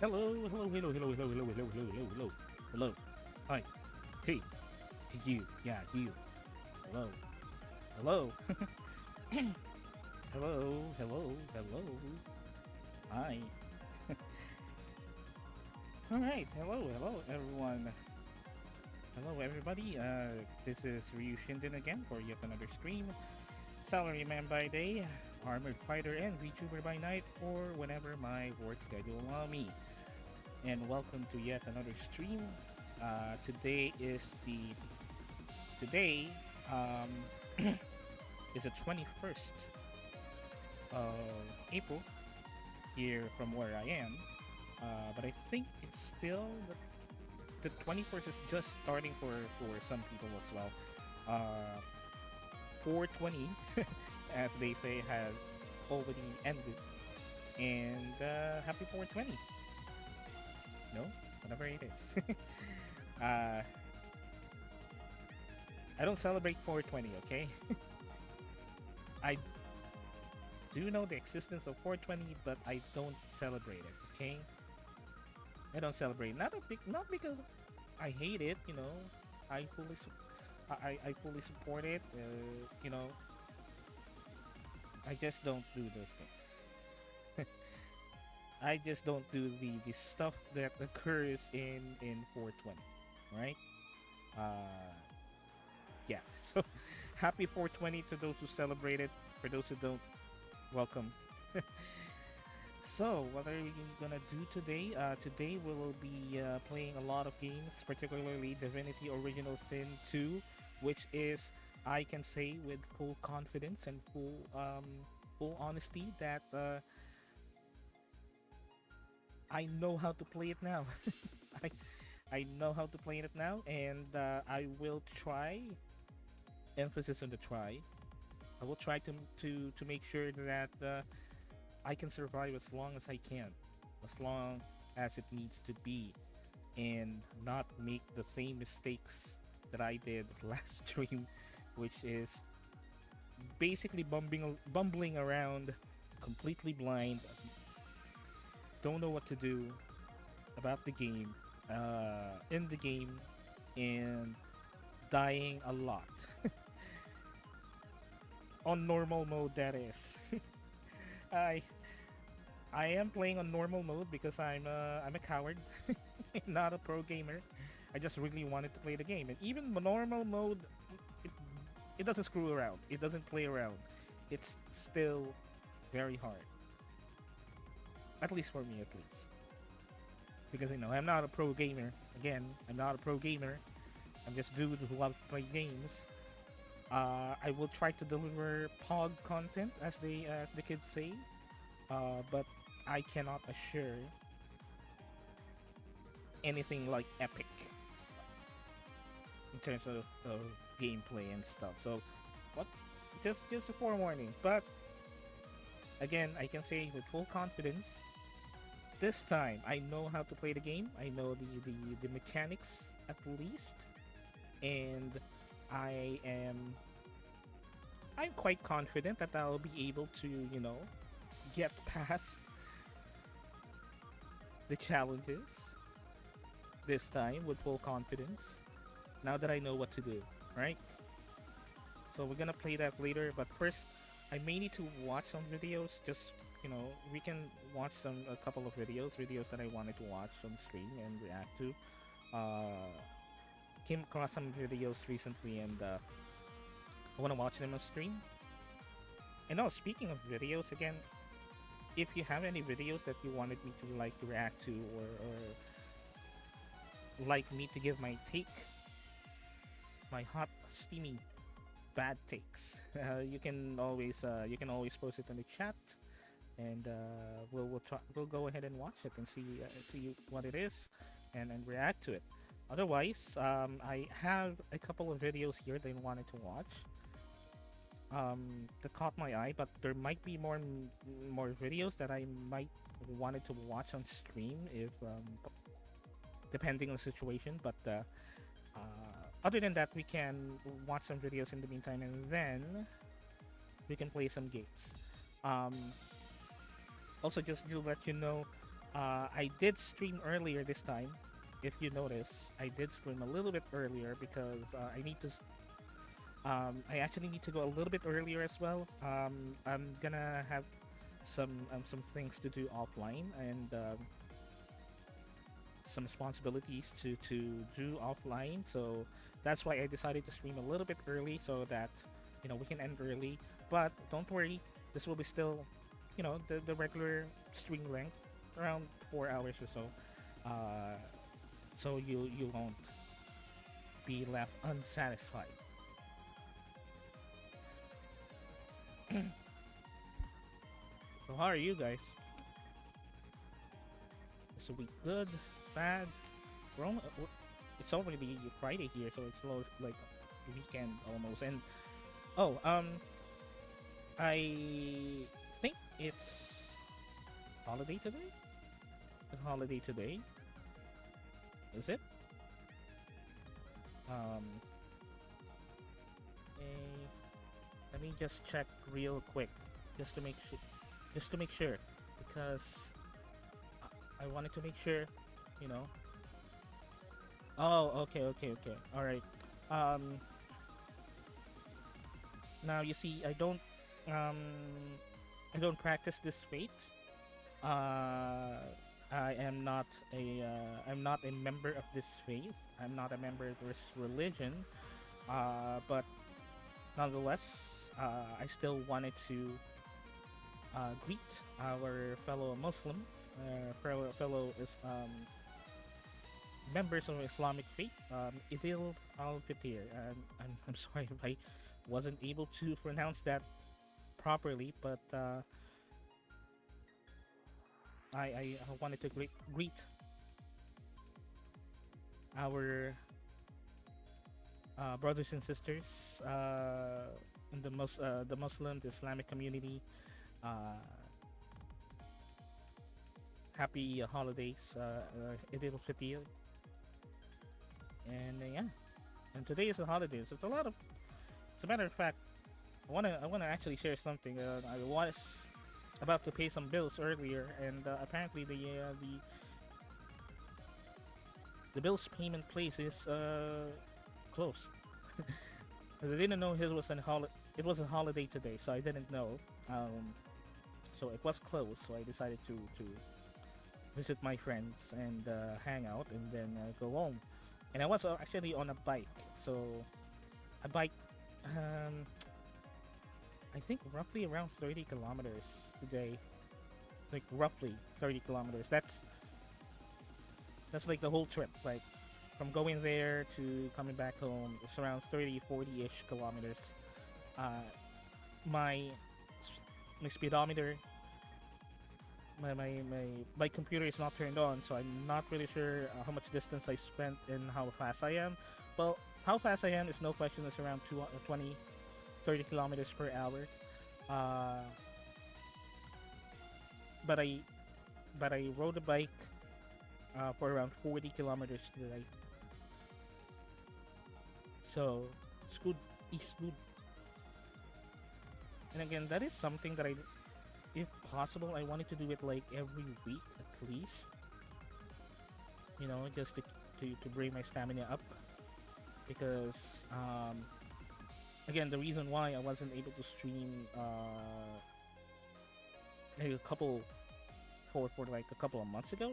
Hello. Hi. Hey. Hey, you. Yeah, you. Hello. Hello. Hello. Hi. Alright, hello, everyone. Hello, everybody. This is Ryu Shinden again for yet another stream. Salaryman by day, armored fighter, and VTuber by night, or whenever my work schedule allow me. And welcome to yet another stream. Today is the 21st of April here from where I am. But I think it's still the 21st is just starting for some people as well. 420, as they say, has already ended. And happy 420. No, whatever it is. uh, I don't celebrate 420, okay? I do know the existence of 420, but I don't celebrate it, okay? I don't celebrate. Not because I hate it, you know. I fully I fully support it, you know. I just don't do those things. I just don't do the stuff that occurs in 420, right? Yeah. So happy 420 to those who celebrate it. For those who don't, welcome. So what are we gonna do today? Today we will be playing a lot of games, particularly Divinity Original Sin 2, which is, I can say with full confidence and full honesty that I know how to play it now. I I know how to play it now, and I will try. Emphasis on the try. I will try to make sure that I can survive as long as I can, as long as it needs to be, and not make the same mistakes that I did last stream, which is basically bumbling around, completely blind, don't know what to do about the game, in the game, and dying a lot. On normal mode, that is. I I am playing on normal mode because I'm a coward, not a pro gamer. I just really wanted to play the game, and even the normal mode, it, it doesn't screw around. It doesn't play around. It's still very hard, at least for me, at least. Because you know I'm not a pro gamer. Again, I'm not a pro gamer. I'm just dude who loves to play games. I will try to deliver pog content, as the kids say, but I cannot assure anything like epic in terms of gameplay and stuff. So, what? Just a forewarning. But again, I can say with full confidence, this time I know how to play the game. I know the mechanics at least, and I'm quite confident that I'll be able to, you know, get past the challenges this time with full confidence. Now that I know what to do, right? So we're gonna play that later, but first I may need to watch some videos. Just, you know, we can watch a couple of videos that I wanted to watch on stream and react to. Came across some videos recently, and I want to watch them on stream. And now, speaking of videos, again, if you have any videos that you wanted me to like to react to, or like me to give my take, my hot, steamy, bad takes, you can always post it in the chat, and we'll go ahead and watch it and see what it is, and react to it. Otherwise, I have a couple of videos here that I wanted to watch. That caught my eye, but there might be more videos that I might wanted to watch on stream, if depending on the situation. But other than that, we can watch some videos in the meantime, and then we can play some games. Also, just to let you know, I did stream earlier this time. If you notice, I did stream a little bit earlier because I actually need to go a little bit earlier as well. I'm gonna have some things to do offline and some responsibilities to do offline. So that's why I decided to stream a little bit early so that we can end early. But don't worry, this will be still the regular stream length, around 4 hours or so. Uh, so you won't be left unsatisfied. So how are you guys? Is the week good? Bad? It's already Friday here, so it's like weekend almost. And oh, I think it's holiday today. A holiday today, is it? Um, eh, Let me just check real quick, just to make sure, because I wanted to make sure, you know. Oh, okay. All right. Um, Now you see, um, I don't practice this faith. Uh, I'm not a member of this faith. I'm not a member of this religion. But nonetheless, I still wanted to greet our fellow Muslims, fellow members of Islamic faith, Idil al Fitr. I'm sorry if I wasn't able to pronounce that properly, but I wanted to greet our brothers and sisters in the Muslim, the Islamic community. Uh, Happy holidays, Eid al-Fitr, and yeah, and today is a holiday, so it's a lot of. As a matter of fact, I wanna actually share something. I was about to pay some bills earlier, and apparently the bills payment place is closed. I didn't know it was a holiday today, so I didn't know. So it was closed, so I decided to visit my friends and hang out, and then go home. And I was actually on a bike, so a bike, um, I think roughly around 30 kilometers today. It's like roughly 30 kilometers. That's like the whole trip. Like from going there to coming back home, it's around 30, 40-ish kilometers. Uh, my my speedometer, my computer is not turned on, so I'm not really sure how much distance I spent and how fast I am. Well, how fast I am is no question. It's around 20, 30 kilometers per hour. Uh, but I rode a bike for around 40 kilometers today. So it's good. It's good. And again, that is something that if possible, I wanted to do it like every week at least. Just to bring my stamina up. Because again, the reason why I wasn't able to stream like a couple for like a couple of months ago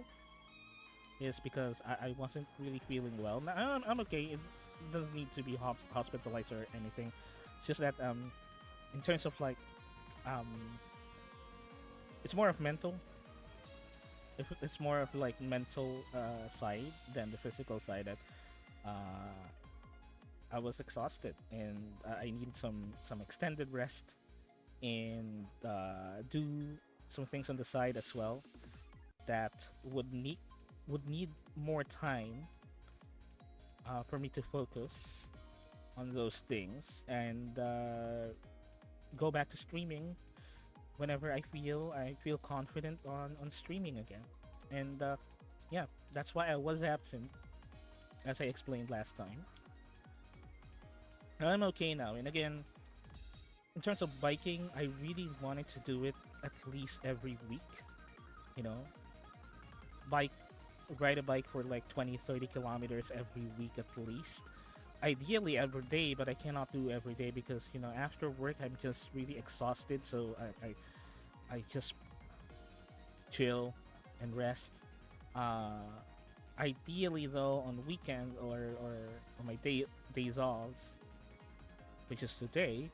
is because I wasn't really feeling well. Now, I'm okay. It doesn't need to be hospitalized or anything. It's just that in terms of like um, it's more of mental. It's more of like mental side than the physical side that uh, I was exhausted and I needed some extended rest and do some things on the side as well that would need more time for me to focus on those things and go back to streaming whenever I feel confident on streaming again. And yeah, that's why I was absent, as I explained last time. I'm okay now. And again, in terms of biking, I really wanted to do it at least every week. You know, bike ride a bike for like 20-30 kilometers every week at least. Ideally every day, but I cannot do every day because after work I'm just really exhausted. So I just chill and rest. Uh, Ideally though, on weekend or on my days offs, which is today,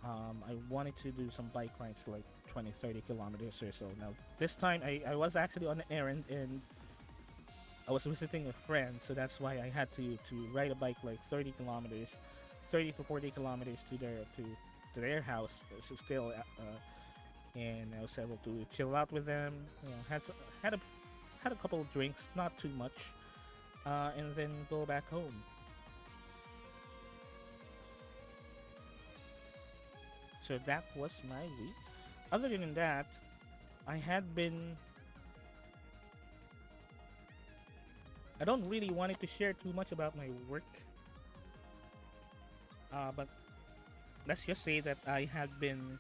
I wanted to do some bike rides like 20-30 kilometers or so. Now this time I was actually on an errand and I was visiting a friend, so that's why I had to ride a bike like 30 kilometers, 30 to 40 kilometers to their house. So still, and I was able to chill out with them. Had a had a couple of drinks, not too much, and then go back home. So that was my week. Other than that, I had been. I don't really wanted to share too much about my work, but let's just say that I had been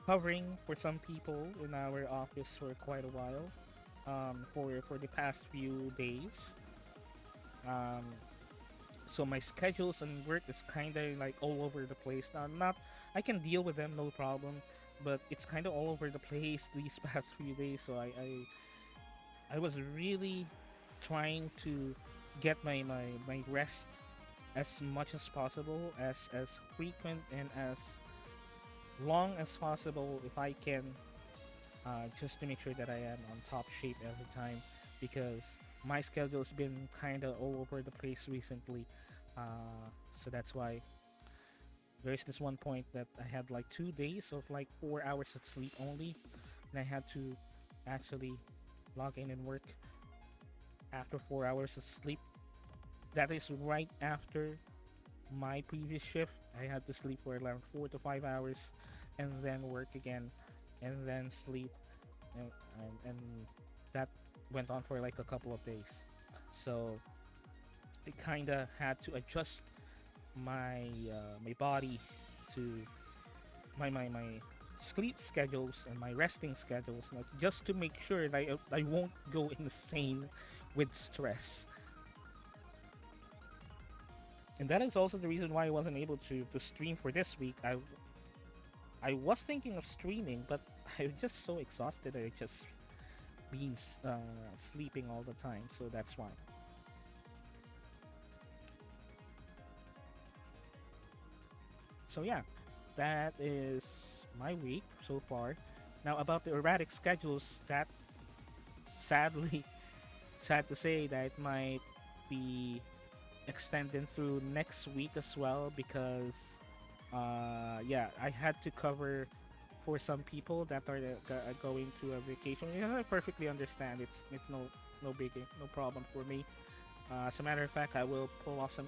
covering for some people in our office for quite a while. For the past few days. Um, so my schedules and work is kind of like all over the place. Now, not I can deal with them, no problem, but it's kind of all over the place these past few days. So I was really trying to get my rest as much as possible, as frequent and as long as possible if I can, just to make sure that I am on top shape every time because my schedule's been kind of all over the place recently. So that's why there's this one point that I had like 2 days of like 4 hours of sleep only, and I had to actually log in and work after 4 hours of sleep. That is right after my previous shift. I had to sleep for around 4 to 5 hours, and then work again, and then sleep, and that went on for like a couple of days. So I kind of had to adjust my body to my sleep schedules and my resting schedules, like just to make sure that I won't go insane with stress. And that is also the reason why I wasn't able to stream for this week. I was thinking of streaming, but I was just so exhausted. I just been sleeping all the time, so that's why. So yeah, that is my week so far. Now about the erratic schedules, that sadly, sad to say, that might be extending through next week as well because yeah, I had to cover for some people that are going to a vacation. Yeah, I perfectly understand. It's no biggie, no problem for me. As a matter of fact, I will pull off some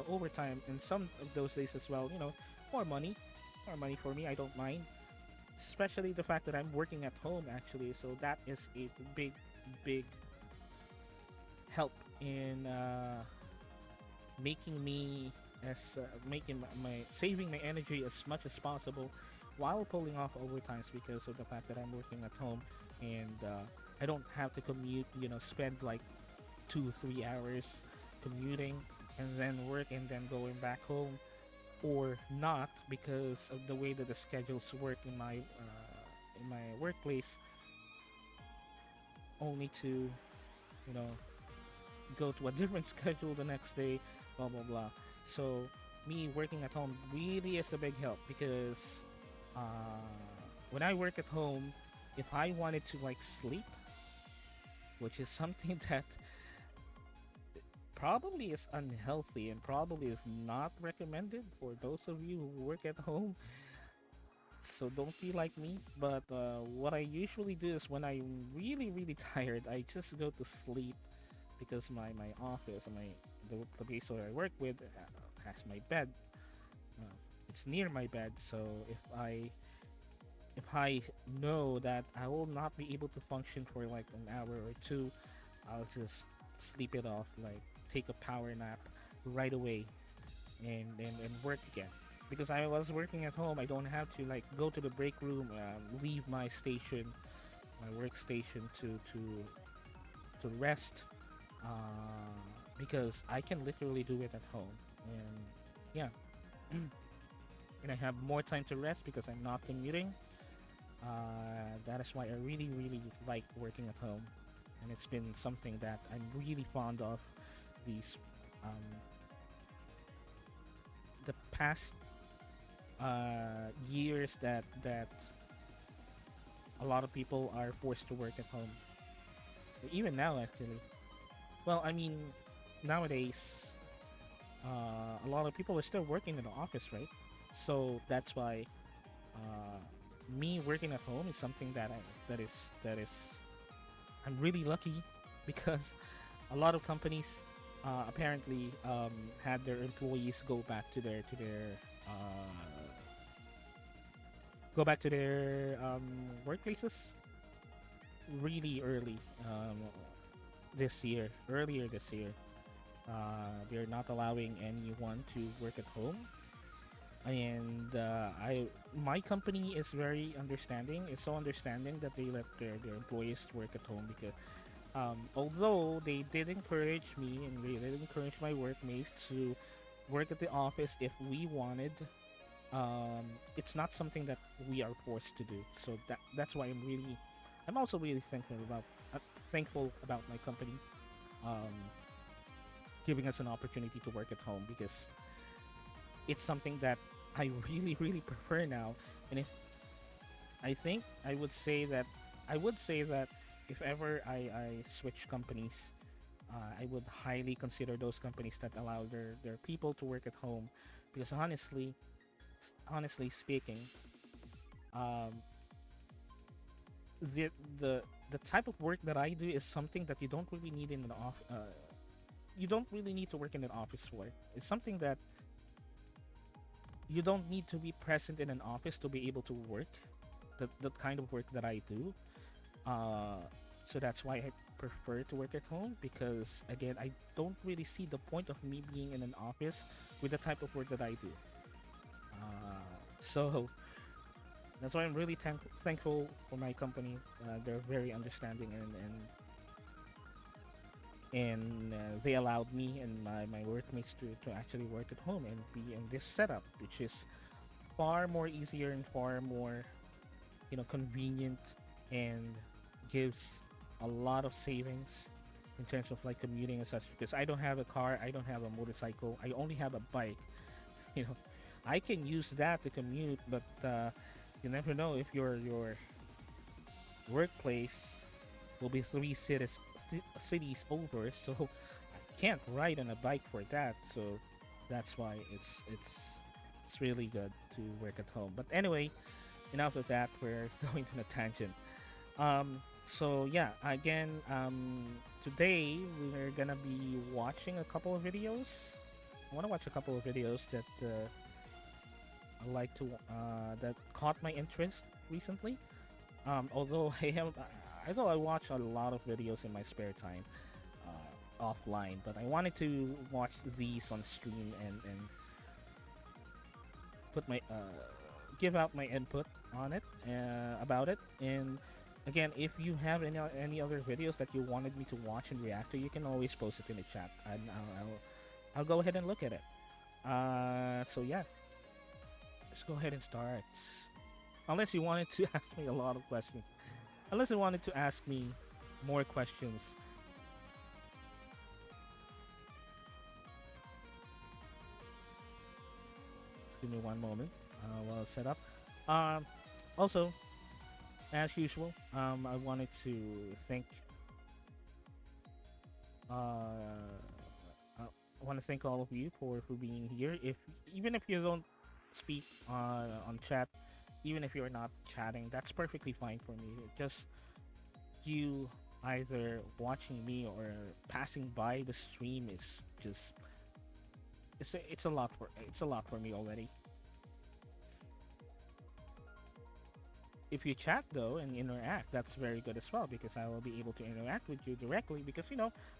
overtime in some of those days as well. More money, more money for me. I don't mind, especially the fact that I'm working at home actually. So that is a big help in making me as making my saving my energy as much as possible while pulling off overtimes because of the fact that I'm working at home and I don't have to commute. Spend like 2-3 hours commuting and then work and then going back home or not because of the way that the schedules work in my workplace. Only to you know go to a different schedule the next day, blah blah blah. So me working at home really is a big help because uh, when I work at home, if I wanted to like sleep, which is something that probably is unhealthy and probably is not recommended for those of you who work at home, so don't be like me. But what I usually do is when I'm really tired, I just go to sleep because my office and the place where I work with has my bed. Uh, it's near my bed, so if I know that I will not be able to function for like an hour or two, I'll just sleep it off, like take a power nap right away and work again. Because I was working at home, I don't have to like go to the break room, leave my station, my workstation to to rest, because I can literally do it at home. And yeah, and I have more time to rest because I'm not commuting. That is why I really, really like working at home, and it's been something that I'm really fond of these um, the past years that a lot of people are forced to work at home. Even now, actually. Well, I mean, nowadays, a lot of people are still working in the office, right? So that's why uh, me working at home is something that is I'm really lucky because a lot of companies apparently had their employees uh, go back to their workplaces really early earlier this year. They're not allowing anyone to work at home, and I my company is very understanding. It's so understanding that they let their employees work at home because although they did encourage me and they did encourage my workmates to work at the office if we wanted, it's not something that we are forced to do. So that's why I'm also really thankful about my company um, giving us an opportunity to work at home because it's something that I really really prefer now. And if I think I would say that if ever I switch companies, I would highly consider those companies that allow their people to work at home because honestly speaking, um, the the the type of work that I do is something that you don't really need in an off. You don't really need to work in an office for. It's something that you don't need to be present in an office to be able to work. The kind of work that I do. Uh, so that's why I prefer to work at home because again, I don't really see the point of me being in an office with the type of work that I do. So that's why I'm really thankful for my company. They're very understanding and they allowed me and my workmates to actually work at home and be in this setup, which is far more easier and far more convenient and gives a lot of savings in terms of like commuting and such because I don't have a car, I don't have a motorcycle, I only have a bike. you know I can use that to commute, but you never know if your workplace will be cities over, so I can't ride on a bike for that. So that's why it's really good to work at home. But anyway, enough of that. We're going on a tangent. So yeah, again, today we're gonna be watching a couple of videos. I want to watch a couple of videos that I like to that caught my interest recently. Although although I watch a lot of videos in my spare time offline, but I wanted to watch these on stream and put my give out my input on it about it. And again, if you have any other videos that you wanted me to watch and react to, you can always post it in the chat, and I'll go ahead and look at it. So yeah, let's go ahead and start. Unless you wanted to ask me a lot of questions. Unless you wanted to ask me more questions. Just give me one moment while I set up. Um, Also, as usual, I wanted to thank. I want to thank all of you for being here. If even if you don't speak on chat, even if you're not chatting, that's perfectly fine for me. Just you either watching me or passing by the stream is just it's a lot for me already. If you chat though and interact, that's very good as well because I will be able to interact with you directly because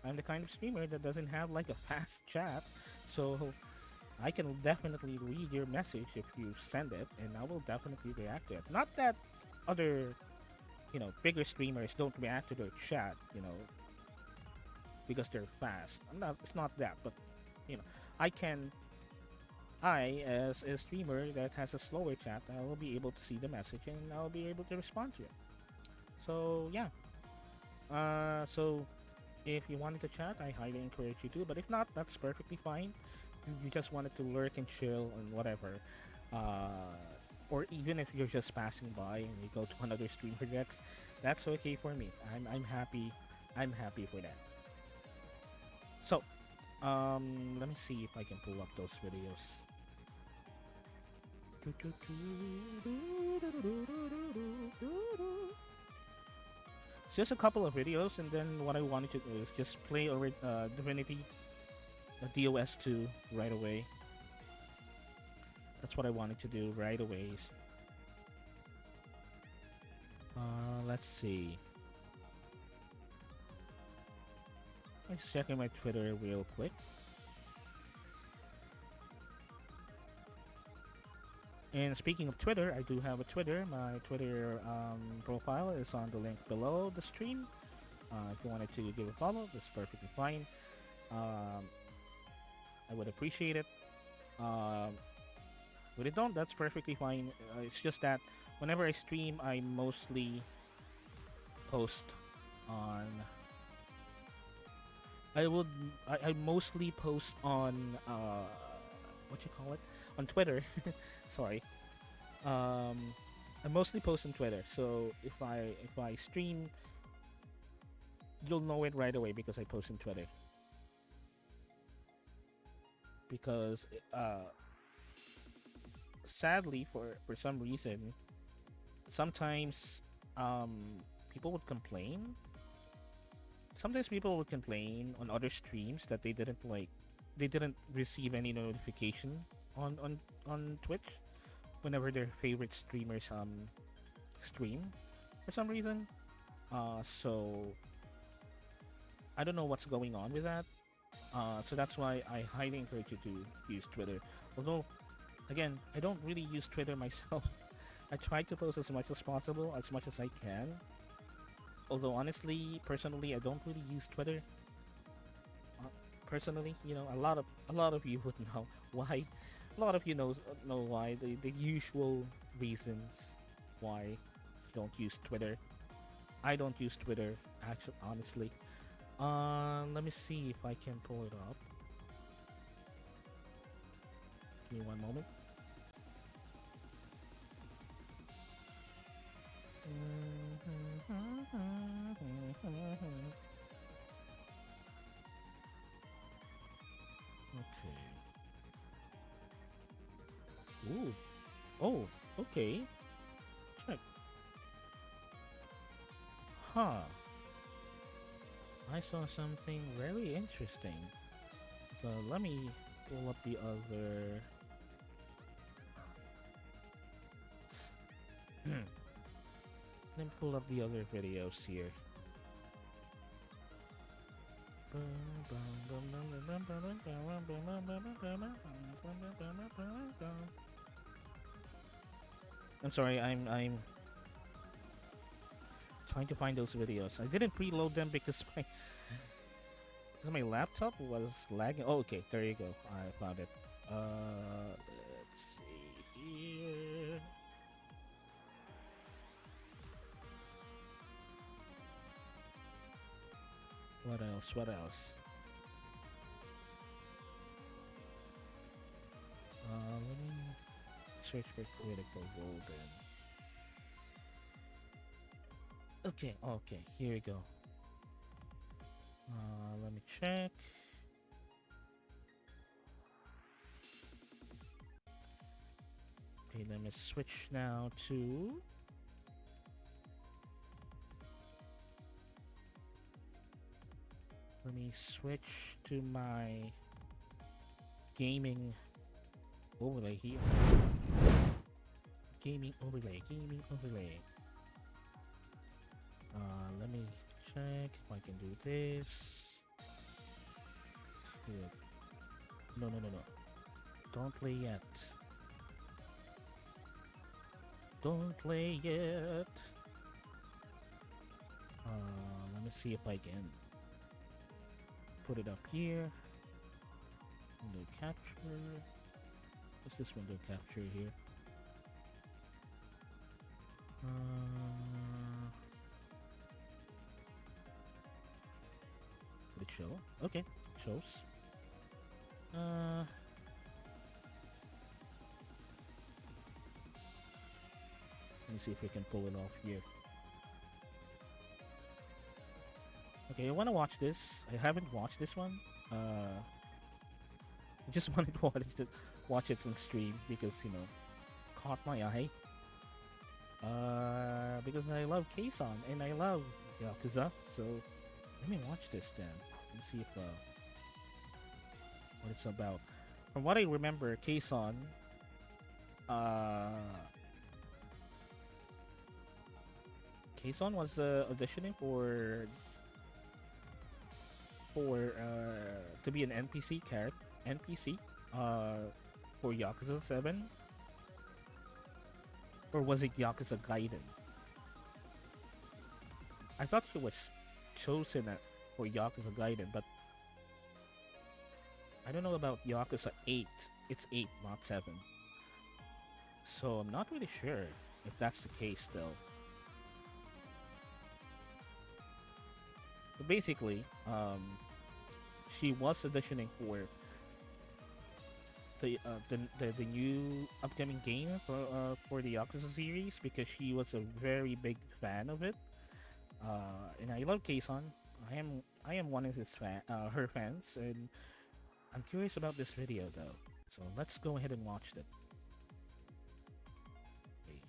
I'm the kind of streamer that doesn't have like a fast chat, so I can definitely read your message if you send it, and I will definitely react to it. Not that other bigger streamers don't react to their chat. because they're fast. It's not that, but you know, I can. I, as a streamer that has a slower chat, I will be able to see the message and I'll be able to respond to it. So yeah. So if you wanted to chat, I highly encourage you to. But if not, that's perfectly fine. You just wanted to lurk and chill and whatever. Uh, or even if you're just passing by and you go to another streamer, that's okay for me. I'm happy. I'm happy for that. So, let me see if I can pull up those videos. Just a couple of videos, and then what I wanted to do is just play Divinity DOS 2 right away. That's what I wanted to do right away. Let's see. Let's check my Twitter real quick. And speaking of Twitter, I do have a Twitter. My Twitter profile is on the link below the stream. If you wanted to give a follow, that's perfectly fine. I would appreciate it. But if don't, that's perfectly fine. It's just that whenever I stream, I mostly post on. I mostly post on what you call it, on Twitter. Sorry. I mostly post on Twitter. So if I stream, you'll know it right away because I post on Twitter. Because sadly, for some reason, sometimes people would complain. Sometimes people would complain on other streams that they didn't receive any notification on Twitch whenever their favorite streamers stream for some reason. So I don't know what's going on with that. So that's why I highly encourage you to use Twitter. Although, again, I don't really use Twitter myself. I try to post as much as possible, as much as I can. Although honestly, personally, I don't really use Twitter. Personally, a lot of you would know why. A lot of you know why. The usual reasons why you don't use Twitter. I don't use Twitter, actually, honestly. Let me see if I can pull it up. Give me one moment. Okay. Ooh. Oh, okay. Check. Huh. I saw something very interesting. Let me pull up the other. Let me pull up the other videos here. I'm sorry, I'm trying to find those videos. I didn't preload them because my laptop was lagging. Oh, okay, there you go. I found it. Let's see here. What else? What else? Let me search for critical golden. Okay, okay, here we go. Let me check. Okay, let me switch now to let me switch to my gaming overlay here. Gaming overlay. Let me check if I can do this. Here. No. Don't play yet. Don't play yet. Let me see if I can. put it up here. Window capture. What's this window capture here? Did it show? Okay, it shows. Let me see if we can pull it off here. Okay, I want to watch this. I haven't watched this one. I just wanted to watch it on stream because, you know, caught my eye. Because I love K-Son and I love Yakuza, so let me watch this then. Let me see if what it's about. From what I remember, K-Son K-Son was auditioning for to be an NPC character, for Yakuza 7, or was it Yakuza Gaiden? I thought she was chosen for Yakuza Gaiden, but I don't know about Yakuza 8. It's 8, not 7. So I'm not really sure if that's the case still. So basically, she was auditioning for the new upcoming game for the Yakuza series because she was a very big fan of it. And I love K-Son. I am one of her fans, and I'm curious about this video though. So let's go ahead and watch it. Okay.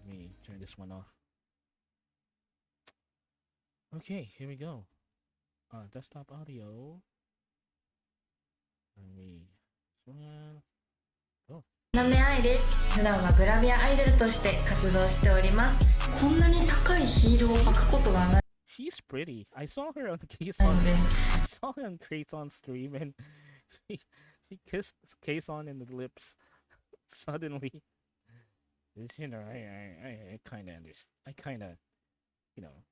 Let me turn this one off. Okay, here we go. Desktop audio. Let me. Oh. なめあいです。普段はグラビアアイドルとして活動しております。こんなに高いヒールを履くことがない。 She's pretty. I saw her on K-Son. I saw her on K-Son stream and she kissed K-Son in the lips suddenly. You know, I kind of understand. I kind of, you know.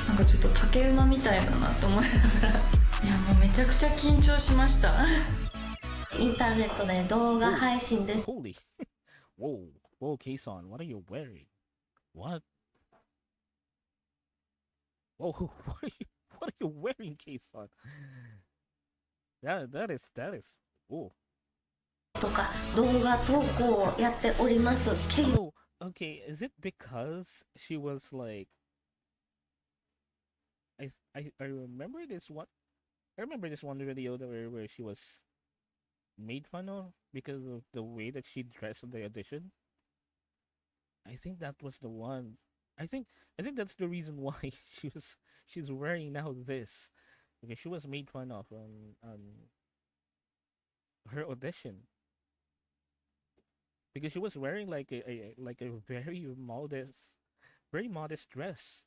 なんかちょっと竹馬みたいだなと思いながらいやもうめちゃくちゃ緊張しました。インターネットで動画配信です。 Holy. Whoa, K-Son, what are you wearing? What? Whoa, what are you wearing, K-Son? That is. Whoa. とか動画投稿をやっております。Oh, okay. Is it because she was like? I remember this one. I remember this one video where she was made fun of because of the way that she dressed in the audition. I think that was the one. I think that's the reason why she's wearing now this, because she was made fun of on her audition because she was wearing like a very modest dress,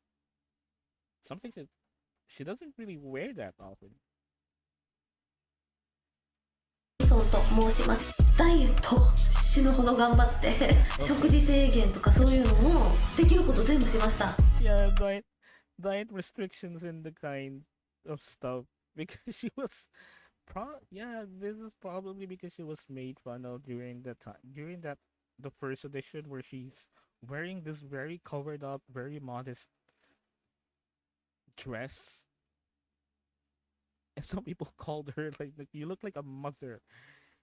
something that she doesn't really wear that often. そうと申します。ダイエット死ぬほど頑張って食事制限とかそういうのもできること全部しました。 Yeah, diet restrictions and the kind of stuff because she was this is probably because she was made fun of during the first edition where she's wearing this very covered up, very modest dress, and some people called her like you look like a mother,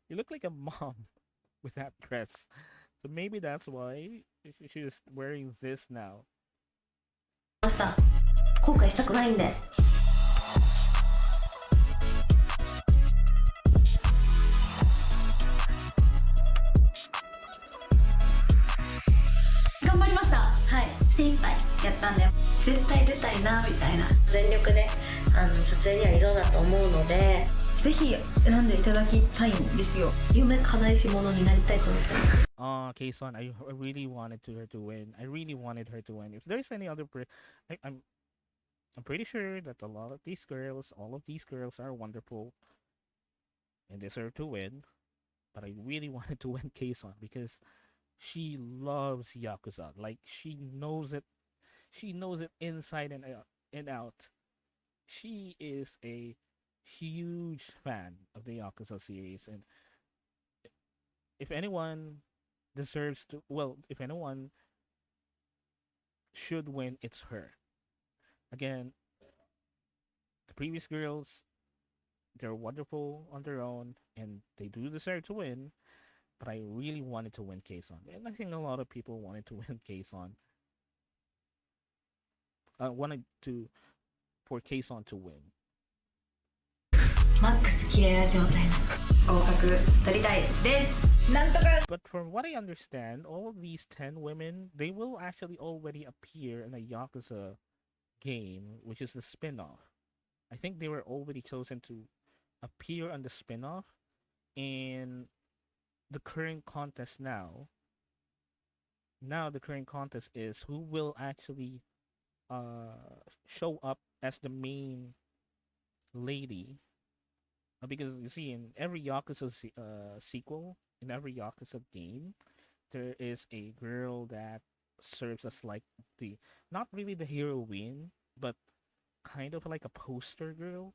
you look like a mom with that dress. So maybe that's why she's wearing this now. ました後悔したくないんで。頑張りました。はい、精一杯やったんで絶対出たいなみたいな全力で撮影には挑んだと思うのでぜひ選んでいただきたいんですよ。夢叶えし者になりたいと思ってます。K-Son, I really wanted her to win. I really wanted her to win. If there's any other I'm pretty sure that all of these girls are wonderful and deserve to win. But I really wanted to win K-Son because she loves Yakuza. Like she knows it. She knows it inside and out. And out. She is a huge fan of the Yakuza series, and if anyone deserves to, well, if anyone should win, it's her. Again, the previous girls, they're wonderful on their own, and they do deserve to win. But I really wanted to win Kason, and I think a lot of people wanted to win Kason. Wanted to for Kason to win. マックス綺麗な状態の合格取りたいですなんとか But from what I understand, all of these 10 women, they will actually already appear in a Yakuza game, which is the spin-off. I think they were already chosen to appear on the spin-off, and the current contest now. Now the current contest is who will actually show up as the main lady. Because you see, in every Yakuza sequel, in every Yakuza game, there is a girl that serves as like the not really the heroine, but kind of like a poster girl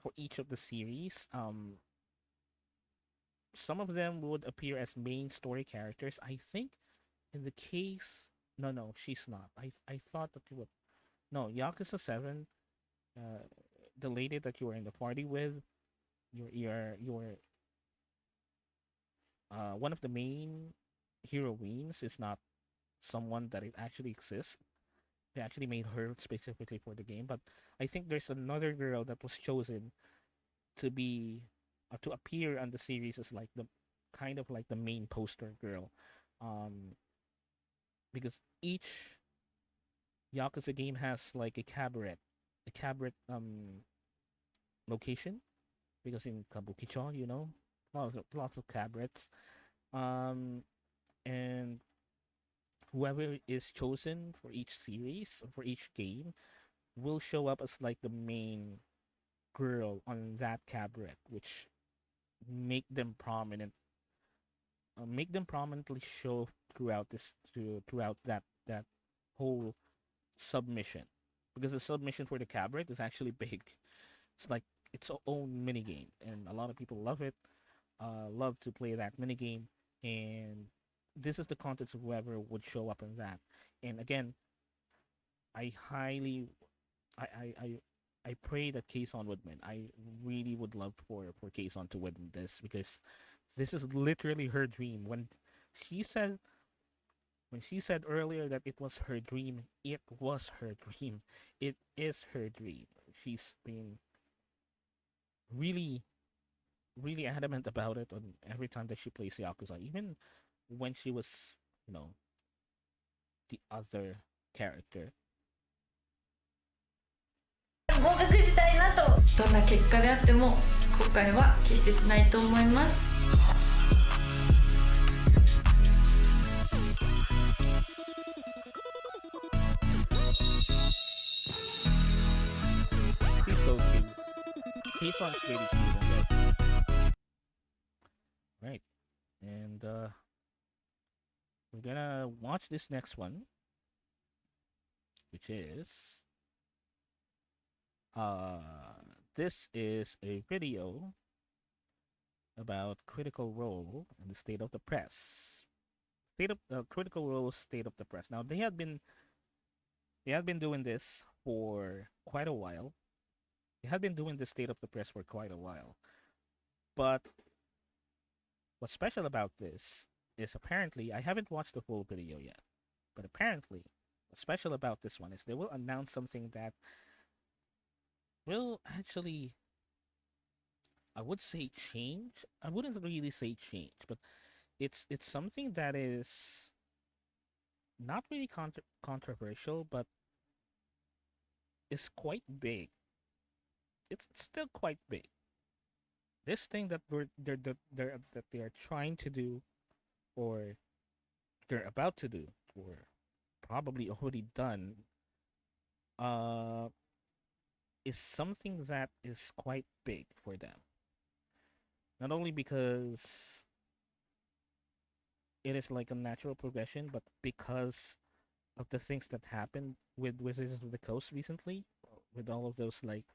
for each of the series. Some of them would appear as main story characters. I think in the case, no, she's not. I thought that you would. No, Yakuza 7, the lady that you were in the party with, your one of the main heroines is not someone that it actually exists. They actually made her specifically for the game, but I think there's another girl that was chosen to be to appear on the series as like the kind of like the main poster girl, um, because each Yakuza game has like a cabaret location. Because in Kabukicho, lots of cabarets, um, and whoever is chosen for each series for each game will show up as like the main girl on that cabaret, which make them prominent, make them prominently show throughout that whole submission, because the submission for the cabaret is actually big. It's like its own mini game, and a lot of people love it. Love to play that mini game, and this is the context of whoever would show up in that. And again, I highly, I I I, I pray that Kason would win. I really would love for Kason to win this, because this is literally her dream. She said when she said earlier that it was her dream, it was her dream. It is her dream. She's been really really adamant about it on every time that she plays Yakuza, even when she was, you know, the other character. 合格したいなとどんな結果であっても後悔は決してしないと思います He's so cute. He's on really cute in this. Right. And we're gonna watch this next one, which is this is a video about Critical Role and the state of the press. Critical Role state of the press. Now they had been doing this for quite a while. They had been doing the state of the press for quite a while. But what's special about this is, apparently, I haven't watched the full video yet, but apparently what's special about this one is they will announce something that will actually, I would say, change. I wouldn't really say change, but it's something that is not really controversial, but is quite big. It's still quite big. This thing that they are trying to do, or they're about to do, or probably already done, uh, is something that is quite big for them. Not only because it is like a natural progression, but because of the things that happened with Wizards of the Coast recently, with all of those like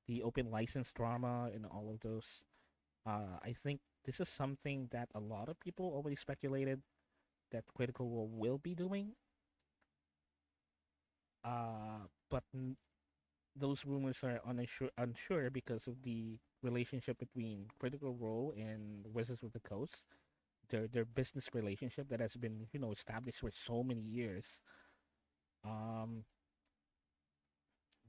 the open license drama and all of those, I think this is something that a lot of people already speculated that Critical Role will be doing. But those rumors are unsure because of the relationship between Critical Role and Wizards of the Coast. Their business relationship that has been established for so many years. Um,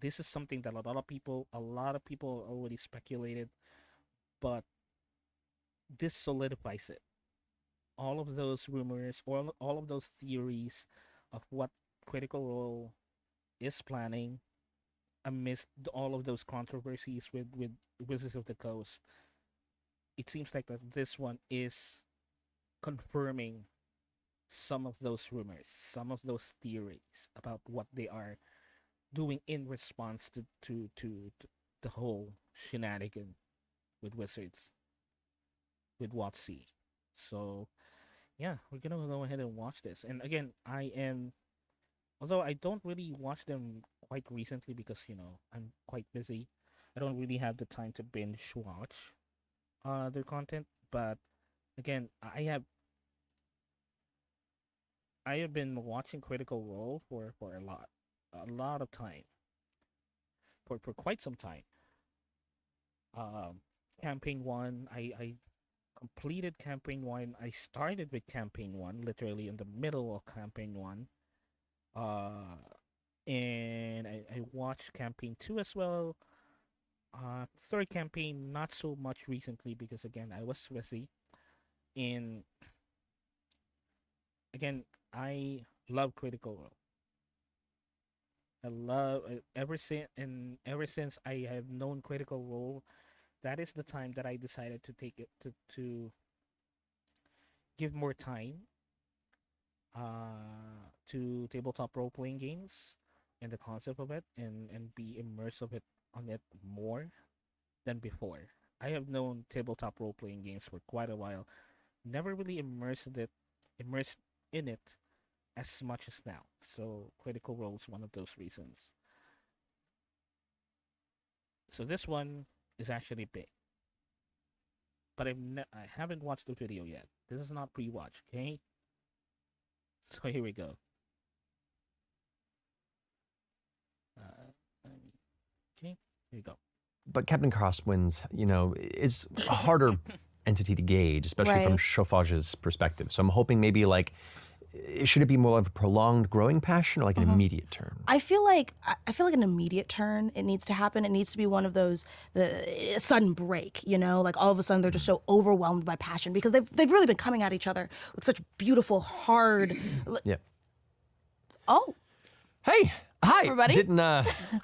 this is something that a lot of people already speculated, but this solidifies it. All of those rumors, all of those theories of what Critical Role is planning amidst all of those controversies with Wizards of the Coast, it seems like that this one is confirming some of those rumors, some of those theories about what they are doing in response to the whole shenanigan with Wizards, with WotC. So yeah, we're gonna go ahead and watch this. And again, although I don't really watch them quite recently because I'm quite busy. I don't really have the time to binge watch their content. But again, I have been watching Critical Role for a lot of time, for quite some time. Um, Campaign one, I completed Campaign one. I started with Campaign one, literally in the middle of Campaign one. Uh, and I watched Campaign two as well. Third campaign not so much recently because again I was busy. And again, I love Critical Role. I love ever since I have known Critical Role, that is the time that I decided to take it to give more time to tabletop role playing games and the concept of it, and be immersed of it on it more than before. I have known tabletop role playing games for quite a while, never really immersed in it as much as now. So Critical Role is one of those reasons. So this one is actually big, but I haven't watched the video yet. This is not pre-watch, okay? So here we go. Okay, here we go. But Captain Crosswinds, is a harder entity to gauge, especially from Right. Chauffage's perspective. So I'm hoping maybe should it be more of a prolonged growing passion or like an immediate turn? I feel like an immediate turn. It needs to happen. It needs to be one of those the sudden break. Like all of a sudden they're just so overwhelmed by passion because they've really been coming at each other with such beautiful hard. Yeah. Oh, Hey, hi, everybody.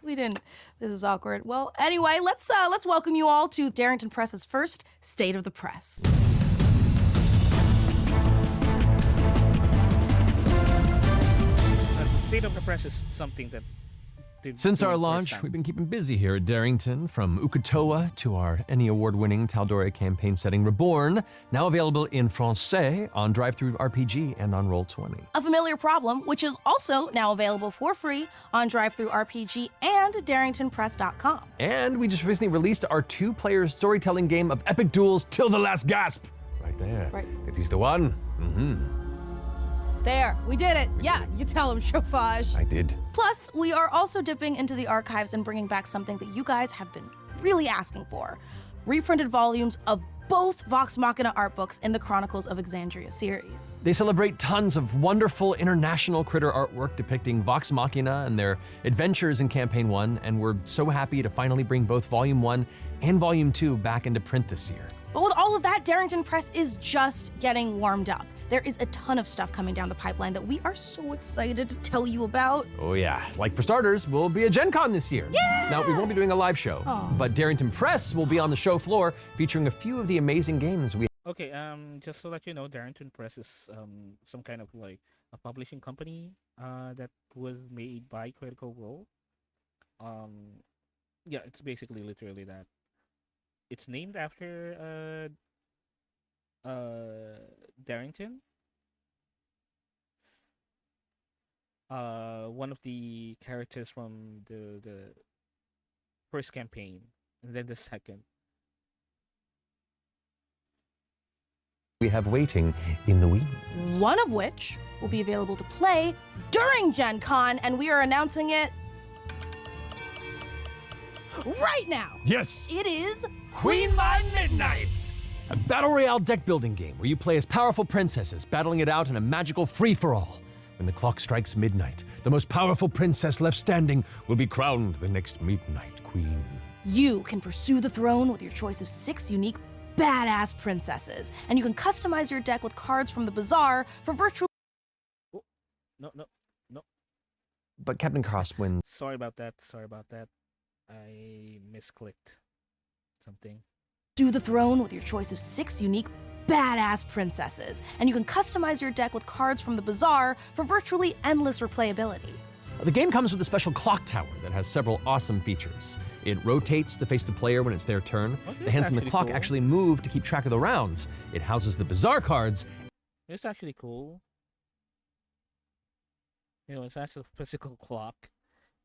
We didn't. This is awkward. Well, anyway, let's welcome you all to Darrington Press's first State of the Press. State of the Press is something that Since our launch, we've been keeping busy here at Darrington, from Ukatoa to our Emmy Award-winning Tal'Dorei campaign setting Reborn, now available in Francais on Drive-Thru RPG and on Roll20. A Familiar Problem, which is also now available for free on Drive-Thru RPG and DarringtonPress.com. And we just recently released our 2-player storytelling game of epic duels till the last gasp. Right there. Right. It is the one. There, we did it. Yeah, you tell him, Chauffage. I did. Plus, we are also dipping into the archives and bringing back something that you guys have been really asking for. Reprinted volumes of both Vox Machina art books in the Chronicles of Exandria series. They celebrate tons of wonderful international critter artwork depicting Vox Machina and their adventures in Campaign 1, and we're so happy to finally bring both Volume 1 and Volume 2 back into print this year. But with all of that, Darrington Press is just getting warmed up. There is a ton of stuff coming down the pipeline that we are so excited to tell you about. Oh yeah, like for starters, we'll be at Gen Con this year. Yeah! Now, we won't be doing a live show, but Darrington Press will be on the show floor featuring a few of the amazing games we Okay, just to let you know, Darrington Press is some kind of like a publishing company that was made by Critical Role. Yeah, it's basically literally that. It's named after Darrington, one of the characters from the first campaign, and then the second. We have waiting in the wings. One of which will be available to play during Gen Con, and we are announcing it right now. Yes! It is Queen by Midnight! A battle royale deck building game where you play as powerful princesses, battling it out in a magical free-for-all. When the clock strikes midnight, the most powerful princess left standing will be crowned the next Midnight Queen. You can pursue the throne with your choice of 6 unique badass princesses, and you can customize your deck with cards from the bazaar for virtual. Oh, no. But Captain Cross wins. Sorry about that. I misclicked something. Do the throne with your choice of 6 unique badass princesses, and you can customize your deck with cards from the bazaar for virtually endless replayability. The game comes with a special clock tower that has several awesome features. It rotates to face the player when it's their turn. Okay, The hands on the actually clock cool. actually move to keep track of the rounds. It houses the bazaar cards. It's actually cool. It's actually a physical clock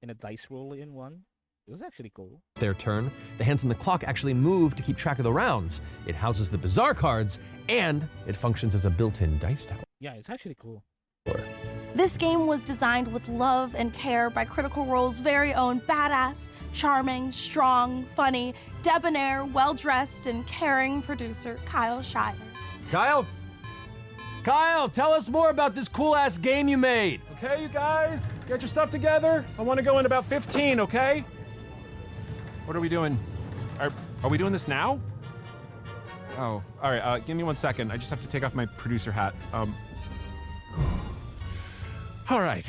and a dice roll in one. It was actually cool. Their turn. The hands on the clock actually move to keep track of the rounds. It houses the bazaar cards, and it functions as a built-in dice tower. Yeah, it's actually cool. This game was designed with love and care by Critical Role's very own badass, charming, strong, funny, debonair, well-dressed, and caring producer Kyle Shire. Kyle, tell us more about this cool-ass game you made. Okay, you guys, get your stuff together. I want to go in about 15, okay? What are we doing? Are we doing this now? Oh, all right, give me 1 second. I just have to take off my producer hat. All right.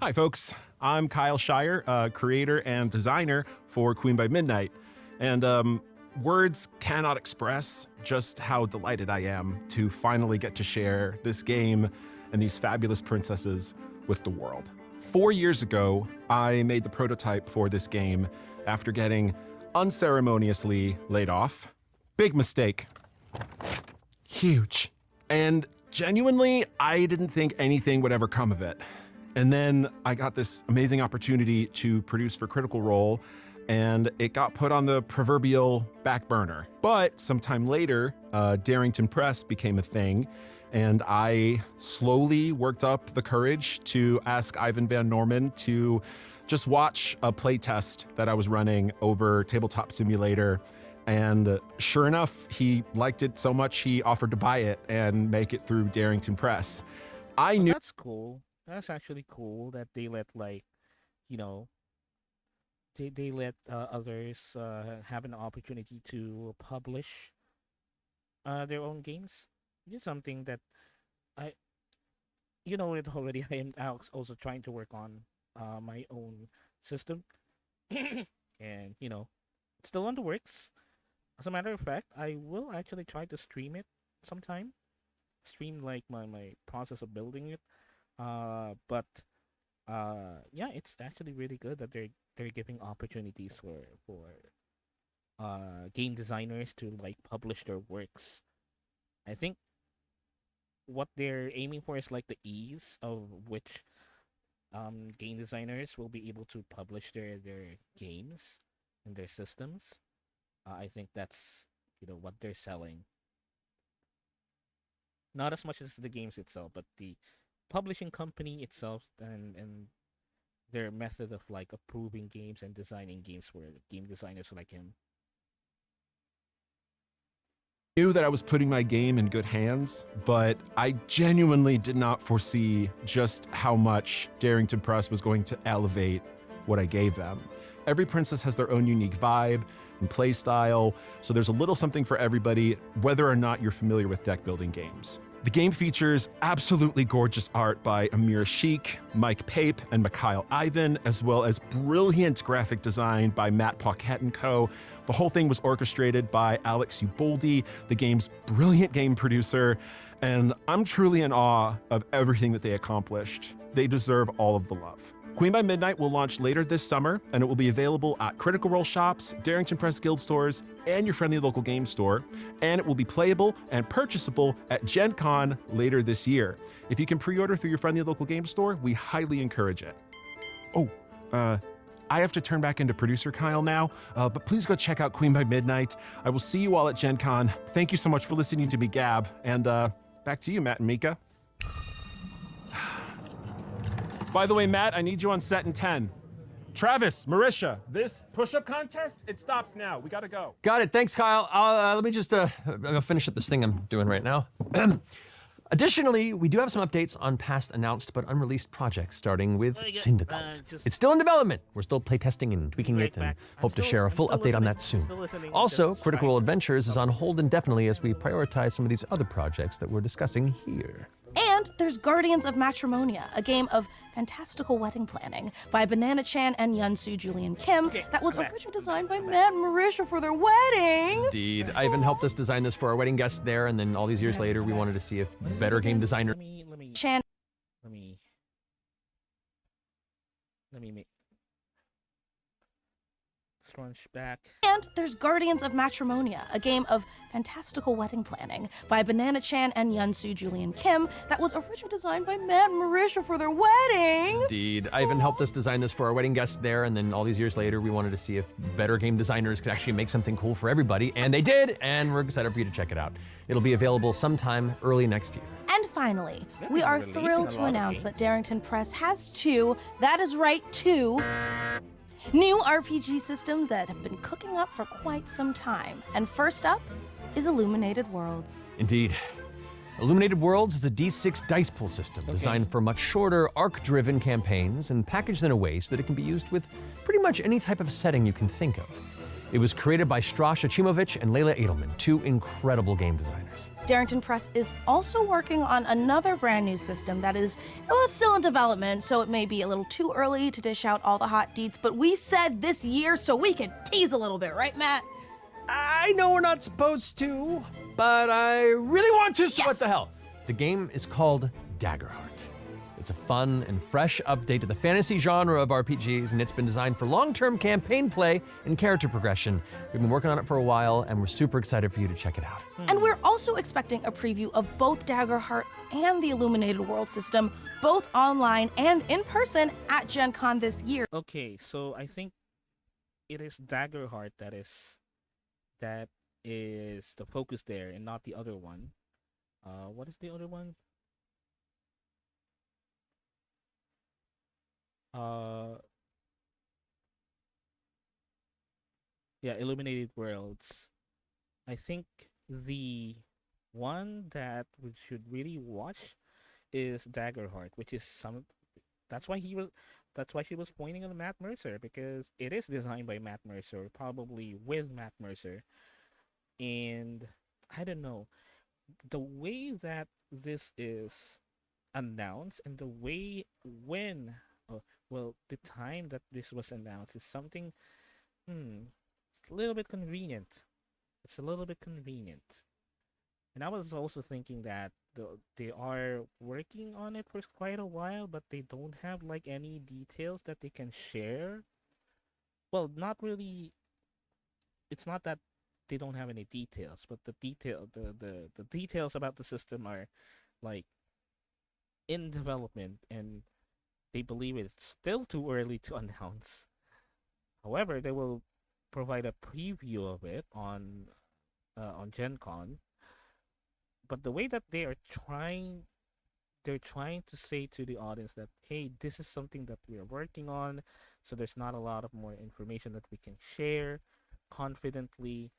Hi, folks. I'm Kyle Shire, creator and designer for Queen by Midnight. And words cannot express just how delighted I am to finally get to share this game and these fabulous princesses with the world. 4 years ago, I made the prototype for this game after getting unceremoniously laid off. Big mistake. Huge. And genuinely, I didn't think anything would ever come of it. And then I got this amazing opportunity to produce for Critical Role, and it got put on the proverbial back burner. But sometime later, Darrington Press became a thing, and I slowly worked up the courage to ask Ivan Van Norman to just watch a playtest that I was running over Tabletop Simulator. And sure enough, he liked it so much he offered to buy it and make it through Darrington Press. I knew That's cool. That's actually cool that they let they let others have an opportunity to publish their own games. It's something that it already. I am also trying to work on my own system, and it's still on the works. As a matter of fact, I will actually try to stream it sometime. Stream like my process of building it. But yeah, it's actually really good that they're giving opportunities for game designers to publish their works. I think what they're aiming for is the ease of which game designers will be able to publish their games and their systems. I think that's what they're selling. Not as much as the games itself, but the publishing company itself and their method of approving games and designing games for game designers like him. knew that I was putting my game in good hands, but I genuinely did not foresee just how much Darrington Press was going to elevate what I gave them. Every princess has their own unique vibe and play style, so there's a little something for everybody, whether or not you're familiar with deck building games. The game features absolutely gorgeous art by Amir Sheik, Mike Pape, and Mikhail Ivan, as well as brilliant graphic design by Matt Paquette and Co. The whole thing was orchestrated by Alex Uboldi, the game's brilliant game producer, and I'm truly in awe of everything that they accomplished. They deserve all of the love. Queen by Midnight will launch later this summer, and it will be available at Critical Role shops, Darrington Press Guild stores, and your friendly local game store. And it will be playable and purchasable at Gen Con later this year. If you can pre-order through your friendly local game store, we highly encourage it. Oh, I have to turn back into producer Kyle now, but please go check out Queen by Midnight. I will see you all at Gen Con. Thank you so much for listening to me gab, and back to you, Matt and Mika. By the way, Matt, I need you on set in 10. Travis, Marisha, this push-up contest, it stops now. We gotta go. Got it. Thanks, Kyle. Let me just I'll finish up this thing I'm doing right now. Additionally, we do have some updates on past announced but unreleased projects, starting with Syndicate. It's still in development. We're still playtesting and tweaking it, and hope to share a full update on that soon. Also, Critical Role Adventures is on hold indefinitely as we prioritize some of these other projects that we're discussing here. And there's Guardians of Matrimonia, a game of fantastical wedding planning by Banana Chan and Yunsu Julian Kim that was originally designed by Matt and Marisha for their wedding. Indeed. Ivan helped us design this for our wedding guests there, and then all these years later, we wanted to see if better game designer... Chan. Let me make... Scrunch back. And there's Guardians of Matrimonia, a game of fantastical wedding planning by Banana Chan and Yunsu Julian Kim that was originally designed by Matt and Marisha for their wedding. Indeed. Ivan helped us design this for our wedding guests there, and then all these years later, we wanted to see if better game designers could actually make something cool for everybody, and they did, and we're excited for you to check it out. It'll be available sometime early next year. And finally, we are thrilled to announce that Darrington Press has two, that is right, two, new RPG systems that have been cooking up for quite some time. And first up is Illuminated Worlds. Indeed. Illuminated Worlds is a D6 dice pool system designed for much shorter, arc-driven campaigns and packaged in a way so that it can be used with pretty much any type of setting you can think of. It was created by Strasz Achimowicz and Leila Edelman, two incredible game designers. Darrington Press is also working on another brand new system that is, well, it's still in development, so it may be a little too early to dish out all the hot deets, but we said this year so we could tease a little bit, right, Matt? I know we're not supposed to, but I really want to, so what the hell? The game is called Daggerheart. It's a fun and fresh update to the fantasy genre of RPGs, and it's been designed for long-term campaign play and character progression. We've been working on it for a while, and we're super excited for you to check it out. And we're also expecting a preview of both Daggerheart and the Illuminated World system, both online and in person at Gen Con this year. Okay, so I think it is Daggerheart that is the focus there, and not the other one. What is the other one? Yeah, Illuminated Worlds. I think the one that we should really watch is Daggerheart, which is that's why she was pointing at Matt Mercer, because it is designed by Matt Mercer, probably with Matt Mercer. And I don't know, the way that this is announced and the way the time that this was announced is something, it's a little bit convenient. It's a little bit convenient. And I was also thinking that they are working on it for quite a while, but they don't have like any details that they can share. Well, not really. It's not that they don't have any details, but the details about the system are like in development, and they believe it's still too early to announce. However, they will provide a preview of it on Gen Con. But the way that they're trying to say to the audience that, hey, this is something that we are working on, so there's not a lot of more information that we can share confidently.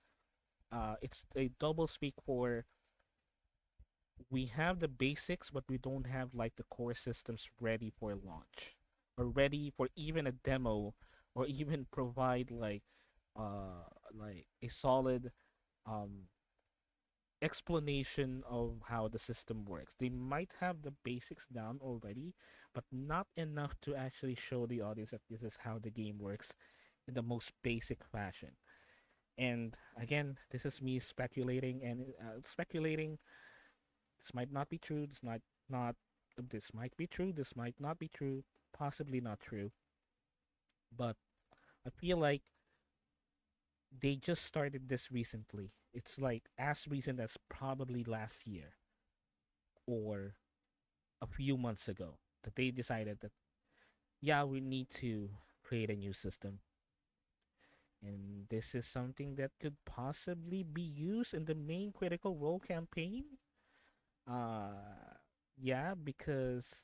It's a double speak for, we have the basics, but we don't have like the core systems ready for launch, or ready for even a demo, or even provide like a solid explanation of how the system works. They might have the basics down already, but not enough to actually show the audience that this is how the game works in the most basic fashion. And again, this is me speculating, and speculating. This might not be true. This might be true. This might not be true. possibly not true, but I feel like they just started this recently. It's like as recent as probably last year or a few months ago that they decided that, yeah, we need to create a new system. And this is something that could possibly be used in the main Critical Role campaign. Yeah, because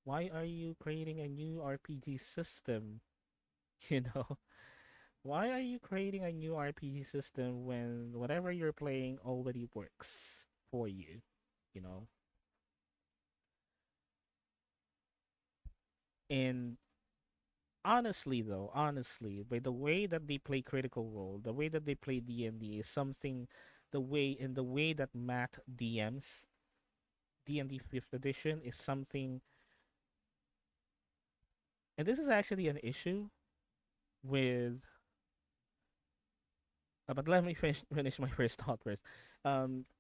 why are you creating a new RPG system? You know, why are you creating a new RPG system when whatever you're playing already works for you? You know, and honestly, by the way that they play Critical Role, the way that they play D&D is something, the way that Matt DMs D&D 5th edition is something, and this is actually an issue with. But let me finish my first thought first.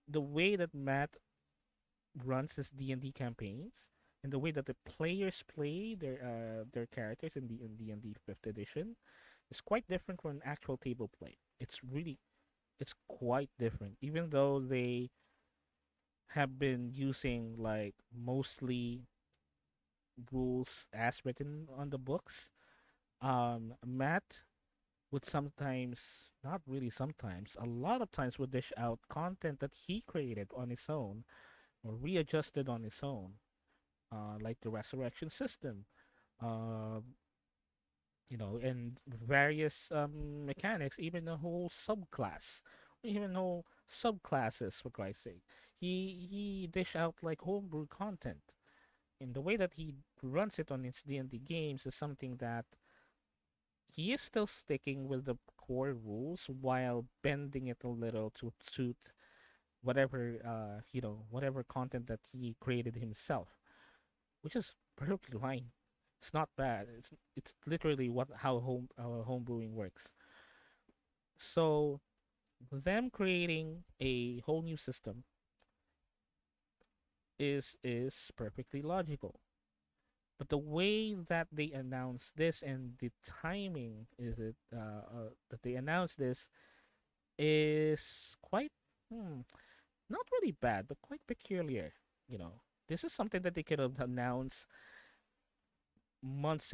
The way that Matt runs his D&D campaigns and the way that the players play their characters in D&D 5th edition is quite different from actual table play. It's quite different, even though they have been using like mostly rules as written on the books. Matt would sometimes, not really sometimes, a lot of times would dish out content that he created on his own or readjusted on his own, like the resurrection system, uh, and various mechanics, even a whole subclass, even whole subclasses, for Christ's sake. He dish out like homebrew content. And the way that he runs it on his D&D games is something that he is still sticking with the core rules while bending it a little to suit whatever content that he created himself, which is perfectly fine. It's not bad. It's literally what how home brewing works. So them creating a whole new system is perfectly logical. But the way that they announce this and the timing that they announce this is quite not really bad, but quite peculiar. You know, this is something that they could have announced months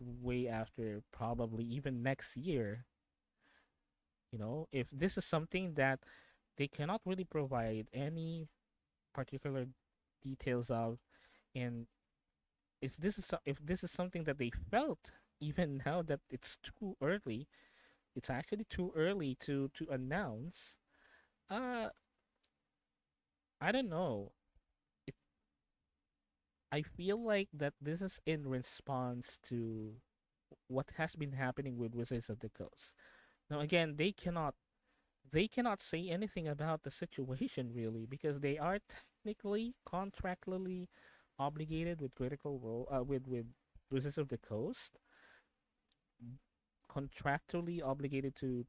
way after, probably even next year. You know, if this is something that they cannot really provide any particular details of, and if this is something that they felt even now that it's too early, it's actually too early to announce. Uh, I don't know. It, I feel like that this is in response to what has been happening with Wizards of the Coast. Now again, they cannot say anything about the situation really because they are technically contractually obligated with Critical Role with Wizards of the Coast, contractually obligated to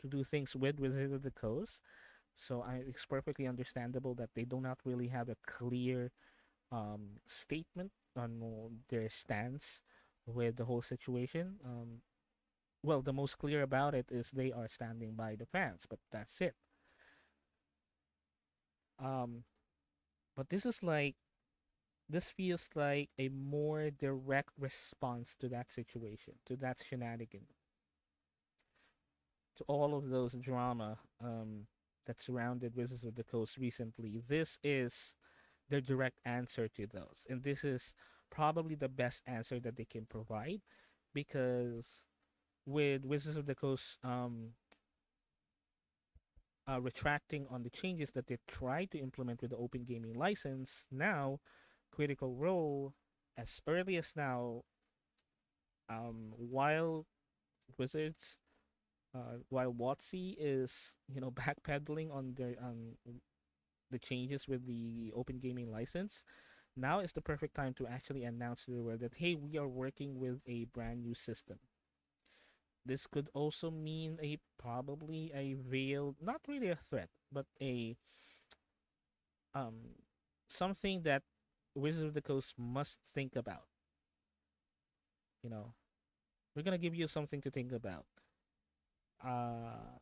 do things with Wizards of the Coast. So it's perfectly understandable that they do not really have a clear statement on their stance with the whole situation. Well, the most clear about it is they are standing by the fans, but that's it. Um, but this feels like a more direct response to that situation, to that shenanigan, to all of those drama that surrounded Wizards of the Coast recently. This is their direct answer to those, and this is probably the best answer that they can provide because with Wizards of the Coast retracting on the changes that they tried to implement with the open gaming license, now Critical Role, as early as now, while Wizards, while WotC is backpedaling on the changes with the open gaming license, now is the perfect time to actually announce to the world that hey, we are working with a brand new system. This could also mean a probably a veiled, not really a threat, but a um something that Wizards of the Coast must think about. you know, we're gonna give you something to think about. Uh,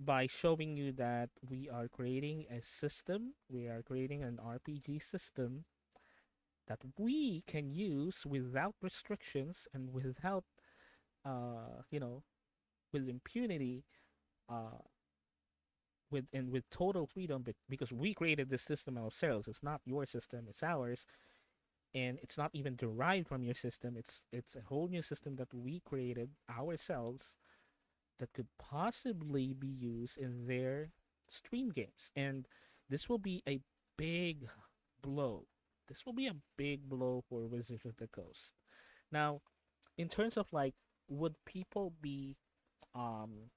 by showing you that we are creating a system, we are creating an RPG system that we can use without restrictions and without, you know, with impunity, uh, with total freedom, because we created this system ourselves. It's not your system; it's ours, and it's not even derived from your system. It's a whole new system that we created ourselves that could possibly be used in their stream games. And this will be a big blow. This will be a big blow for Wizards of the Coast. Now, in terms of like, would people be um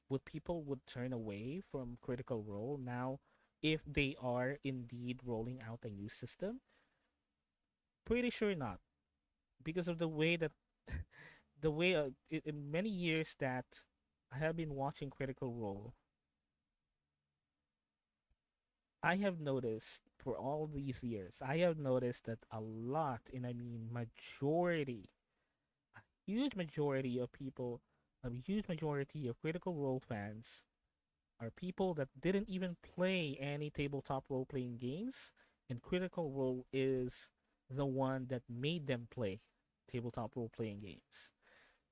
would people would turn away from Critical Role now if they are indeed rolling out a new system? Pretty sure not, because of the way that the way in many years that I have been watching Critical Role, I have noticed for all these years, I have noticed that a lot, and I mean majority, a huge majority of people, a huge majority of Critical Role fans are people that didn't even play any tabletop role playing games, and Critical Role is the one that made them play tabletop role playing games.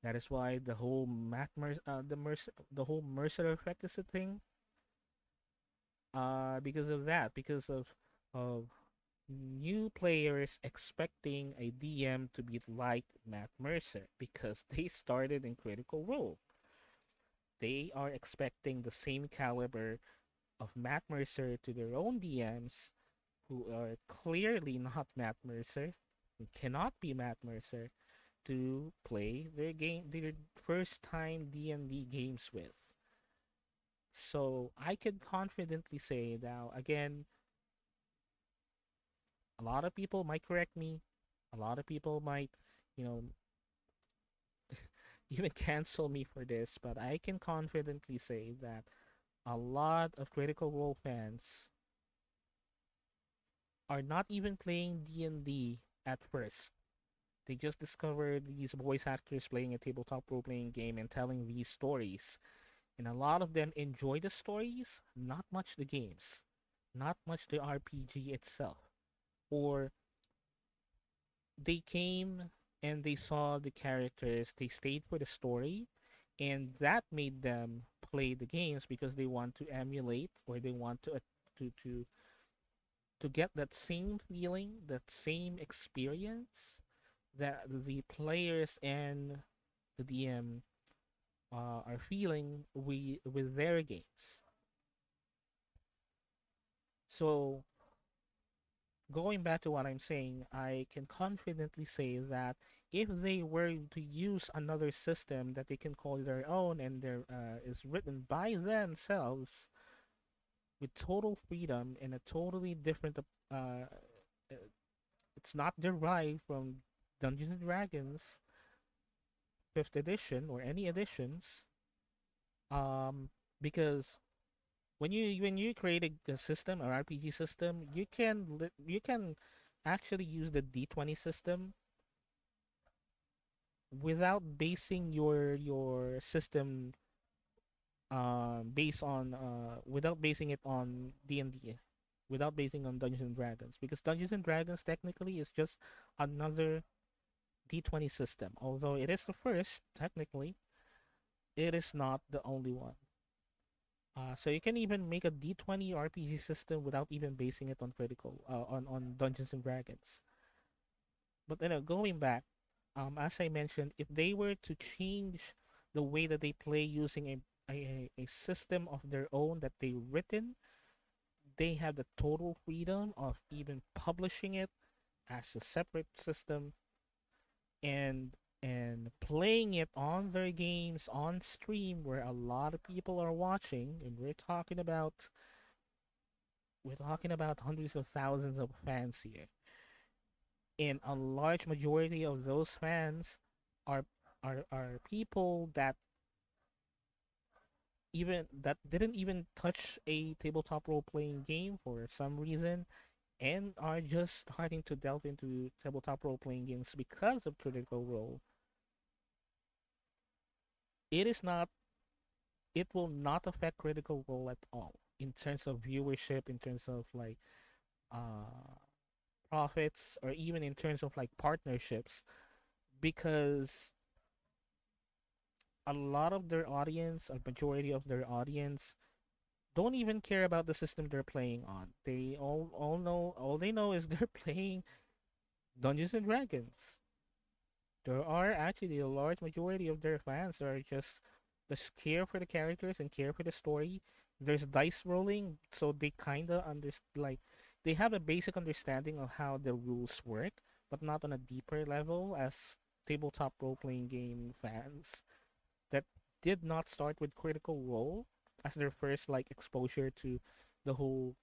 That is why the whole the whole Mercer effect is a thing. Because of that, because of new players expecting a DM to be like Matt Mercer because they started in Critical Role. They are expecting the same caliber of Matt Mercer to their own DMs who are clearly not Matt Mercer, who cannot be Matt Mercer, to play their first time D&D games with. So I could confidently say now, again, a lot of people might correct me. A lot of people might, you know, even cancel me for this, but I can confidently say that a lot of Critical Role fans are not even playing D&D at first. They just discovered these voice actors playing a tabletop role playing game and telling these stories. And a lot of them enjoy the stories, not much the games, not much the RPG itself. Or they came and they saw the characters, they stayed for the story, and that made them play the games because they want to emulate or they want to to to get that same feeling, that same experience that the players and the DM are feeling with their games. So going back to what I'm saying, I can confidently say that if they were to use another system that they can call their own and their is written by themselves with total freedom and a totally different uh, it's not derived from Dungeons and Dragons fifth edition or any editions, um because when you create a system or RPG system, you can actually use the D20 system without basing your system based on without basing it on D&D, without basing on Dungeons and Dragons, because Dungeons and Dragons technically is just another D20 system. Although it is the first, technically, it is not the only one. So you can even make a D20 RPG system without even basing it on on Dungeons and Dragons. But going back, as I mentioned, if they were to change the way that they play using a system of their own that they written, they have the total freedom of even publishing it as a separate system and playing it on their games on stream where a lot of people are watching, and we're talking about hundreds of thousands of fans here, and a large majority of those fans are are people that didn't even touch a tabletop role playing game for some reason, and are just starting to delve into tabletop role playing games because of Critical Role, it is not it will not affect Critical Role at all in terms of viewership, in terms of like uh profits, or even in terms of like partnerships, because a lot of their audience, a majority of their audience, don't even care about the system they're playing on. They all know, all they know is they're playing Dungeons and Dragons. There are actually a large majority of their fans that are just care for the characters and care for the story. There's dice rolling, so they kind of like they have a basic understanding of how the rules work, but not on a deeper level as tabletop role playing game fans that did not start with Critical Role as their first like exposure to the whole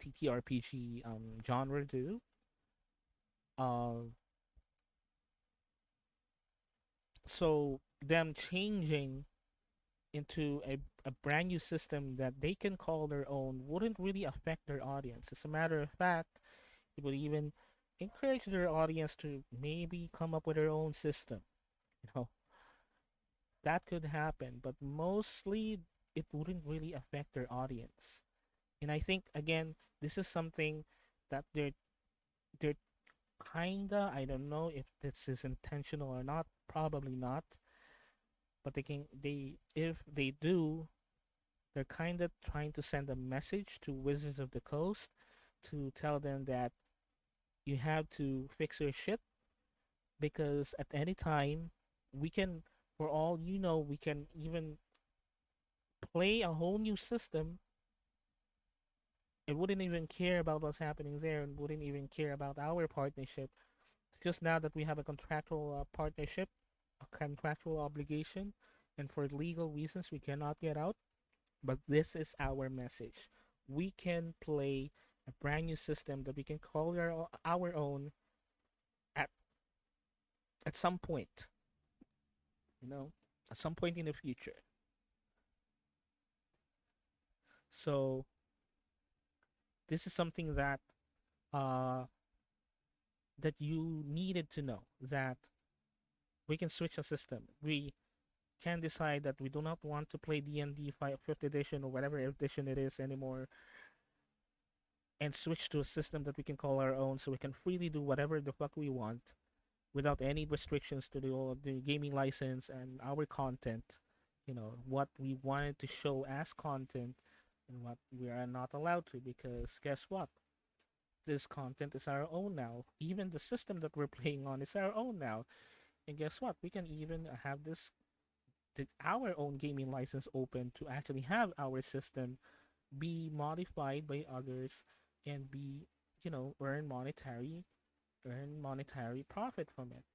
TTRPG genre do. Uh, so them changing into a brand new system that they can call their own wouldn't really affect their audience. As a matter of fact, it would even encourage their audience to maybe come up with their own system. You know, that could happen, but mostly it wouldn't really affect their audience. And I think again, this is something that they're kinda, I don't know if this is intentional or not, probably not, but they if they do, they're kind of trying to send a message to Wizards of the Coast to tell them that you have to fix your shit, because at any time we can, for all you know, we can even play a whole new system. It wouldn't even care about what's happening there, and wouldn't even care about our partnership. Just now that we have a contractual partnership, a contractual obligation, and for legal reasons we cannot get out. But this is our message. We can play a brand new system that we can call our own at some point. You know, at some point in the future. So this is something that uh that you needed to know, that we can switch a system. We can decide that we do not want to play D&D 5th edition or whatever edition it is anymore, and switch to a system that we can call our own, so we can freely do whatever the fuck we want without any restrictions to the gaming license and our content. You know, what we wanted to show as content and what we are not allowed to, because guess what? This content is our own now. Even the system that we're playing on is our own now. And guess what? We can even have our own gaming license open to actually have our system be modified by others and be, earn monetary profit from it.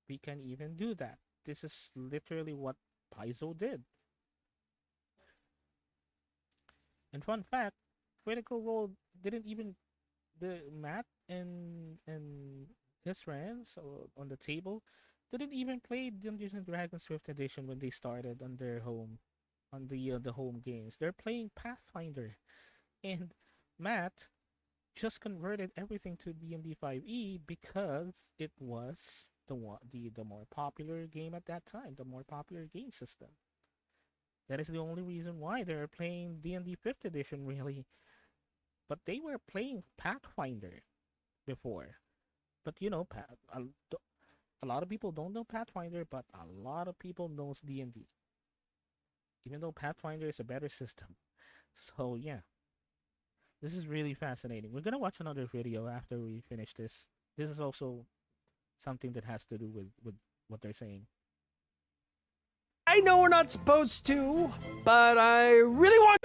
We can even do that. This is literally what Paizo did. And fun fact, Critical Role didn't even the Matt and his friends on the table didn't even play Dungeons and Dragons 5th edition when they started on their home, on the home games. They're playing Pathfinder, and Matt just converted everything to D&D 5e because it was the more popular game at that time, the more popular game system. That is the only reason why they're playing D&D 5th edition, really. But they were playing Pathfinder before. But a lot of people don't know Pathfinder, but a lot of people knows D&D. Even though Pathfinder is a better system. So yeah, this is really fascinating. We're gonna watch another video after we finish this. This is also something that has to do with what they're saying. I know we're not supposed to, but I really want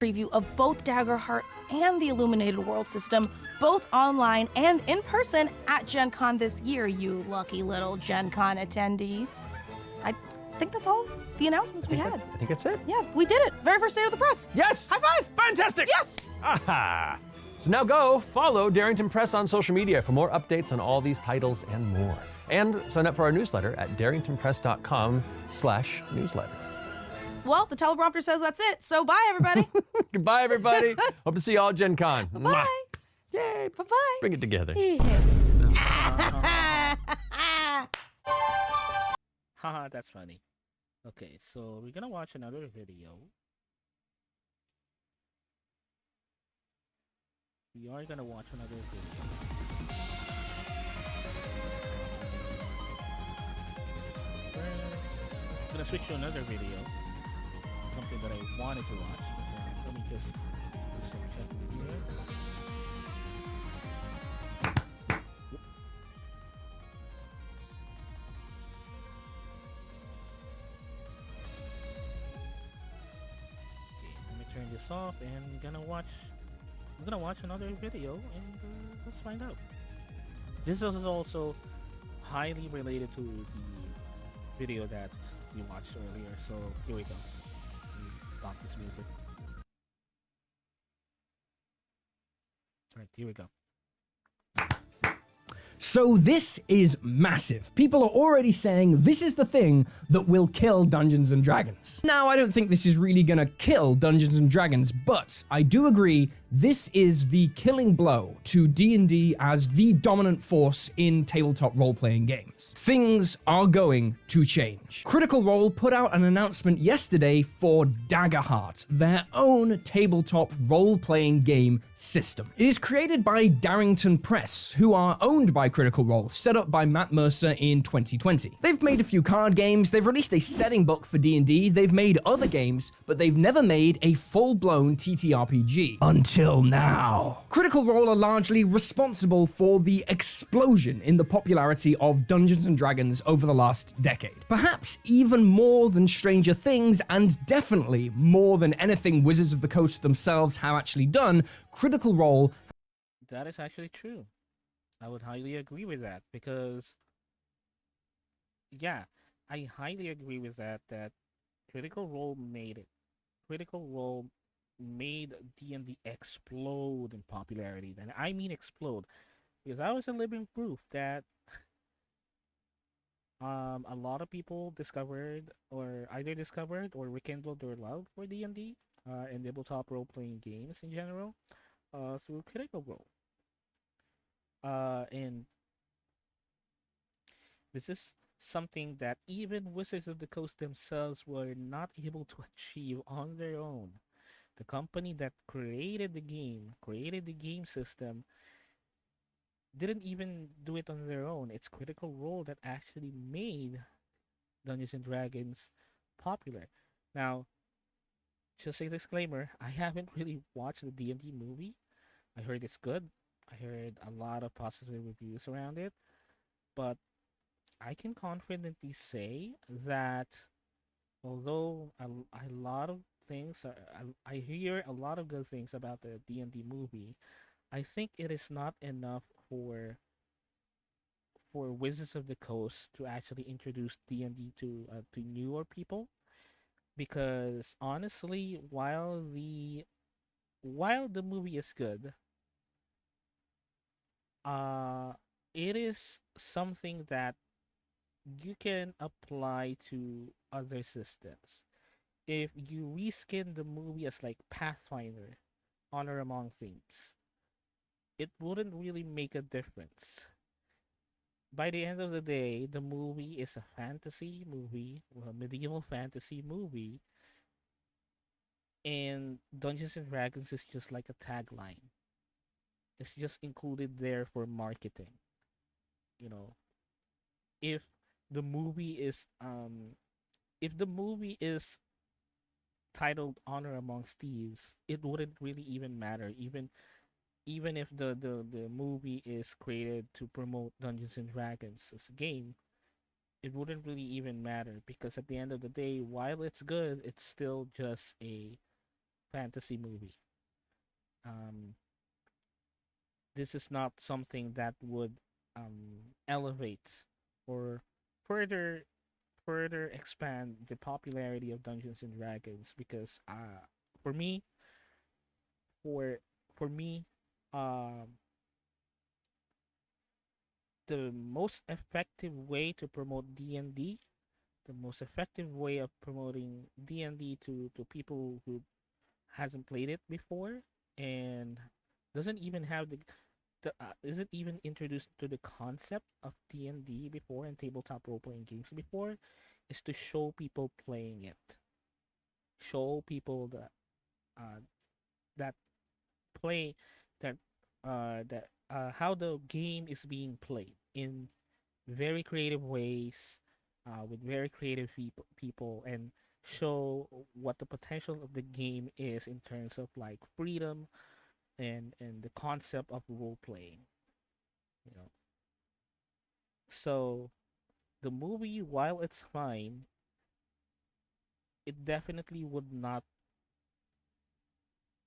preview of both Daggerheart and the Illuminated World system, both online and in person at Gen Con this year, you lucky little Gen Con attendees. I think that's all the announcements we had. I think that's it. Yeah, we did it. Very first day of the press. Yes! High five! Fantastic! Yes! Aha! So now go follow Darrington Press on social media for more updates on all these titles and more. And sign up for our newsletter at darringtonpress.com/newsletter. well, the teleprompter says that's it. So bye, everybody. Goodbye, everybody. Hope to see you all at Gen Con. Bye. Yay. Bye-bye. Bring it together. Haha, that's funny. Okay, so we're gonna watch another video. We are gonna watch another video. I'm gonna switch to another video. Something that I wanted to watch. But, let me just do some checking here. Okay, let me turn this off and I'm gonna watch another video and let's find out. This is also highly related to the video that we watched earlier, so here we go. Let me stop this music. Alright, here we go. So this is massive. People are already saying this is the thing that will kill Dungeons and Dragons. Now, I don't think this is really gonna kill Dungeons and Dragons, but I do agree this is the killing blow to D&D as the dominant force in tabletop role-playing games. Things are going to change. Critical Role put out an announcement yesterday for Daggerheart, their own tabletop role-playing game system. It is created by Darrington Press, who are owned by Critical Role, set up by Matt Mercer in 2020. They've made a few card games, they've released a setting book for D&D, they've made other games, but they've never made a full-blown TTRPG. Until now. Critical Role are largely responsible for the explosion in the popularity of Dungeons and Dragons over the last decade. Perhaps even more than Stranger Things, and definitely more than anything Wizards of the Coast themselves have actually done, Critical Role. That is actually true. I would highly agree with that because, yeah, I highly agree with that. That Critical Role made it. Critical Role made D&D explode in popularity, and I mean explode, because I was a living proof that a lot of people discovered, or either discovered or rekindled their love for D&D and tabletop role-playing games in general through Critical Role. And this is something that even Wizards of the Coast themselves were not able to achieve on their own. The company that created the game system, didn't even do it on their own. It's Critical Role that actually made Dungeons and Dragons popular. Now, just a disclaimer, I haven't really watched the D&D movie. I heard it's good. I heard a lot of positive reviews around it. But I can confidently say that although a lot of things I hear a lot of good things about the D&D movie, I think it is not enough for Wizards of the Coast to actually introduce D&D to newer people, because honestly, while the movie is good, it is something that you can apply to other systems. If you reskin the movie as like Pathfinder, Honor Among Thieves, it wouldn't really make a difference. By the end of the day, the movie is a fantasy movie, a medieval fantasy movie, and Dungeons and Dragons is just like a tagline. It's just included there for marketing. You know, if the movie is titled Honor Amongst Thieves, it wouldn't really even matter. Even if the movie is created to promote Dungeons and Dragons as a game, it wouldn't really even matter, because at the end of the day, while it's good, it's still just a fantasy movie. This is not something that would elevate or further expand the popularity of Dungeons and Dragons, because for me for me the most effective way to promote D&D the most effective way of promoting D&D to people who hasn't played it before and doesn't even have the isn't even introduced to the concept of D&D before and tabletop role playing games before, is to show people playing it. Show people uh, that play that how the game is being played in very creative ways, with very creative people, and show what the potential of the game is in terms of like freedom and the concept of role playing. You know, so the movie, while it's fine, it definitely would not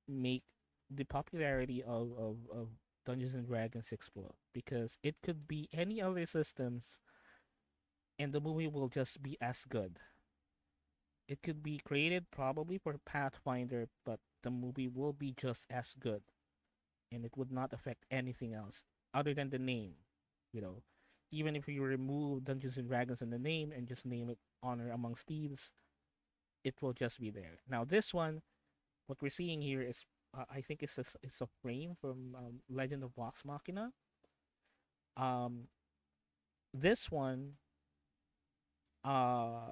make the popularity of Dungeons and Dragons explode, because it could be any other systems and the movie will just be as good. It could be created probably for Pathfinder, but the movie will be just as good and it would not affect anything else other than the name. You know, even if you remove Dungeons and Dragons in the name and just name it Honor Amongst Thieves, it will just be there. Now, this one, what we're seeing here is, I think it's a frame from Legend of Vox Machina. Um, this one uh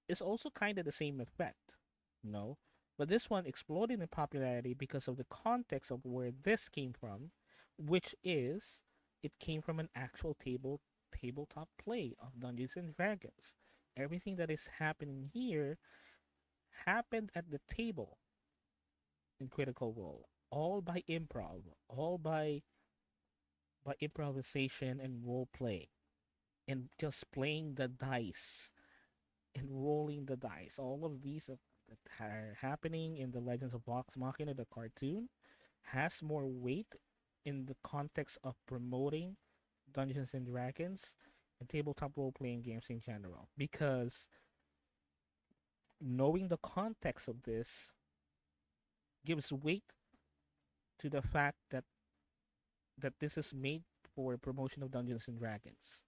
is also kind of the same effect, you know, but this one exploded in popularity because of the context of where this came from, which is it came from an actual tabletop play of Dungeons and Dragons. Everything that is happening here happened at the table in Critical Role, all by improv, all by improvisation and role play, and just playing the dice and rolling the dice. All of these that are happening in the Legends of Vox Machina, the cartoon, has more weight in the context of promoting Dungeons and Dragons and tabletop role playing games in general. Because knowing the context of this gives weight to the fact that this is made for promotion of Dungeons and Dragons.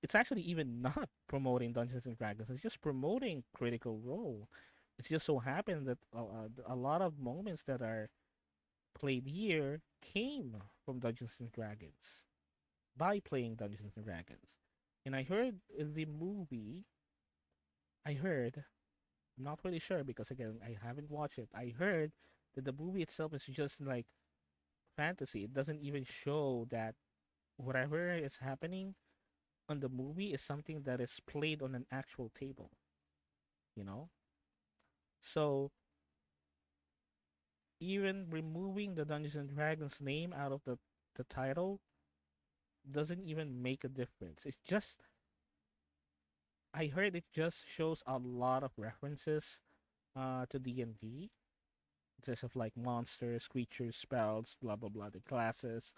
It's actually even not promoting Dungeons and Dragons. It's just promoting Critical Role. It just so happened that a lot of moments that are played here came from Dungeons and Dragons by playing Dungeons and Dragons. And I heard the movie. I'm not really sure because again I haven't watched it. I heard that the movie itself is just like fantasy. It doesn't even show that whatever is happening on the movie is something that is played on an actual table, you know? So even removing the Dungeons and Dragons name out of the title doesn't even make a difference. It's just, I heard it just shows a lot of references to D&D, just of like monsters, creatures, spells, blah blah blah, the classes,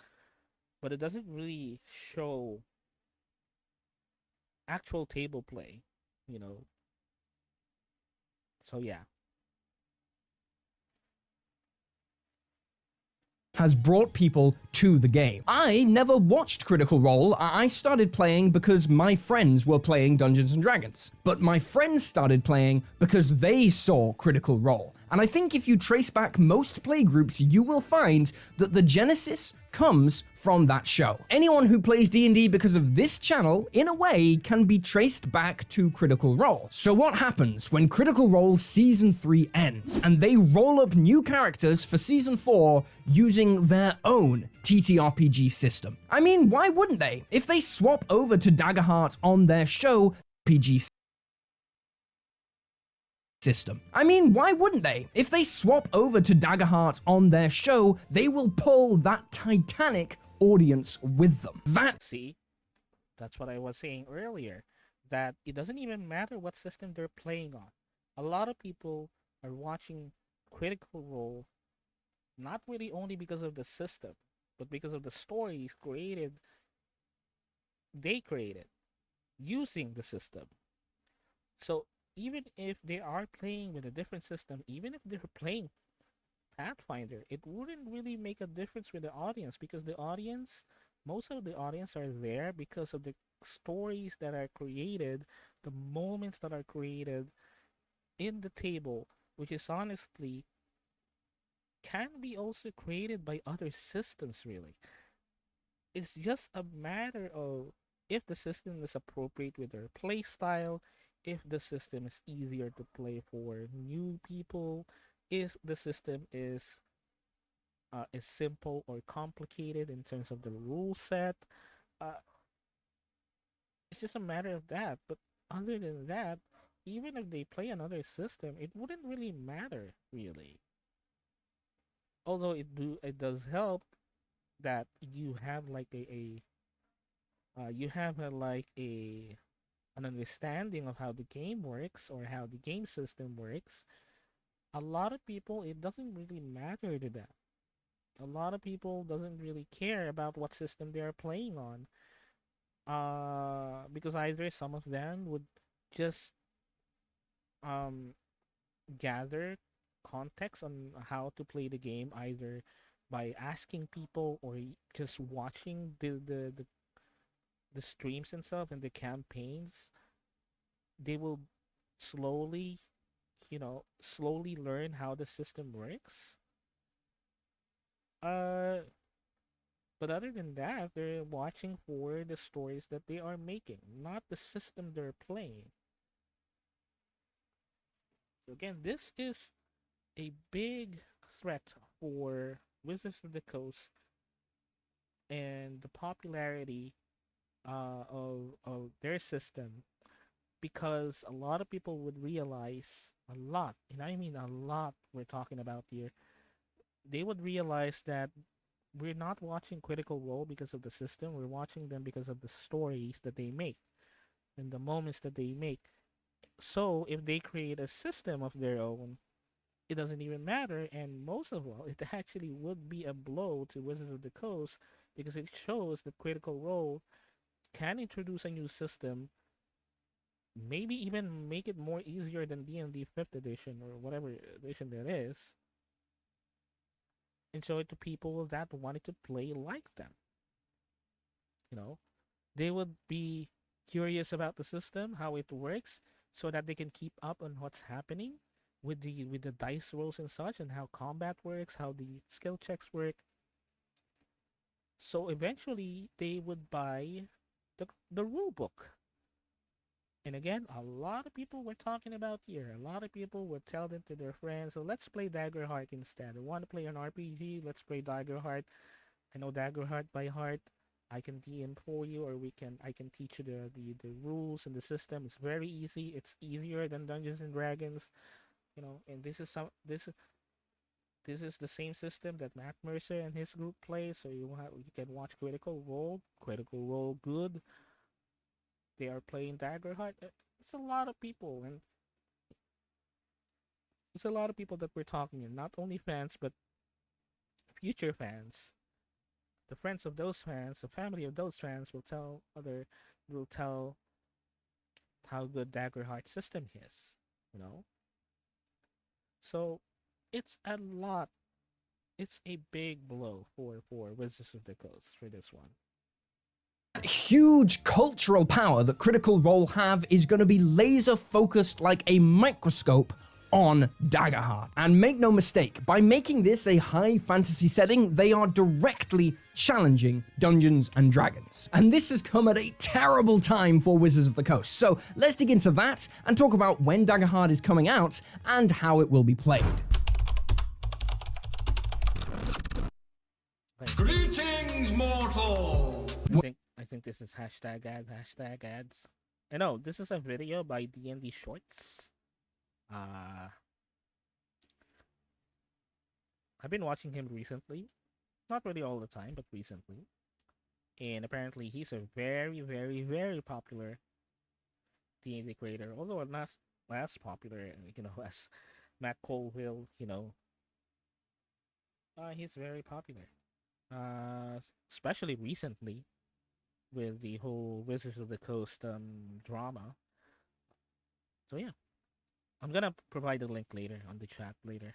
but it doesn't really show actual table play, you know. So yeah. Has brought people to the game. I never watched Critical Role. I started playing because my friends were playing Dungeons and Dragons. But my friends started playing because they saw Critical Role. And I think if you trace back most playgroups, you will find that the genesis comes from that show. Anyone who plays D&D because of this channel, in a way, can be traced back to Critical Role. So what happens when Critical Role Season 3 ends, and they roll up new characters for Season 4 using their own TTRPG system? I mean, why wouldn't they? If they swap over to Daggerheart on their show, PG system. I mean, why wouldn't they? If they swap over to Daggerheart on their show, they will pull that titanic audience with them. See, that's what I was saying earlier, that it doesn't even matter what system they're playing on. A lot of people are watching Critical Role not really only because of the system, but because of the stories they created using the system. So even if they are playing with a different system, even if they're playing Pathfinder, it wouldn't really make a difference with the audience, because most of the audience are there because of the stories that are created, the moments that are created in the table, which is honestly can be also created by other systems, really. It's just a matter of if the system is appropriate with their play style, if the system is easier to play for new people, if the system is simple or complicated in terms of the rule set. Uh, it's just a matter of that. But other than that, even if they play another system, it wouldn't really matter, really. Although it does help that you have like you have like a an understanding of how the game works or how the game system works. A lot of people, it doesn't really matter to them. A lot of people doesn't really care about what system they are playing on. Because either some of them would just um gather context on how to play the game either by asking people or just watching the streams and stuff and the campaigns. They will slowly, slowly learn how the system works. uh but other than that, they're watching for the stories that they are making, not the system they're playing. So again, this is a big threat for Wizards of the Coast and the popularity of their system, because a lot of people would realize a lot, and I mean a lot, we're talking about here. They would realize that we're not watching Critical Role because of the system, we're watching them because of the stories that they make and the moments that they make. So if they create a system of their own, it doesn't even matter, and most of all, it actually would be a blow to Wizards of the Coast because it shows that Critical Role can introduce a new system, maybe even make it more easier than D&D 5th edition or whatever edition that is, and show it to people that wanted to play like them. You know, they would be curious about the system, how it works, so that they can keep up on what's happening with the dice rolls and such, and how combat works, how the skill checks work. So eventually, they would buy the rule book. And again, a lot of people were talking about here. A lot of people would tell them to their friends, so let's play Daggerheart instead. I want to play an RPG, let's play Daggerheart. I know Daggerheart by heart. I can DM for you, or I can teach you the rules and the system. It's very easy. It's easier than Dungeons and Dragons, and this is the same system that Matt Mercer and his group play, so you can watch Critical Role good. They are playing Daggerheart. It's a lot of people, and it's a lot of people that we're talking to, not only fans but future fans. The friends of those fans, the family of those fans will tell how good Daggerheart system is, you know. So it's a lot. It's a big blow for Wizards of the Coast for this one. Huge cultural power that Critical Role have is going to be laser focused like a microscope on Daggerheart. And make no mistake, by making this a high fantasy setting, they are directly challenging Dungeons and Dragons. And this has come at a terrible time for Wizards of the Coast. So let's dig into that and talk about when Daggerheart is coming out and how it will be played. Greetings, mortal! I think this is hashtag ads. I know this is a video by D&D Shorts. I've been watching him recently, not really all the time, but recently, and apparently he's a very, very, very popular D&D creator. Although not less popular, as Matt Colville. He's very popular. Especially recently with the whole Wizards of the Coast drama. So yeah, I'm gonna provide a link later on the chat later.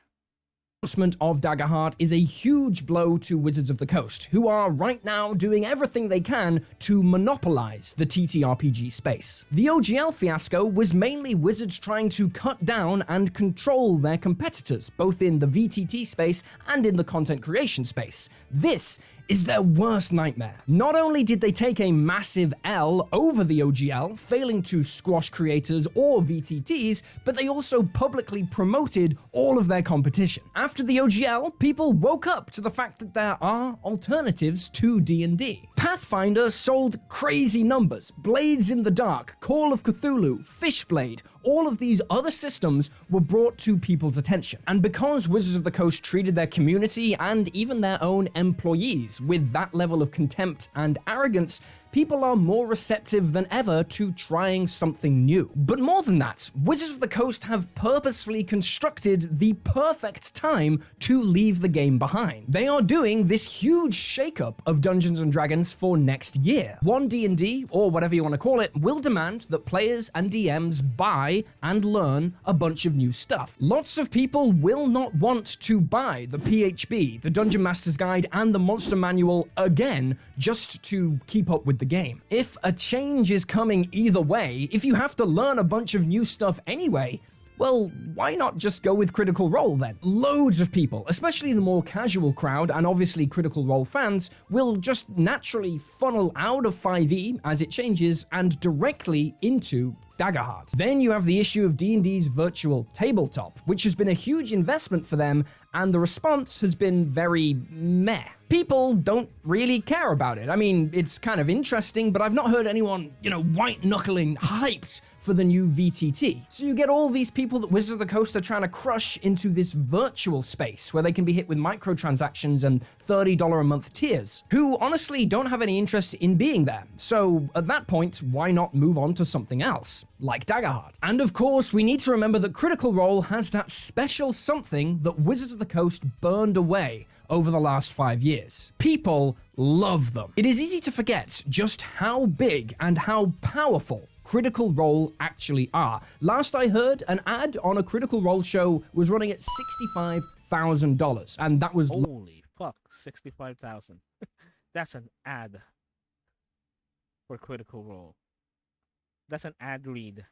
announcement of Daggerheart is a huge blow to Wizards of the Coast, who are right now doing everything they can to monopolize the TTRPG space. The OGL fiasco was mainly Wizards trying to cut down and control their competitors, both in the VTT space and in the content creation space. This is their worst nightmare. Not only did they take a massive L over the OGL, failing to squash creators or VTTs, but they also publicly promoted all of their competition. After the OGL, people woke up to the fact that there are alternatives to D&D. Pathfinder sold crazy numbers. Blades in the Dark, Call of Cthulhu, Fishblade, all of these other systems were brought to people's attention. And because Wizards of the Coast treated their community and even their own employees with that level of contempt and arrogance, people are more receptive than ever to trying something new. But more than that, Wizards of the Coast have purposefully constructed the perfect time to leave the game behind. They are doing this huge shakeup of Dungeons & Dragons for next year. One D&D, or whatever you want to call it, will demand that players and DMs buy and learn a bunch of new stuff. Lots of people will not want to buy the PHB, the Dungeon Master's Guide, and the Monster Manual again just to keep up with the game. If a change is coming either way, if you have to learn a bunch of new stuff anyway, well, why not just go with Critical Role then? Loads of people, especially the more casual crowd and obviously Critical Role fans, will just naturally funnel out of 5e as it changes and directly into Daggerheart. Then you have the issue of D&D's virtual tabletop, which has been a huge investment for them, and the response has been very meh. People don't really care about it. I mean, it's kind of interesting, but I've not heard anyone, white-knuckling hyped for the new VTT. So you get all these people that Wizards of the Coast are trying to crush into this virtual space where they can be hit with microtransactions and $30 a month tiers, who honestly don't have any interest in being there. So at that point, why not move on to something else, like Daggerheart? And of course, we need to remember that Critical Role has that special something that Wizards of the Coast burned away over the last 5 years. People love them. It is easy to forget just how big and how powerful Critical Role actually are. Last I heard, an ad on a Critical Role show was running at $65,000, and that was Holy fuck, 65,000. That's an ad for Critical Role. That's an ad read.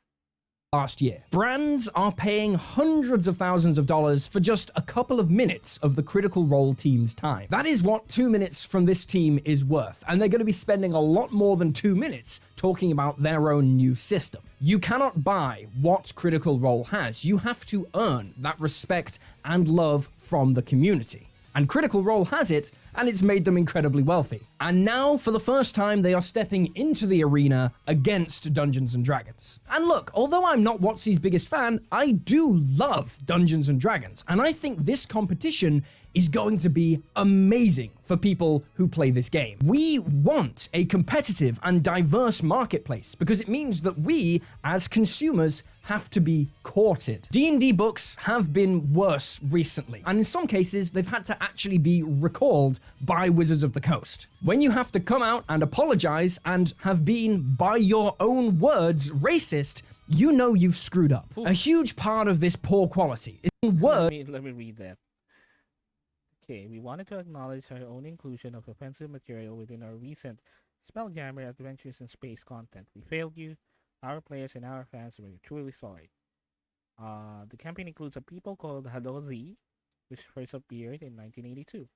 Last year. Brands are paying hundreds of thousands of dollars for just a couple of minutes of the Critical Role team's time. That is what 2 minutes from this team is worth, and they're going to be spending a lot more than 2 minutes talking about their own new system. You cannot buy what Critical Role has. You have to earn that respect and love from the community. And Critical Role has it, and it's made them incredibly wealthy. And now, for the first time, they are stepping into the arena against Dungeons & Dragons. And look, although I'm not WotC's biggest fan, I do love Dungeons & Dragons, and I think this competition is going to be amazing for people who play this game. We want a competitive and diverse marketplace because it means that we, as consumers, have to be courted. D&D books have been worse recently, and in some cases, they've had to actually be recalled by Wizards of the Coast. When you have to come out and apologize and have been, by your own words, racist, you know you've screwed up. Ooh. A huge part of this poor quality is in words. Let me read that. Okay, we wanted to acknowledge our own inclusion of offensive material within our recent Spelljammer Adventures in Space content. We failed you, our players and our fans. We're truly sorry. The campaign includes a people called Hadozi, which first appeared in 1982.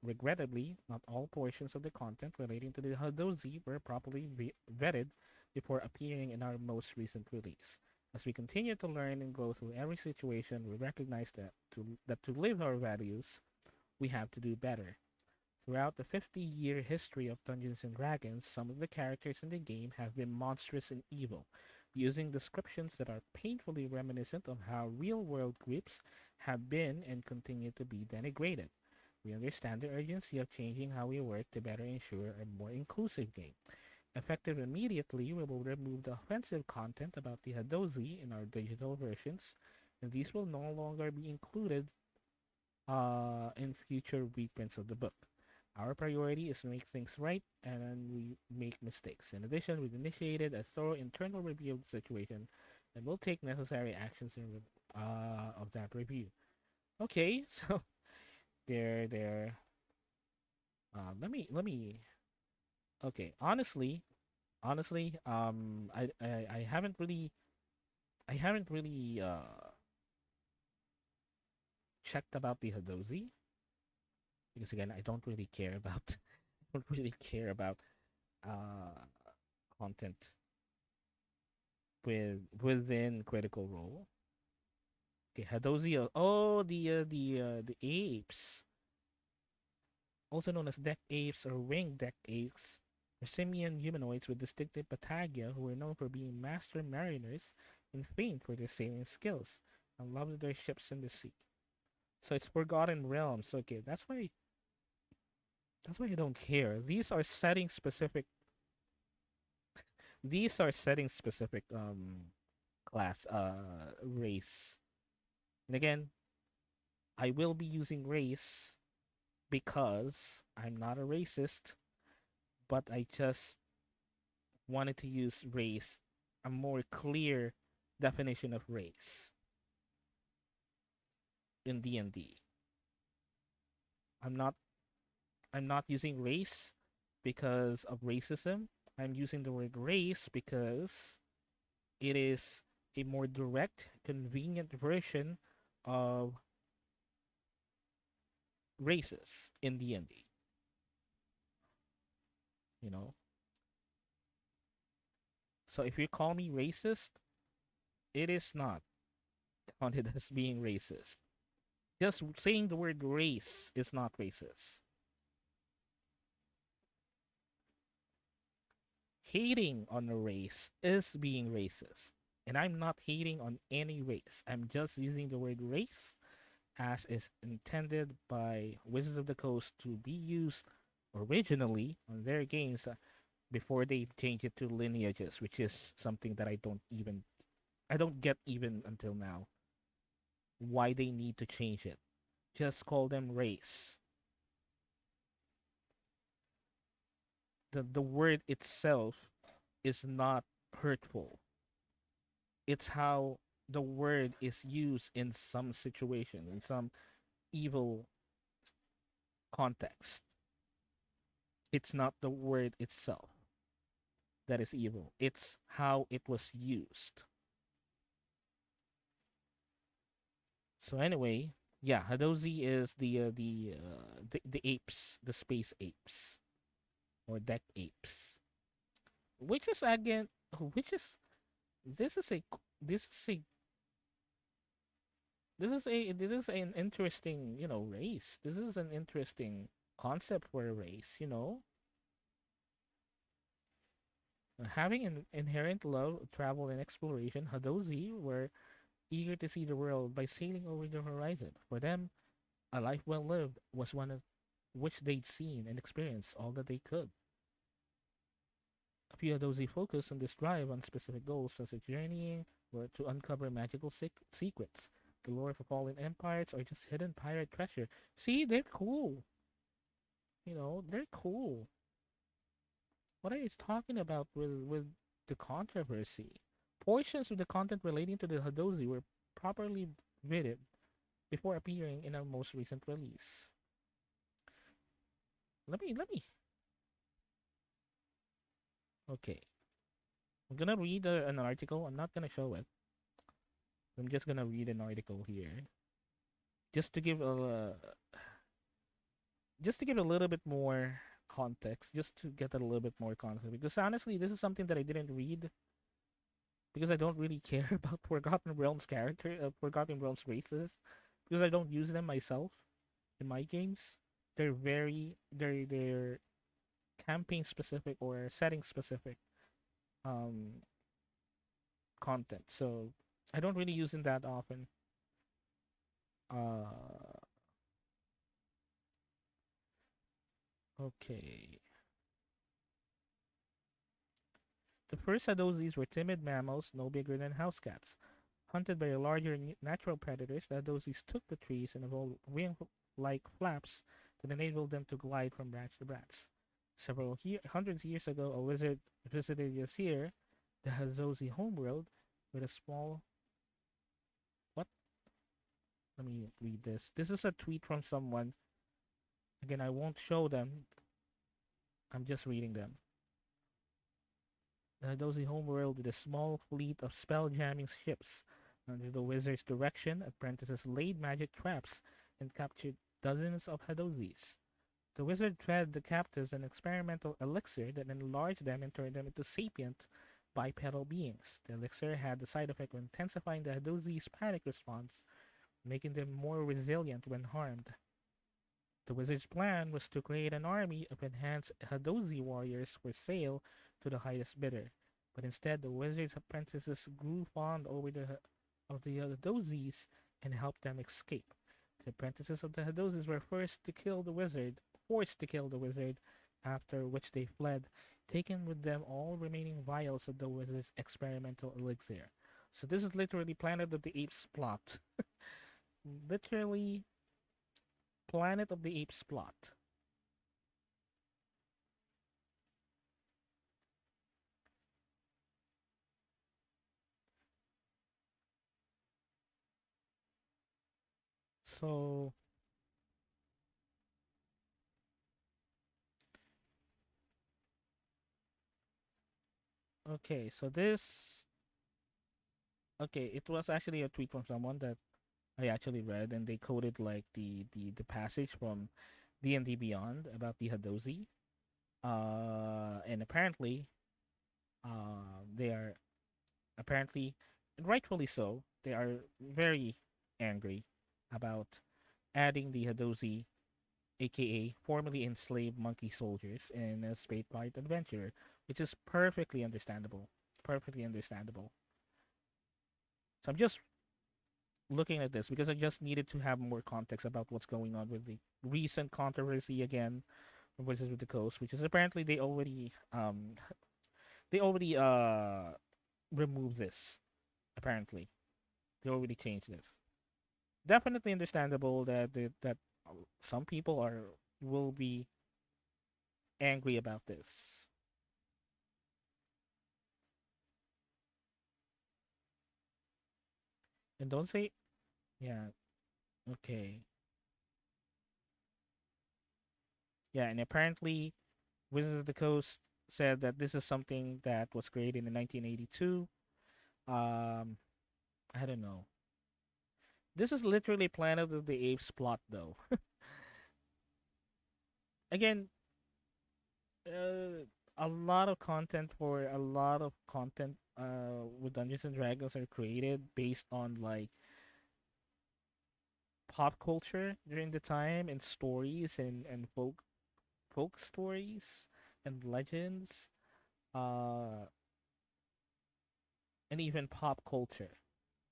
Regrettably, not all portions of the content relating to the Hadozi were properly vetted before appearing in our most recent release. As we continue to learn and grow through every situation, we recognize that to live our values, we have to do better. Throughout the 50-year history of Dungeons & Dragons, some of the characters in the game have been monstrous and evil, using descriptions that are painfully reminiscent of how real-world groups have been and continue to be denigrated. We understand the urgency of changing how we work to better ensure a more inclusive game. Effective immediately, we will remove the offensive content about the Hadozi in our digital versions, and these will no longer be included in future reprints of the book. Our priority is to make things right, and we make mistakes. In addition, we've initiated a thorough internal review of the situation, and will take necessary actions of that review. Okay, so there. Let me. Okay, honestly, I haven't really, checked about the Hadozi because again, I don't really care about, don't really care about, uh, content within Critical Role. Okay, Hadozi. Oh, the apes, also known as deck apes or winged deck apes, are simian humanoids with distinctive patagia who are known for being master mariners and famed for their sailing skills and loved their ships in the sea. So it's Forgotten Realms. Okay, that's why I don't care. These are setting specific. These are setting specific class race. And again, I will be using race because I'm not a racist, but I just wanted to use race, a more clear definition of race in D&D. I'm not I'm not using race because of racism. I'm using the word race because it is a more direct, convenient version of races in D&D, you know. So if you call me racist, it is not counted as being racist. Just saying the word race is not racist. Hating on a race is being racist. And I'm not hating on any race. I'm just using the word race as is intended by Wizards of the Coast to be used originally on their games before they change it to lineages, which is something that I don't get even until now why they need to change it. Just call them race. The word itself is not hurtful. It's how the word is used in some situation, in some evil context. It's not the word itself that is evil. It's how it was used. So anyway, yeah, Hadozi is the apes, the space apes or deck apes, which is again, which is this is a this is a this is an interesting, race. This is an interesting concept for a race, having an inherent love of travel and exploration. Hadozi were eager to see the world by sailing over the horizon. For them, a life well lived was one of which they'd seen and experienced all that they could. A few Hadozi focus on this drive on specific goals, such as journeying or to uncover magical secrets, the lore for fallen empires, or just hidden pirate treasure. See, they're cool. They're cool. What are you talking about with the controversy? Portions of the content relating to the Hadozi were properly vetted before appearing in our most recent release. Let me. Okay, I'm gonna read an article. I'm not gonna show it. I'm just gonna read an article here, just to give a little bit more context, just to get a little bit more context. Because honestly, this is something that I didn't read because I don't really care about Forgotten Realms races, because I don't use them myself in my games. They're campaign specific or setting specific um content. So I don't really use them that often. Uh okay. The first Adozis were timid mammals no bigger than house cats. Hunted by larger natural predators, the Adozis took the trees and evolved wing-like flaps that enabled them to glide from branch to branch. Several hundreds of years ago, a wizard visited Yasir, the Hazozi homeworld, with a small... What? let me read this. This is a tweet from someone. Again, I won't show them. I'm just reading them. The Hadozi homeworld with a small fleet of spell-jamming ships. Under the wizard's direction, apprentices laid magic traps and captured dozens of Hadozis. The wizard fed the captives an experimental elixir that enlarged them and turned them into sapient bipedal beings. The elixir had the side effect of intensifying the Hadozis' panic response, making them more resilient when harmed. The wizard's plan was to create an army of enhanced Hadozi warriors for sale to the highest bidder, but instead the wizard's apprentices grew fond of the Hadozis and helped them escape. The apprentices of the Hadozis were forced to kill the wizard, after which they fled, taking with them all remaining vials of the wizard's experimental elixir. So this is literally Planet of the Apes plot. Literally Planet of the Apes plot. So okay, so this okay, it was actually a tweet from someone that I actually read, and they quoted like the passage from D&D Beyond about the Hadozi. And apparently, they are apparently, and rightfully so, they are very angry about adding the Hadozi, aka formerly enslaved monkey soldiers, in a Spatebite adventure, which is perfectly understandable. Perfectly understandable. So I'm just looking at this because I just needed to have more context about what's going on with the recent controversy again from Wizards of the Coast, which is apparently they already removed this. Apparently, they already changed this. Definitely understandable that some people will be angry about this. And don't say, yeah, okay. Yeah, and apparently Wizards of the Coast said that this is something that was created in 1982. Um, I don't know. This is literally Planet of the Apes plot, though. Again, a lot of content for a lot of content with Dungeons and Dragons are created based on like pop culture during the time and stories and folk stories and legends, uh, and even pop culture.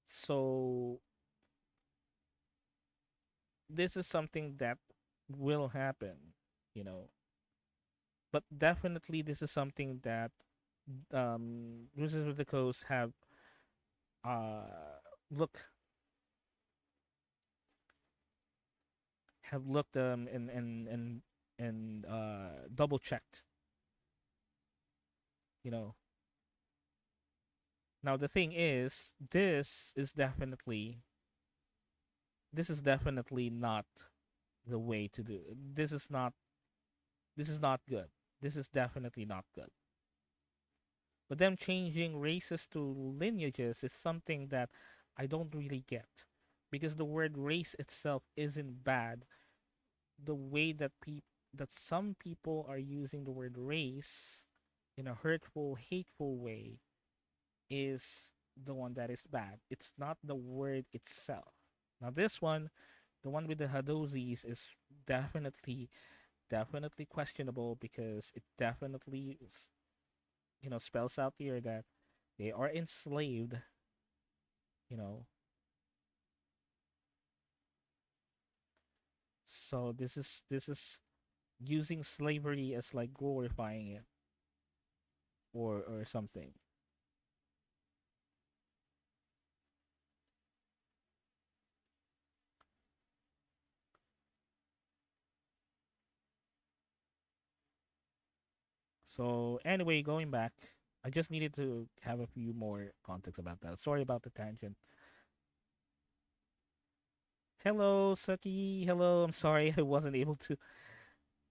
So this is something that will happen, you know. But definitely, this is something that Wizards of the Coast uh look have looked and double checked, you know. Now the thing is, this is definitely not the way to do it. This is not good. This is definitely not good. But them changing races to lineages is something that I don't really get. Because the word race itself isn't bad. The way that some people are using the word race in a hurtful, hateful way is the one that is bad. It's not the word itself. Now this one, the one with the Hadozis, is definitely definitely questionable because it definitely spells out here that they are enslaved, you know. So this is using slavery as like glorifying it or something. So anyway, going back, I just needed to have a few more context about that. Sorry about the tangent. Hello, Saki. Hello. I'm sorry I wasn't able to.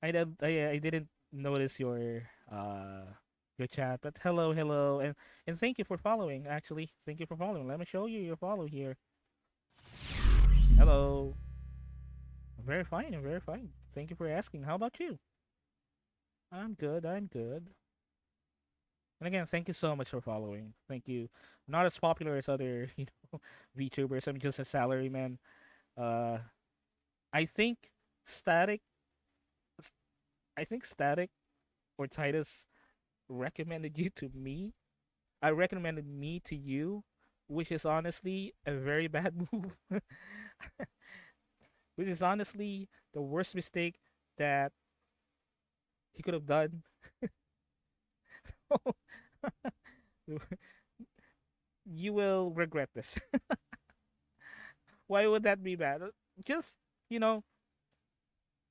I didn't notice your chat. But hello, hello, and thank you for following. Actually, thank you for following. Let me show you your follow here. Hello. I'm very fine. I'm very fine. Thank you for asking. How about you? I'm good. I'm good. And again, thank you so much for following. Thank you. I'm not as popular as other, VTubers. I'm just a salaryman. Uh, I think Static, I think Static or Titus recommended you to me. I recommended me to you, which is honestly a very bad move. Which is honestly the worst mistake that he could have done. You will regret this. Why would that be bad? Just, you know,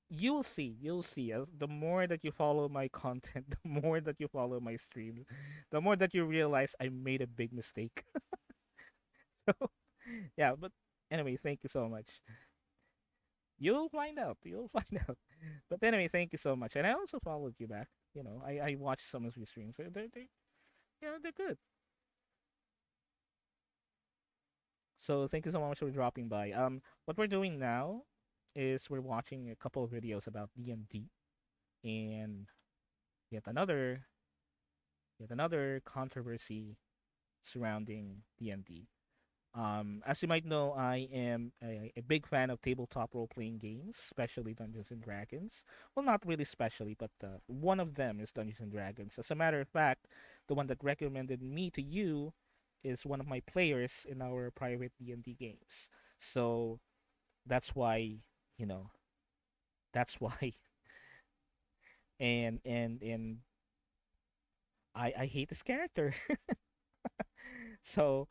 you'll see. You'll see. As the more that you follow my content, the more that you follow my stream, the more that you realize I made a big mistake. So, yeah, but anyway, thank you so much. You'll find out. You'll find out. But anyway, thank you so much. And I also followed you back. I watched some of your streams. They're good. So thank you so much for dropping by. What we're doing now is we're watching a couple of videos about DMD and yet another yet another controversy surrounding DMD. As you might know, I am a big fan of tabletop role playing games, especially Dungeons and Dragons. Well, not really specially, but one of them is Dungeons and Dragons. As a matter of fact, the one that recommended me to you is one of my players in our private D&D games. So that's why, you know, that's why. And I hate this character. So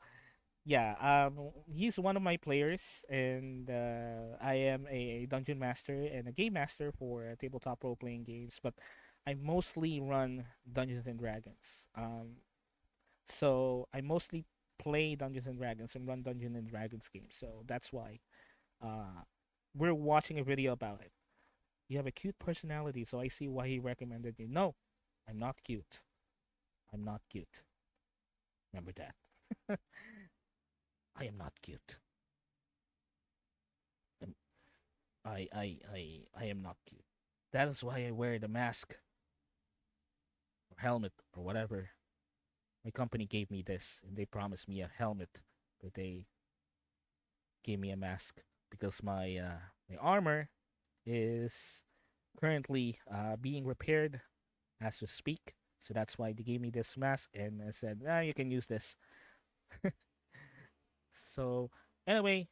yeah, he's one of my players, and I am a dungeon master and a game master for tabletop role playing games, but I mostly run Dungeons and Dragons. So I mostly play Dungeons and Dragons and run Dungeons and Dragons games. So that's why uh, we're watching a video about it. You have a cute personality, so I see why he recommended you. No, I'm not cute. I'm not cute. Remember that. I am not cute. Um, I am not cute. That is why I wear the mask or helmet or whatever. My company gave me this, and they promised me a helmet, but they gave me a mask because my armor is currently being repaired as we speak. So that's why they gave me this mask, and I said, you can use this. So anyway,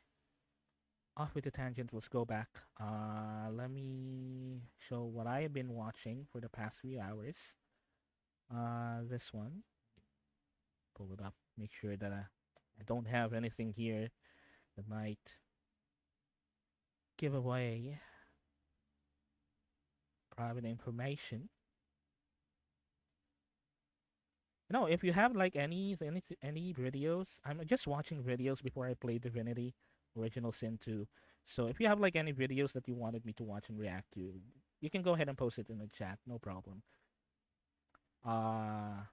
off with the tangent. Let's go back. Let me show what I have been watching for the past few hours. This one. Pull it up. Make sure that I don't have anything here that might give away private information. No, if you have like any videos, I'm just watching videos before I play Divinity Original Sin 2. So if you have like any videos that you wanted me to watch and react to, you can go ahead and post it in the chat, no problem. And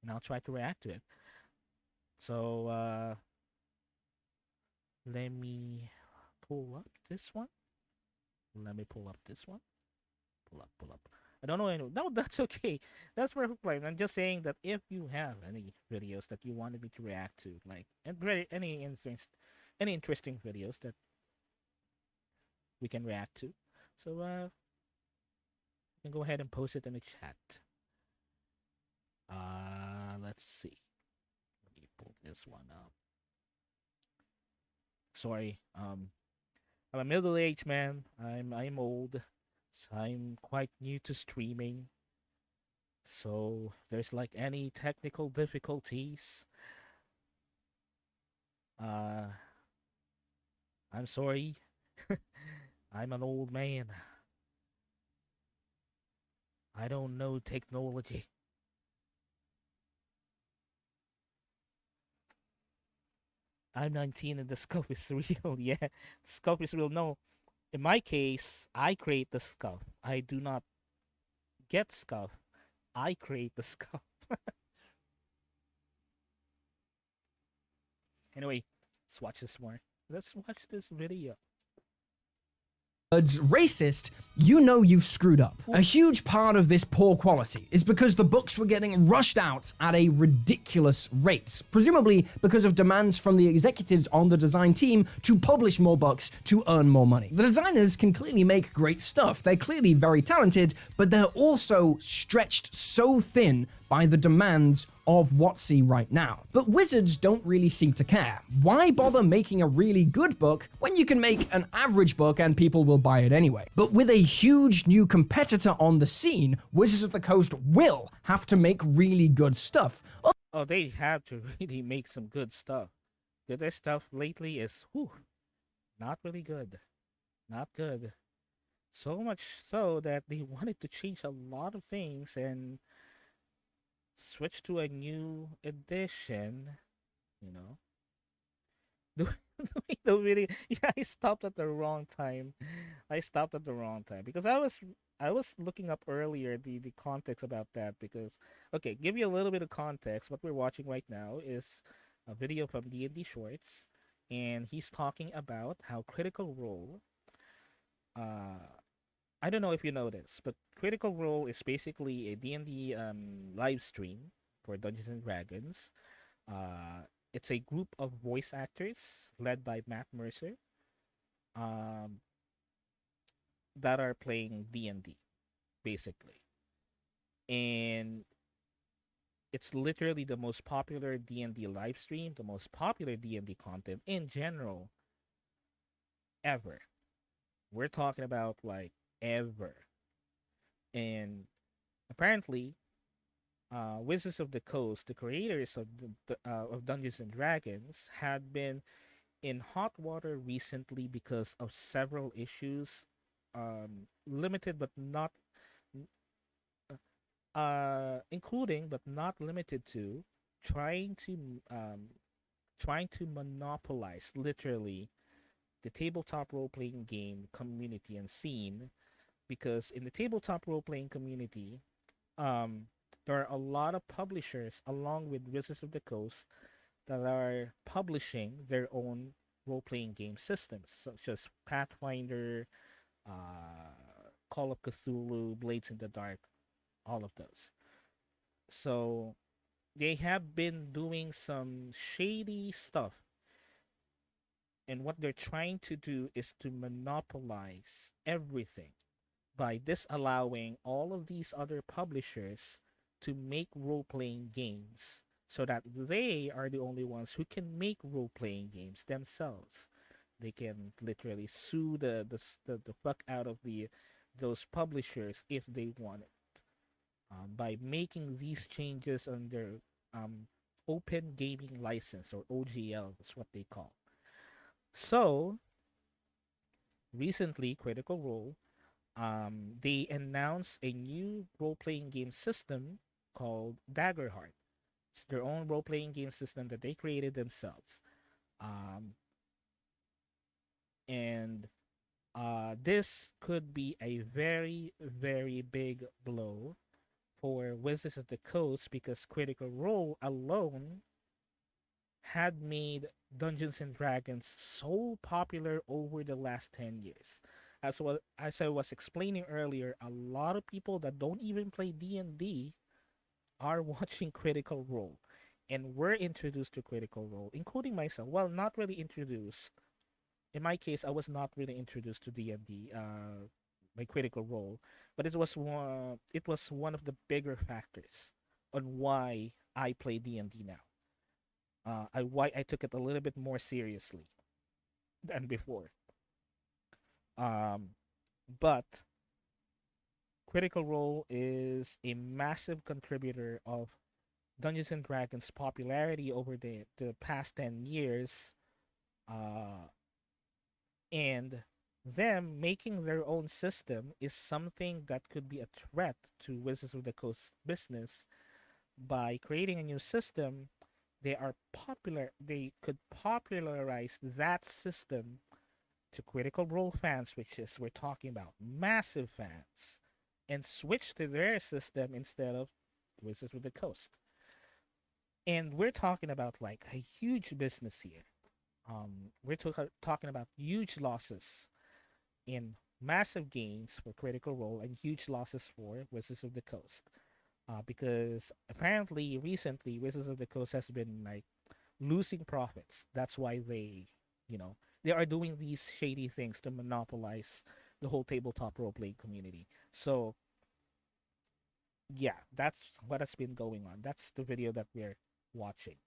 I'll try to react to it. So let me pull up this one. Let me pull up this one. Pull up. I don't know any. No, that's okay. That's perfect fine. I'm just saying that if you have any videos that you wanted me to react to, like any interesting videos that we can react to, so you can go ahead and post it in the chat. Let's see. Let me pull this one up. Sorry. I'm a middle-aged man. I'm old. So I'm quite new to streaming. So if there's like any technical difficulties, I'm sorry. I'm an old man. I don't know technology. I'm 19 and the scope is real. Yeah, the scope is real. No, in my case, I create the scope. I do not get scope. I create the scope. Anyway, let's watch this more. Let's watch this video. Words racist, you know you've screwed up. A huge part of this poor quality is because the books were getting rushed out at a ridiculous rate, presumably because of demands from the executives on the design team to publish more books to earn more money. The designers can clearly make great stuff, they're clearly very talented, but they're also stretched so thin by the demands of WotC right now. But Wizards don't really seem to care. Why bother making a really good book when you can make an average book and people will buy it anyway? But with a huge new competitor on the scene, Wizards of the Coast will have to make really good stuff. Oh, they have to really make some good stuff. Their stuff lately is, not really good. Not good. So much so that they wanted to change a lot of things and switch to a new edition, you know. The video, yeah, I stopped at the wrong time. I stopped at the wrong time because I was looking up earlier the context about that because okay, give you a little bit of context. What we're watching right now is a video from D&D Shorts, and he's talking about how Critical Role. I don't know if you know this, but Critical Role is basically a D&D live stream for Dungeons and Dragons. It's a group of voice actors led by Matt Mercer um, that are playing D&D, basically. And it's literally the most popular D&D live stream, the most popular D&D content in general ever. We're talking about like ever. And apparently, Wizards of the Coast, the creators of of Dungeons and Dragons, had been in hot water recently because of several issues, limited but not, including but not limited to trying to monopolize literally the tabletop role playing game community and scene, because in the tabletop role playing community, um, there are a lot of publishers along with Wizards of the Coast that are publishing their own role playing game systems, such as Pathfinder, Call of Cthulhu, Blades in the Dark, all of those. So they have been doing some shady stuff, and what they're trying to do is to monopolize everything by disallowing all of these other publishers to make role playing games so that they are the only ones who can make role playing games themselves. They can literally sue the fuck out of those publishers if they want it, by making these changes under open gaming license, or OGL is what they call. So recently, Critical Role, they announced a new role-playing game system called Daggerheart. It's their own role-playing game system that they created themselves. And this could be a very, very big blow for Wizards of the Coast, because Critical Role alone had made Dungeons and Dragons so popular over the last 10 years. As I was explaining earlier, a lot of people that don't even play D&D are watching Critical Role, and were introduced to Critical Role, including myself. Well, not really introduced. In my case, I was not really introduced to D&D by Critical Role, but it was one of the bigger factors on why I play D&D now. Why I took it a little bit more seriously than before. Um, but Critical Role is a massive contributor of Dungeons and Dragons popularity over the past 10 years. And them making their own system is something that could be a threat to Wizards of the Coast business. By creating a new system, they could popularize that system to Critical Role fans, which is we're talking about massive fans, and switch to their system instead of Wizards of the Coast. And we're talking about like a huge business here. Talking about huge losses in massive gains for Critical Role and huge losses for Wizards of the Coast. Because apparently recently Wizards of the Coast has been like losing profits. That's why they are doing these shady things to monopolize the whole tabletop role playing community. So yeah, that's what has been going on. That's the video that we're watching.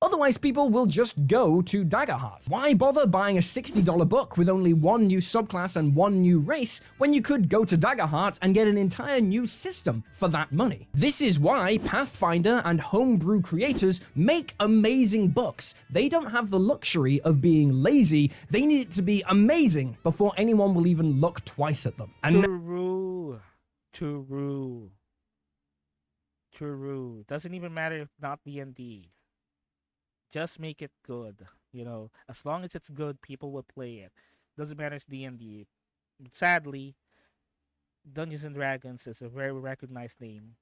Otherwise, people will just go to Daggerheart. Why bother buying a $60 book with only one new subclass and one new race when you could go to Daggerheart and get an entire new system for that money? This is why Pathfinder and homebrew creators make amazing books. They don't have the luxury of being lazy. They need it to be amazing before anyone will even look twice at them. And True. Doesn't even matter if not D&D. Just make it good. As long as it's good, people will play it. Doesn't matter if D&D. Sadly, Dungeons and Dragons is a very recognized name.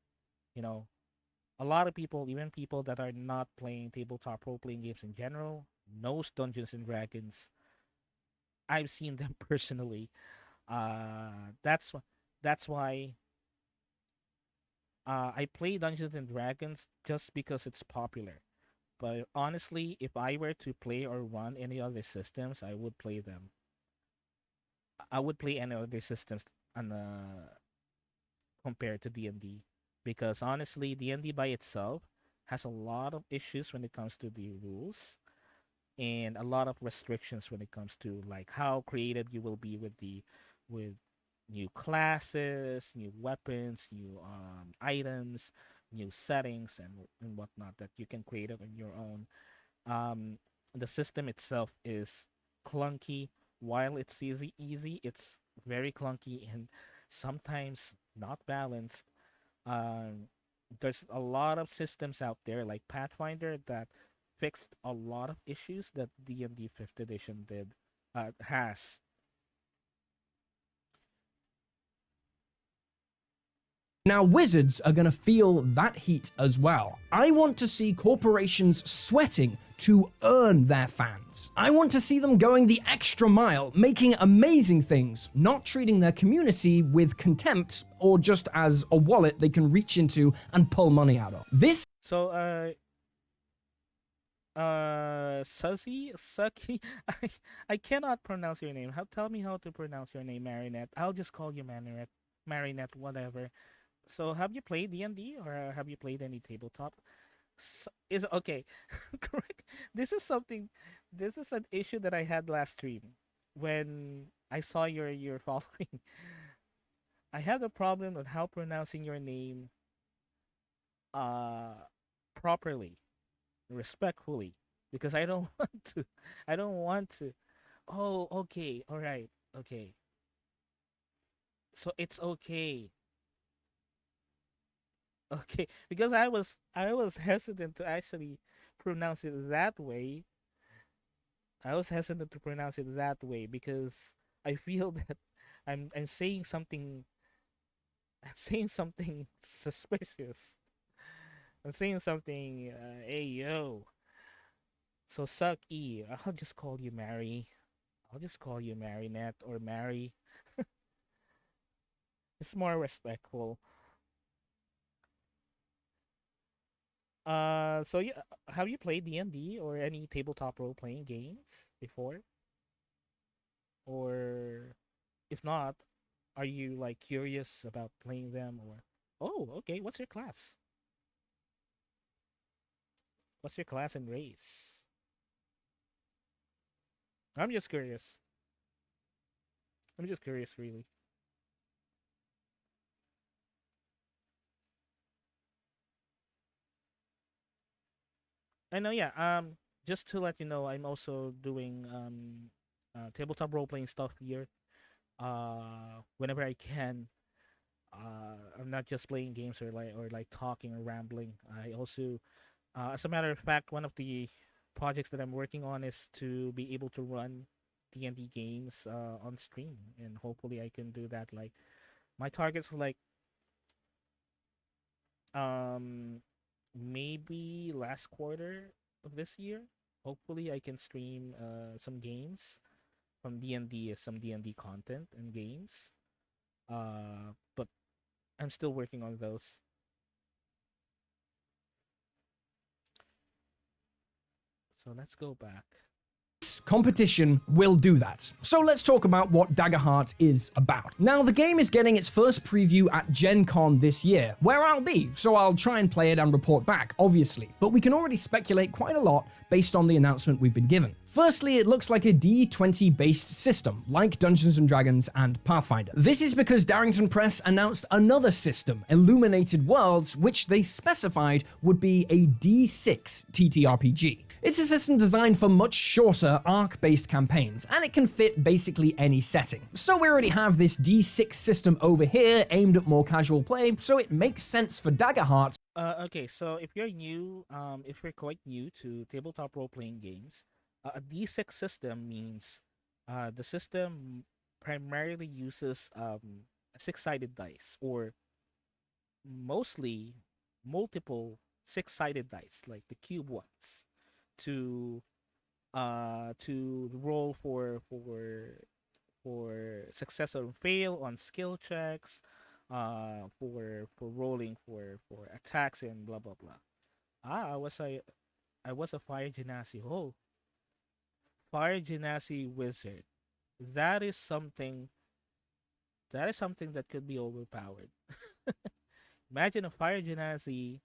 A lot of people, even people that are not playing tabletop role-playing games in general, knows Dungeons and Dragons. I've seen them personally. That's why I play Dungeons and Dragons just because it's popular. But honestly, if I were to play or run any other systems, I would play them. I would play any other systems compared to D&D, because honestly, D&D by itself has a lot of issues when it comes to the rules, and a lot of restrictions when it comes to like how creative you will be with new classes, new weapons, new items, new settings, and whatnot that you can create it on your own. The system itself is clunky. While it's easy, it's very clunky and sometimes not balanced. There's a lot of systems out there like Pathfinder that fixed a lot of issues that D&D 5th edition has. Now, Wizards are going to feel that heat as well. I want to see corporations sweating to earn their fans. I want to see them going the extra mile, making amazing things, not treating their community with contempt or just as a wallet they can reach into and pull money out of. Sucky, I cannot pronounce your name. Tell me how to pronounce your name, Marinette. I'll just call you Marinette, whatever. So, have you played D&D or have you played any tabletop? Is okay. Correct. This is an issue that I had last stream when I saw your following. I had a problem with how pronouncing your name properly, respectfully, because I don't want to. I don't want to. Oh, okay. All right. Okay. So it's okay. Okay, because I was hesitant to actually pronounce it that way. I was hesitant to pronounce it that way because I feel that I'm saying something I'm saying something suspicious. I'm saying something hey yo. So suck E. I'll just call you Mary. I'll just call you Marinette or Mary. It's more respectful. So yeah, have you played D&D or any tabletop role playing games before? Or if not, are you like curious about playing them or oh, okay, what's your class? What's your class and race? I'm just curious. I'm just curious really. I know, yeah. Just to let you know, I'm also doing tabletop role playing stuff here. Whenever I can. I'm not just playing games or like talking or rambling. I also, as a matter of fact, one of the projects that I'm working on is to be able to run D&D games on stream, and hopefully I can do that. Like my targets are like um maybe last quarter of this year. Hopefully I can stream some games from D&D, some D&D content and games. But I'm still working on those. So let's go back. Competition will do that. So let's talk about what Daggerheart is about. Now, the game is getting its first preview at Gen Con this year, where I'll be, so I'll try and play it and report back, obviously, but we can already speculate quite a lot based on the announcement we've been given. Firstly, it looks like a D20 based system, like Dungeons & Dragons and Pathfinder. This is because Darrington Press announced another system, Illuminated Worlds, which they specified would be a D6 TTRPG. It's a system designed for much shorter arc-based campaigns, and it can fit basically any setting. So we already have this D6 system over here aimed at more casual play, so it makes sense for Daggerheart. Okay, so if you're new, if you're quite new to tabletop role-playing games, a D6 system means the system primarily uses six-sided dice, or mostly multiple six-sided dice, like the cube ones, to roll for success or fail on skill checks, for rolling for attacks and blah blah blah. I was a fire genasi. Oh, fire genasi wizard. That is something. That is something that could be overpowered. Imagine a fire genasi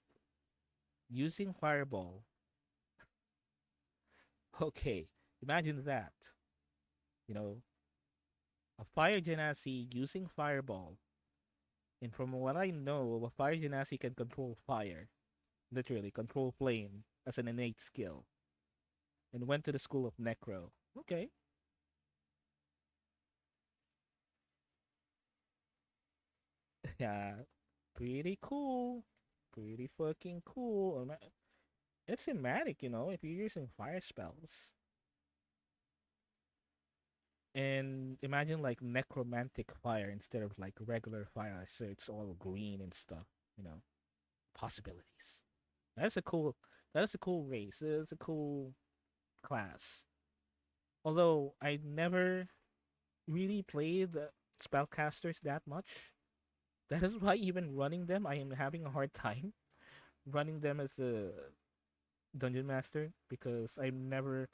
using fireball. Okay, imagine that. You know, a fire genasi using fireball. And from what I know, a fire genasi can control fire, literally control flame as an innate skill, and went to the school of Necro. Okay. Yeah, pretty cool. Pretty fucking cool. It's cinematic, if you're using fire spells. And imagine like necromantic fire instead of like regular fire, so it's all green and stuff, possibilities. That's a cool that's a cool race. It's a cool class. Although I never really played the spellcasters that much. That is why even running them, I am having a hard time running them as a dungeon master, because I've never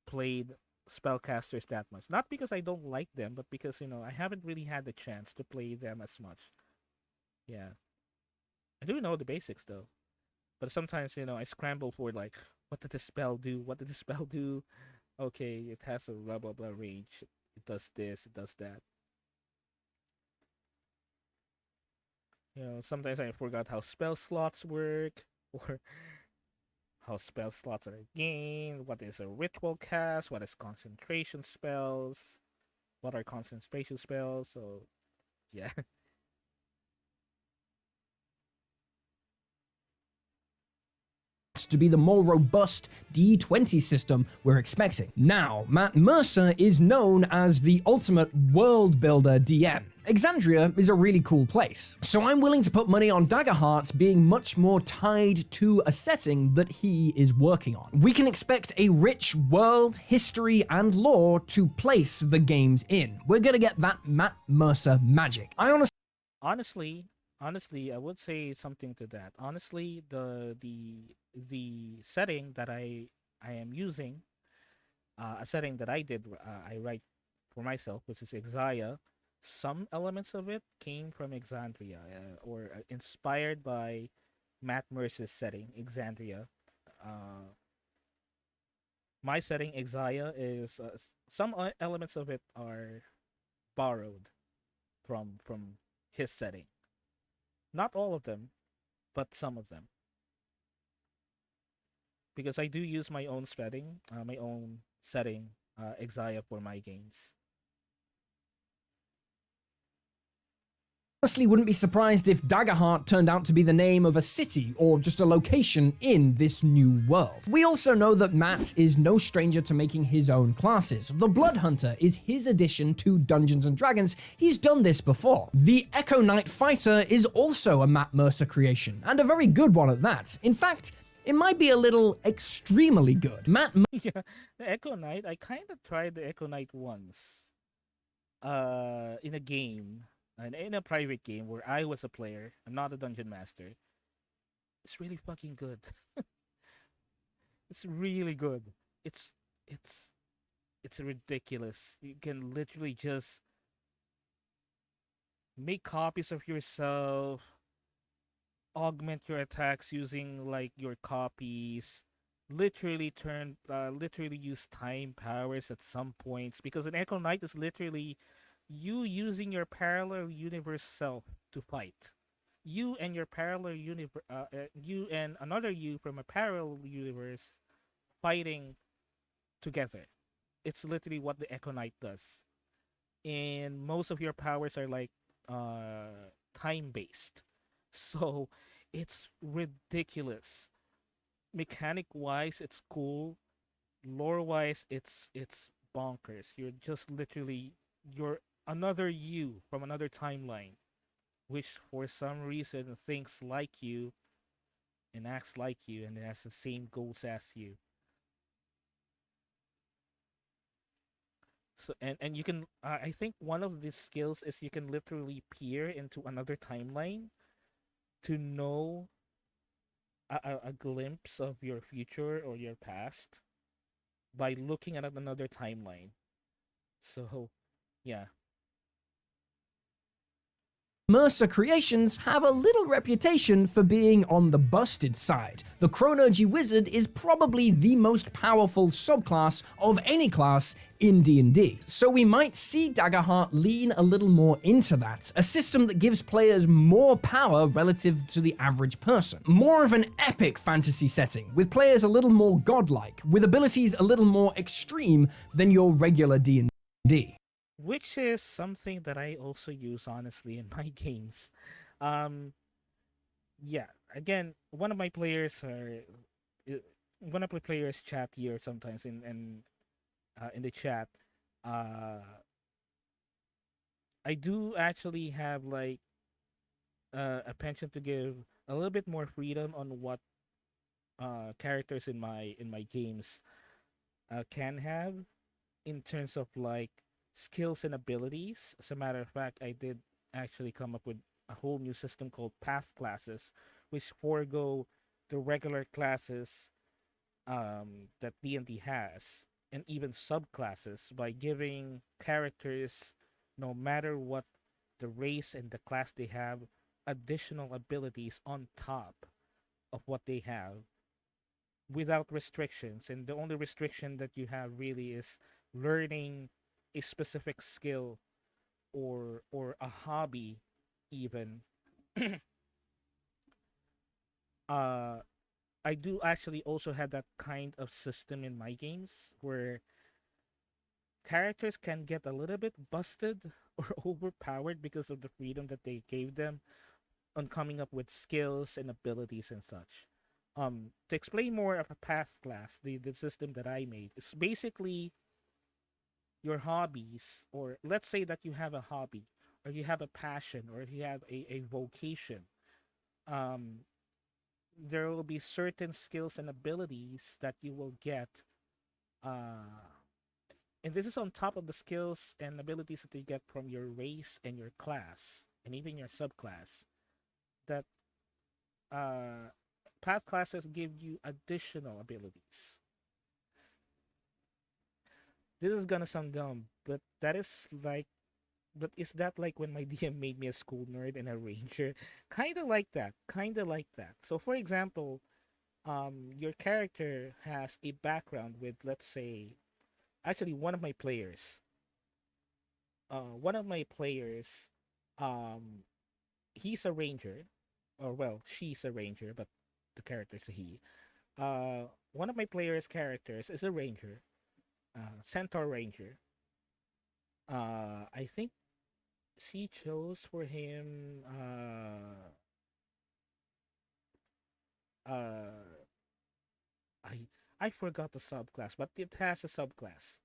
played spellcasters that much. Not because I don't like them, but because I haven't really had the chance to play them as much. Yeah, I do know the basics though, but sometimes I scramble for like, what did the spell do? What did the spell do? Okay, it has a blah blah blah range. It does this. It does that. Sometimes I forgot how spell slots work, or how spell slots are gained, what is a ritual cast, what is concentration spells, what are concentration spells. So, yeah. To be the more robust D20 system we're expecting. Now, Matt Mercer is known as the ultimate world builder DM. Exandria is a really cool place, so I'm willing to put money on Daggerheart being much more tied to a setting that he is working on. We can expect a rich world, history, and lore to place the games in. We're gonna get that Matt Mercer magic. Honestly, I would say something to that. Honestly, the setting that I am using, a setting that I write for myself, which is Exia. Some elements of it came from Exandria, or inspired by Matt Mercer's setting, Exandria. My setting, Exia, is some elements of it are borrowed from his setting. Not all of them, but some of them. Because I do use my own setting, Exia for my games. Honestly, wouldn't be surprised if Daggerheart turned out to be the name of a city or just a location in this new world. We also know that Matt is no stranger to making his own classes. The Blood Hunter is his addition to Dungeons & Dragons. He's done this before. The Echo Knight Fighter is also a Matt Mercer creation, and a very good one at that. In fact, it might be a little extremely good. Yeah, the Echo Knight. I kind of tried the Echo Knight once. In a game, in a private game where I was a player. I'm not a dungeon master. It's really fucking good. It's really good. It's it's it's ridiculous. You can literally just make copies of yourself, augment your attacks using like your copies, literally use time powers at some points, because an Echo Knight is literally you using your parallel universe self to fight. You and your parallel universe, you and another you from a parallel universe fighting together. It's literally what the Echo Knight does. And most of your powers are like time based. So it's ridiculous. Mechanic wise, it's cool. Lore wise, it's bonkers. You're just literally you're another you from another timeline, which for some reason thinks like you and acts like you and has the same goals as you. So and you can I think one of the skills is you can literally peer into another timeline to know a glimpse of your future or your past by looking at another timeline. So, yeah. Mercer creations have a little reputation for being on the busted side. The Chronergy Wizard is probably the most powerful subclass of any class in D&D. So we might see Daggerheart lean a little more into that, a system that gives players more power relative to the average person. More of an epic fantasy setting, with players a little more godlike, with abilities a little more extreme than your regular D&D. Which is something that I also use honestly in my games. Um, yeah. Again, one of my players chat here sometimes in the chat. Uh, I do actually have like a penchant to give a little bit more freedom on what characters in my games can have in terms of like skills and abilities. As a matter of fact, I did actually come up with a whole new system called path classes, which forego the regular classes that D&D has, and even subclasses by giving characters, no matter what the race and the class they have, additional abilities on top of what they have without restrictions. And the only restriction that you have really is learning a specific skill or a hobby even. uh I do actually also have that kind of system in my games where characters can get a little bit busted or overpowered because of the freedom that they gave them on coming up with skills and abilities and such. To explain more of a path class, the system that I made is basically your hobbies, or let's say that you have a hobby, or you have a passion, or you have a vocation. Um, there will be certain skills and abilities that you will get. And this is on top of the skills and abilities that you get from your race and your class, and even your subclass. That uh, past classes give you additional abilities. This is gonna sound dumb, but but is that like when my DM made me a school nerd and a ranger? Kind of like that. Kind of like that. So, for example, your character has a background with, let's say, actually one of my players, um, he's a ranger, or well, she's a ranger, but the character's a he. One of my players' characters is a ranger, centaur ranger. I think she chose for him I I forgot the subclass, but it has a subclass.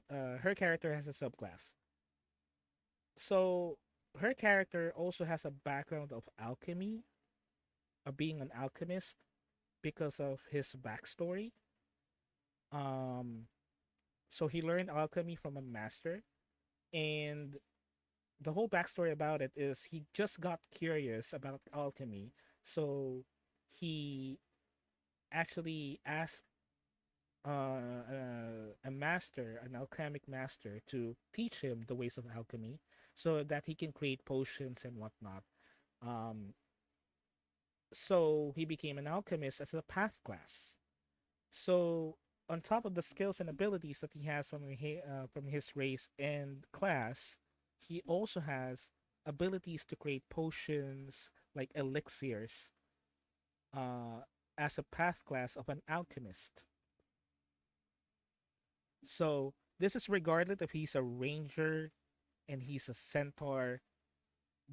Her character has a subclass. So her character also has a background of alchemy, of being an alchemist because of his backstory. Um, so he learned alchemy from a master, and the whole backstory about it is he just got curious about alchemy, so he actually asked a master, an alchemic master, to teach him the ways of alchemy so that he can create potions and whatnot. Um, so he became an alchemist as a path class. So on top of the skills and abilities that he has from his race and class, he also has abilities to create potions like elixirs as a path class of an alchemist. So this is regardless if he's a ranger and he's a centaur,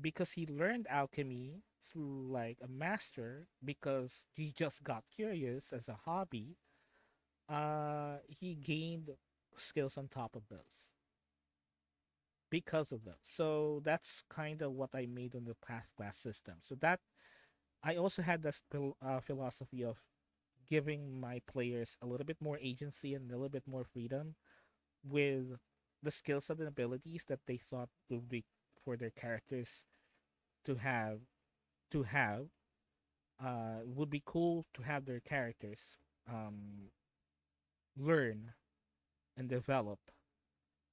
because he learned alchemy through like a master because he just got curious as a hobby. He gained skills on top of those because of those. So that's kind of what I made on the path class system. So that I also had this philosophy of giving my players a little bit more agency and a little bit more freedom with the skills and abilities that they thought would be for their characters to have to have would be cool to have their characters learn and develop.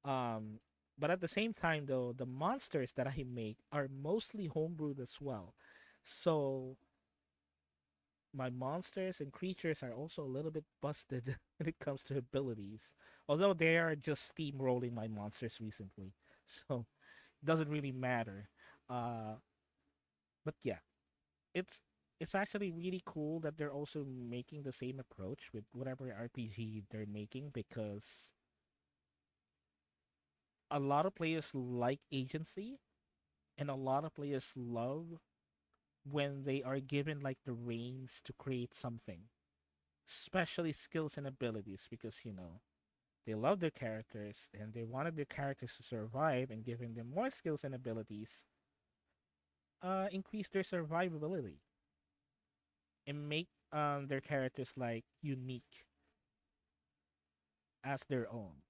But at the same time, though, the monsters that I make are mostly homebrewed as well. So my monsters and creatures are also a little bit busted when it comes to abilities. Although they are just steamrolling my monsters recently. So it doesn't really matter. But yeah, it's it's actually really cool that they're also making the same approach with whatever RPG they're making, because a lot of players like agency and a lot of players love when they are given like the reins to create something, especially skills and abilities, because they love their characters and they wanted their characters to survive, and giving them more skills and abilities increase their survivability and make their characters like unique as their own.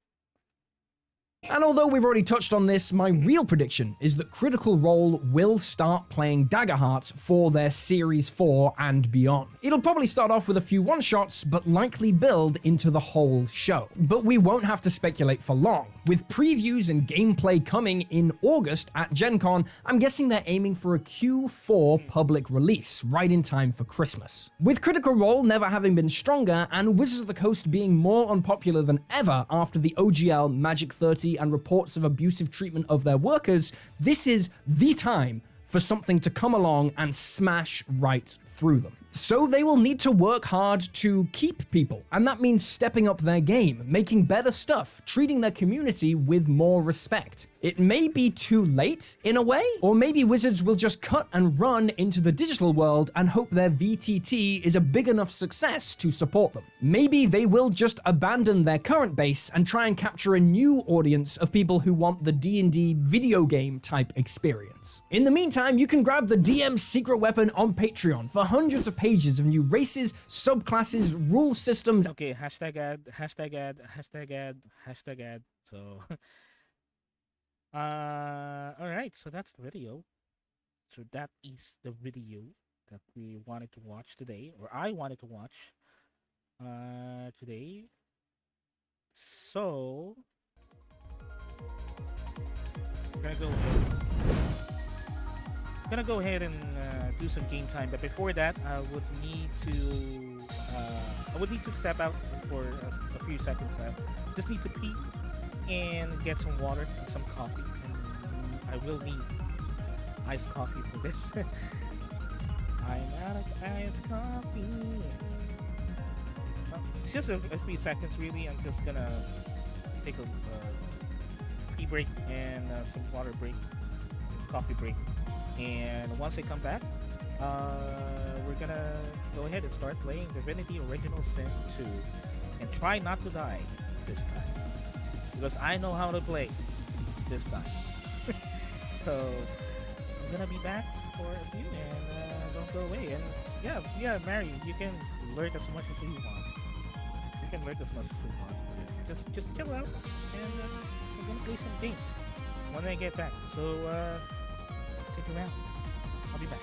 And although we've already touched on this, my real prediction is that Critical Role will start playing Daggerheart for their Series 4 and beyond. It'll probably start off with a few one-shots, but likely build into the whole show. But we won't have to speculate for long. With previews and gameplay coming in August at Gen Con, I'm guessing they're aiming for a Q4 public release, right in time for Christmas. With Critical Role never having been stronger, and Wizards of the Coast being more unpopular than ever after the OGL Magic 30 and reports of abusive treatment of their workers, this is the time for something to come along and smash right through them. So they will need to work hard to keep people, and that means stepping up their game, making better stuff, treating their community with more respect. It may be too late in a way, or maybe Wizards will just cut and run into the digital world and hope their VTT is a big enough success to support them. Maybe they will just abandon their current base and try and capture a new audience of people who want the D&D video game type experience. In the meantime, you can grab the DM secret weapon on Patreon for hundreds of pages of new races, subclasses, rule systems. Okay, hashtag ad, hashtag ad, hashtag ad, hashtag ad. So, all right. So that's the video. So that is the video that we wanted to watch today, or I wanted to watch, today. So, we're gonna go ahead and do some game time, but before that I would need to step out for a few seconds. Just need to pee and get some water and some coffee, and I will need iced coffee for this. I'm out of iced coffee. It's just a few seconds really. I'm just gonna take a tea break and some water break, coffee break. And once I come back, we're gonna go ahead and start playing Divinity Original Sin 2 and try not to die this time because I know how to play this time. So I'm gonna be back for a few and don't go away. And yeah, Mary, you can lurk as much as you want. You can lurk as much as you want. Just chill out and we're gonna play some games when I get back. So stick around. I'll be back.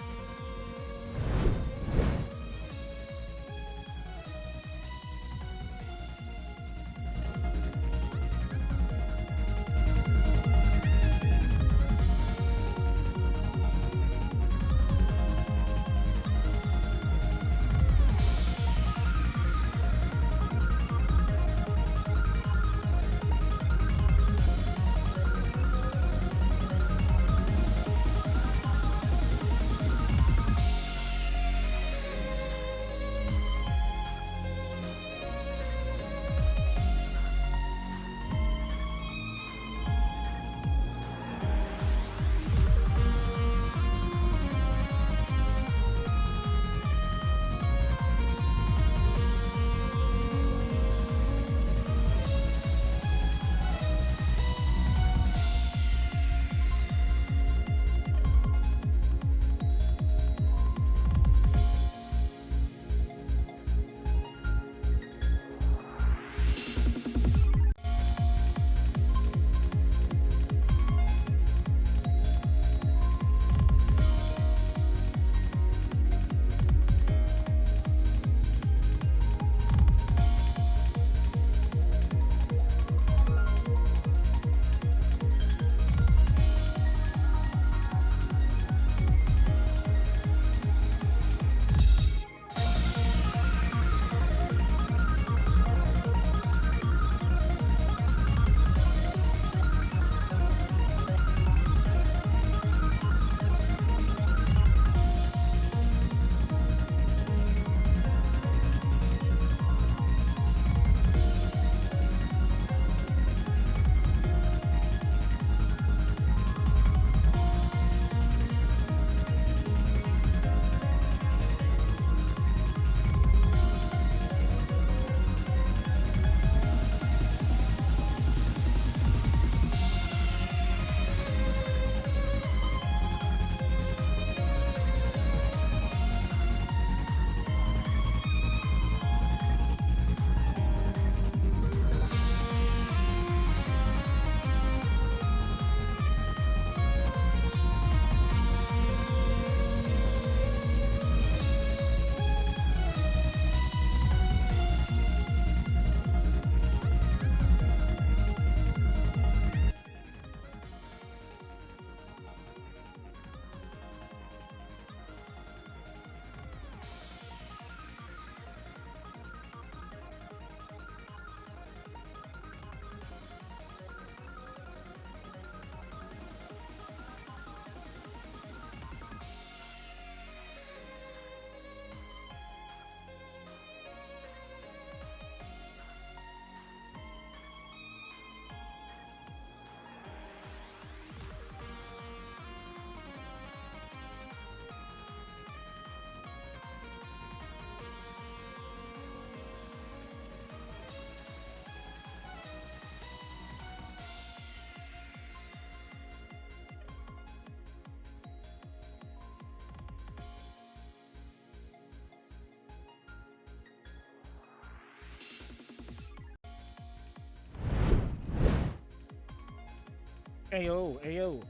Ayo, ayo,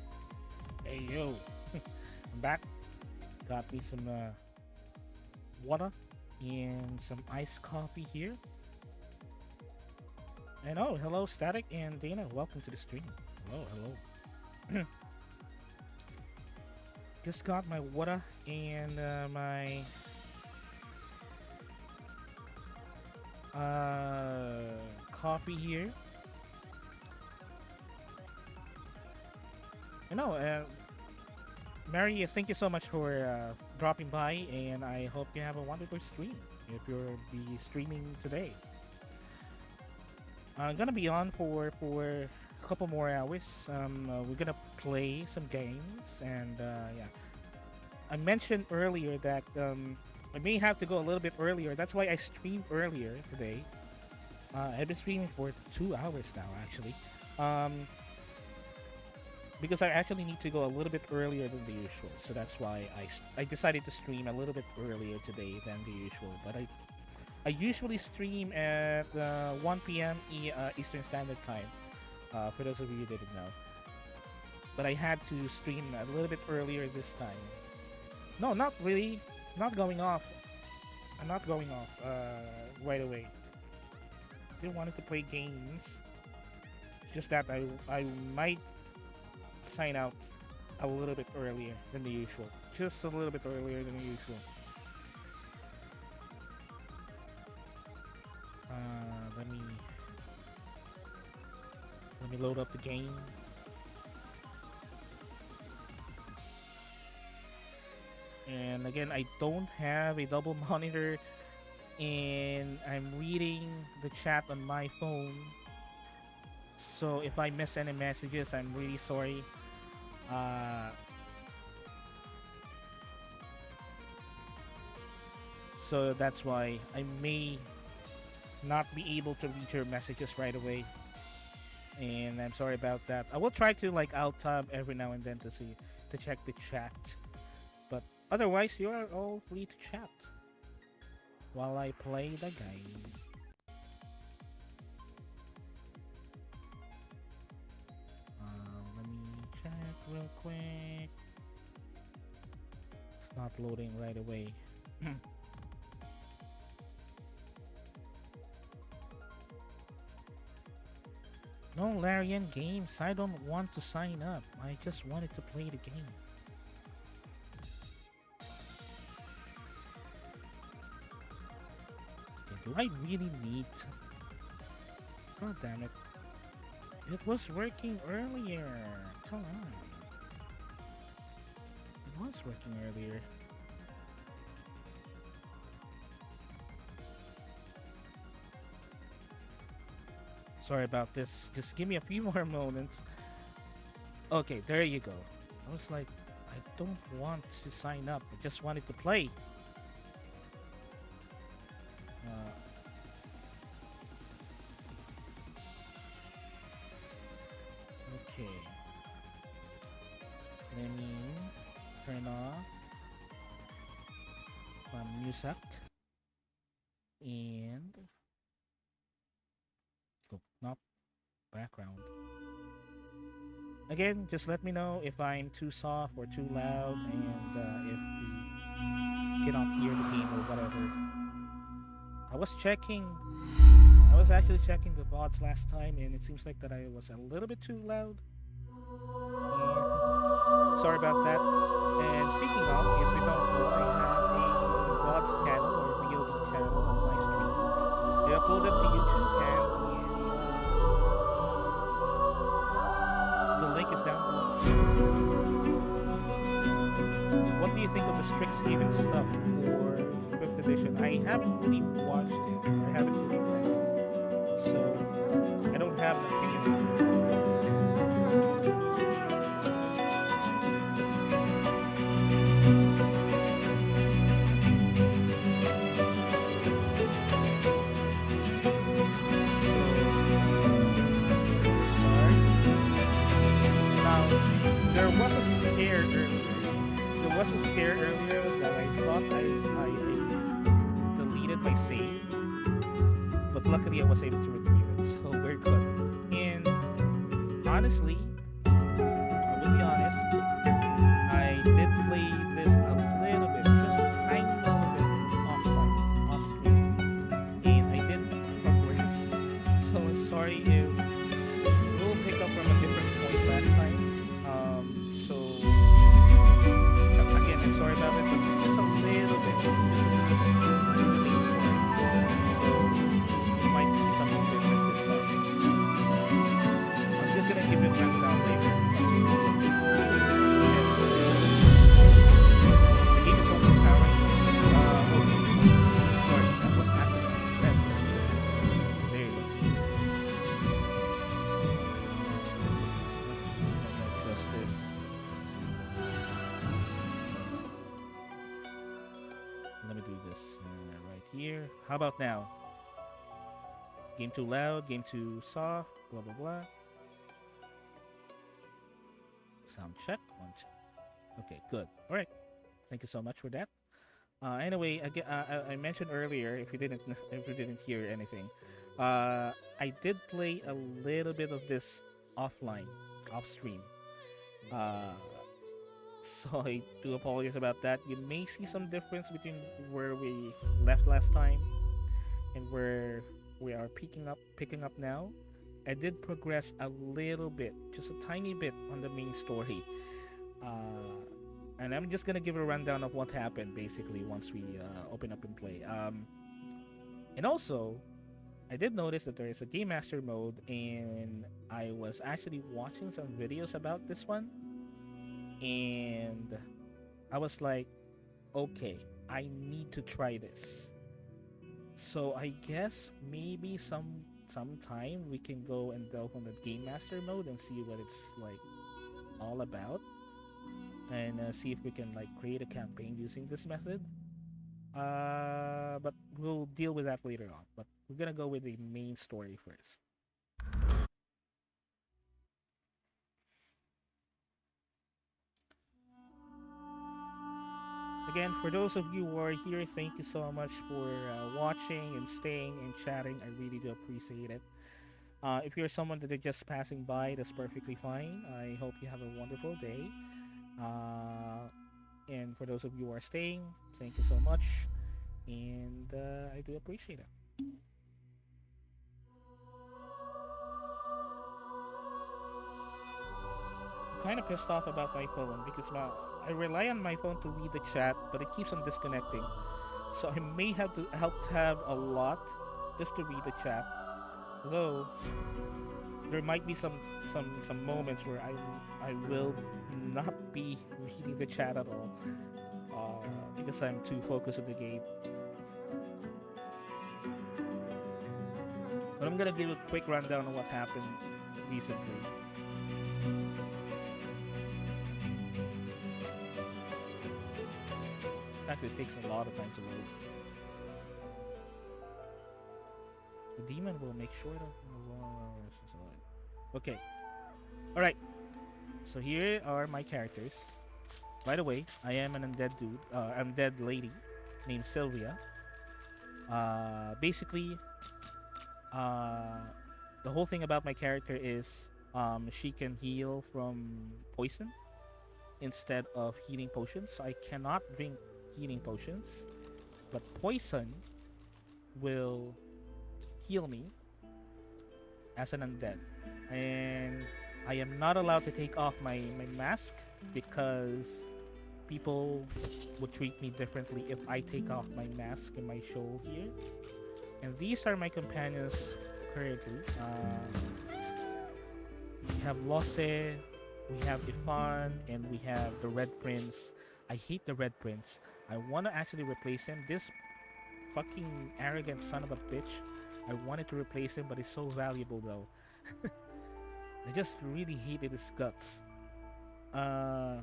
ayo. I'm back. Got me some water and some iced coffee here. And oh, hello, Static and Dana. Welcome to the stream. Hello, hello. Just got my water and my coffee here. You know, Mary, thank you so much for dropping by, and I hope you have a wonderful stream if you'll be streaming today. I'm gonna be on for couple more hours. We're gonna play some games, and yeah. I mentioned earlier that I may have to go a little bit earlier. That's why I streamed earlier today. I've been streaming for 2 hours now, actually. Because I actually need to go a little bit earlier than the usual. So that's why I decided to stream a little bit earlier today than the usual. But I usually stream at 1 p.m. Eastern Standard Time, for those of you who didn't know. But I had to stream a little bit earlier this time. No, not really. Not going off. I'm not going off right away. I wanted to play games. It's just that I might sign out a little bit earlier than the usual. Just a little bit earlier than the usual. Let me load up the game. And again, I don't have a double monitor, and I'm reading the chat on my phone. So if I miss any messages, I'm really sorry. So that's why I may not be able to read your messages right away. And I'm sorry about that. I will try to like alt-tab every now and then to check the chat. But otherwise, you are all free to chat while I play the game. Let me check real quick. It's not loading right away. No, Larian Games, I don't want to sign up. I just wanted to play the game. Okay, do I really need to? God damn it. It was working earlier. Come on. It was working earlier. Sorry about this. Just give me a few more moments. Okay, there you go. I was like, I don't want to sign up. I just wanted to play. Okay. Let me turn off my music. And not background. Again, just let me know if I'm too soft or too loud, and if you cannot hear the game or whatever. I was actually checking the VODs last time, and it seems like that I was a little bit too loud. And sorry about that. And speaking of, if you don't know, I have a VODs channel or VOD channel of my streams. They upload them to YouTube, and the link is down below. What do you think of the Strixhaven stuff for 5th edition? I haven't really watched it. I haven't really played it. So, I don't have an opinion on it. There was a scare earlier that I thought I deleted my save, but luckily I was able to retrieve it, so we're good. And honestly, I will be honest, I did play this a little bit, just a tiny little bit off screen, and I did progress, so I'm sorry if we'll pick up from a different point last time. I'm sorry about it, but it's just a little bit. It's just a little bit to the main story. So you might see something different this time. I'm just gonna give it a rundown later. Let me do this right here. How about now? Game too loud, game too soft, blah blah blah. Sound check, one check. Okay, good. All right. Thank you so much for that. Anyway, again, I mentioned earlier, if you didn't hear anything, I did play a little bit of this offline, off stream. Uh, so I do apologize about that. You may see some difference between where we left last time and where we are picking up now. I did progress a little bit, just a tiny bit on the main story. And I'm just gonna give a rundown of what happened basically once we open up and play. And also, I did notice that there is a game master mode, and I was actually watching some videos about this one, and I was like, okay, I need to try this. So I guess maybe sometime we can go and delve on the game master mode and see what it's like all about, and see if we can like create a campaign using this method. But we'll deal with that later on. But we're gonna go with the main story first. Again, for those of you who are here, thank you so much for watching and staying and chatting. I really do appreciate it. If you're someone that is just passing by, that's perfectly fine. I hope you have a wonderful day. And for those of you who are staying, thank you so much. And I do appreciate it. I'm kind of pissed off about my phone because I rely on my phone to read the chat, but it keeps on disconnecting. So I may have to have a lot just to read the chat. Though there might be some moments where I will not be reading the chat at all, because I'm too focused on the game. But I'm gonna give a quick rundown of what happened recently. Actually, it takes a lot of time to load. The demon will make sure that... Okay. Alright. So here are my characters. By the way, I am an undead lady named Sylvia. Basically, the whole thing about my character is she can heal from poison instead of healing potions. So I cannot drink healing potions, but poison will heal me as an undead. And I am not allowed to take off my mask because people would treat me differently if I take off my mask and my show here. And these are my companions currently. We have Lose, we have Ifan, and we have the Red Prince. I hate the Red Prince. I want to actually replace him. This fucking arrogant son of a bitch. I wanted to replace him, but he's so valuable though. I just really hated his guts. So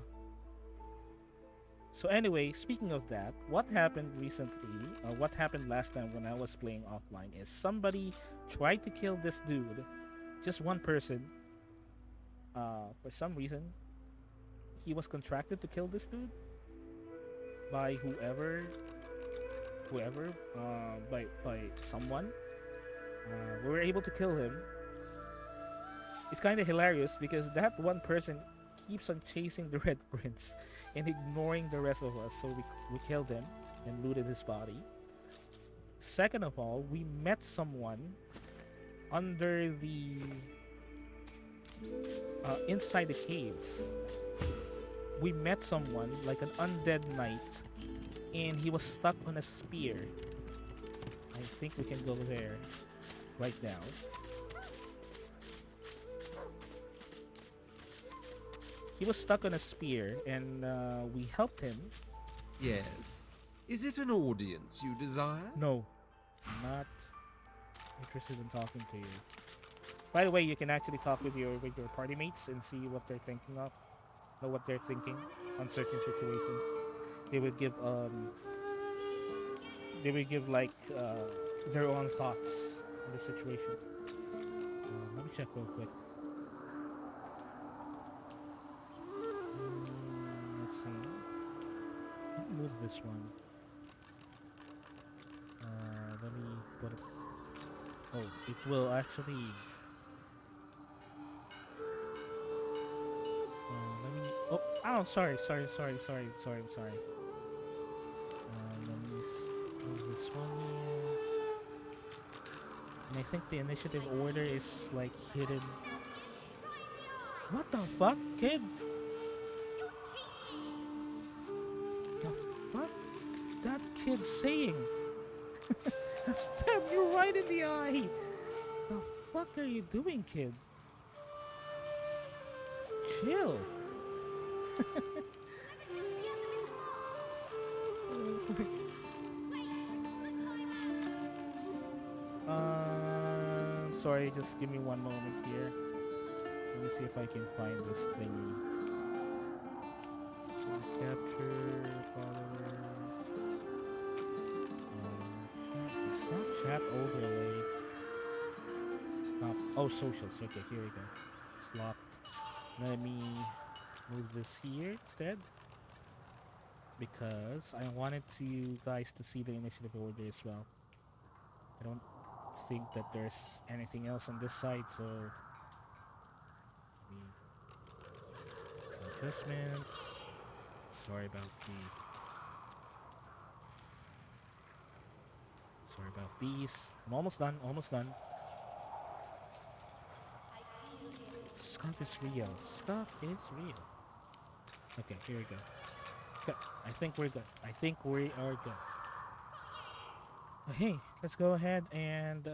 anyway, speaking of that, what happened recently, what happened last time when I was playing offline is somebody tried to kill this dude. Just one person. For some reason, he was contracted to kill this dude by whoever, by someone. We were able to kill him. It's kind of hilarious because that one person keeps on chasing the Red Prince and ignoring the rest of us. So we killed him and looted his body. Second of all, we met someone under the inside the caves. We met someone like an undead knight, and he was stuck on a spear. I think we can go there right now. He was stuck on a spear, and we helped him. Yes. Is it an audience you desire? No, I'm not interested in talking to you. By the way, you can actually talk with your party mates and see what they're thinking of, or what they're thinking on certain situations. They would give they will give like their own thoughts on the situation. Let me check real quick. Let's see. Let me move this one. Let me put it. Oh, it will actually. Let me. Oh, sorry. I'm sorry. Let me move this one here. And I think the initiative order is like hidden. What the fuck, kid? The fuck? That kid saying? I stabbed you right in the eye. The fuck are you doing, kid? Chill. It's like, sorry, just give me one moment here. Let me see if I can find this thingy. Capture follower. It's not chat overlay. It's not. Oh, socials. Okay, here we go. Slot. Let me move this here instead, because I wanted you guys to see the initiative order as well. I don't think that there's anything else on this side, so some adjustments. Sorry about these. I'm almost done. Scott is real. Okay, here we go. Good. I think we're good. Okay, let's go ahead and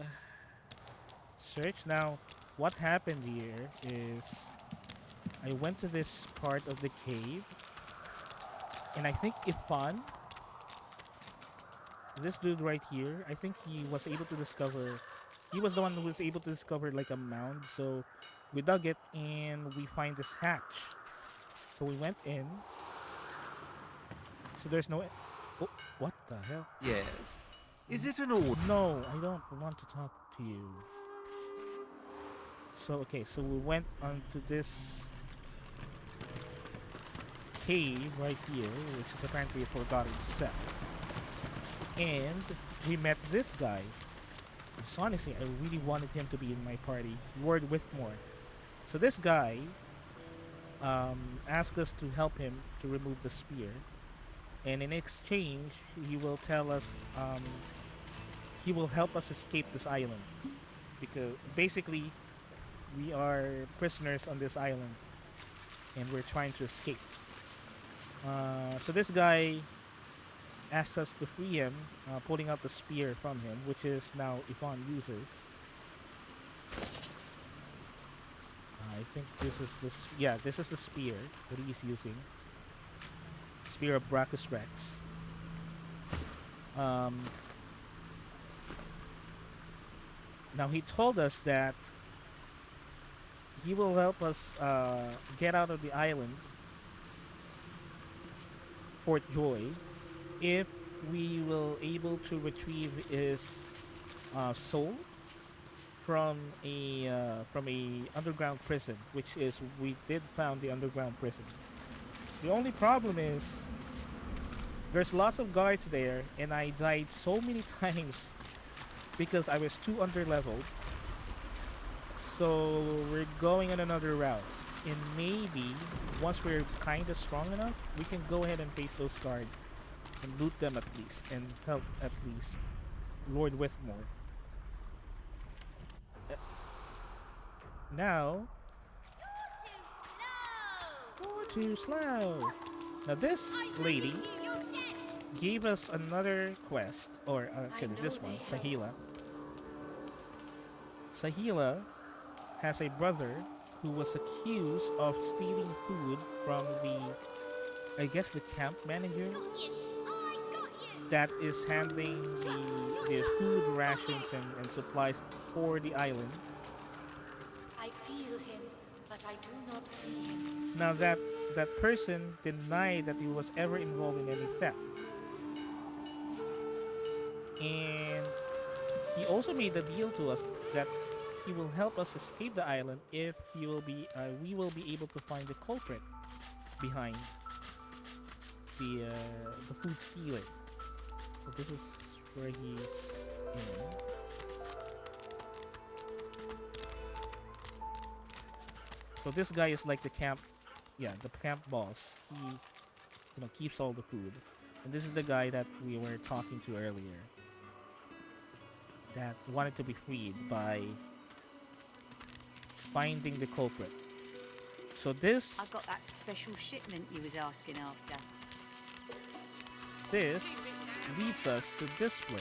search. Now, what happened here is I went to this part of the cave, and I think Ifan, this dude right here, I think he was able to discover, he was the one who was able to discover like a mound. So we dug it and we find this hatch. So we went in. So there's no. Oh, what the hell? Yes. Is it an order? No, I don't want to talk to you. So, okay, so we went onto this cave right here, which is apparently a forgotten cell. And we met this guy. So honestly, I really wanted him to be in my party. Lord Withmore. So this guy asked us to help him to remove the spear. And in exchange, he will tell us, he will help us escape this island. Because basically, we are prisoners on this island. And we're trying to escape. So this guy asked us to free him, pulling out the spear from him, which is now Yvonne uses. I think this is this is the spear that he's using. Spear of Brachus Rex. Now he told us that he will help us get out of the island, Fort Joy, if we will able to retrieve his soul from a underground prison, which is, we did found the underground prison. The only problem is there's lots of guards there, and I died so many times because I was too underleveled. So we're going on another route, and maybe once we're kind of strong enough, we can go ahead and face those guards and loot them at least, and help at least Lord Withmore. Now, you're too slow. Now this lady gave us another quest, or actually this one, Sahila. Sahila has a brother who was accused of stealing food from the camp manager that is handling the food rations and supplies for the island. I feel him, but I do not see him. Now that person denied that he was ever involved in any theft. And he also made a deal to us that he will help us escape the island if we will be able to find the culprit behind the food stealing. So this is where he's in. So this guy is like the camp boss. He keeps all the food. And this is the guy that we were talking to earlier that wanted to be freed by finding the culprit. So this I got that special shipment you was asking after. this leads us to this place.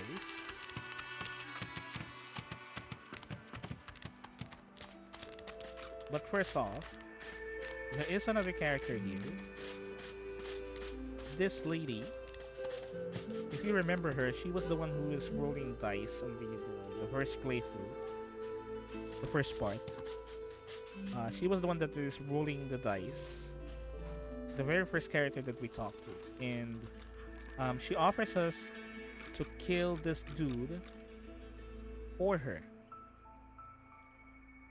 But first off, there is another character here. This lady, if you remember her, she was the one who was rolling dice on the first playthrough, the first part. She was the one that was rolling the dice, the very first character that we talked to, and she offers us to kill this dude for her,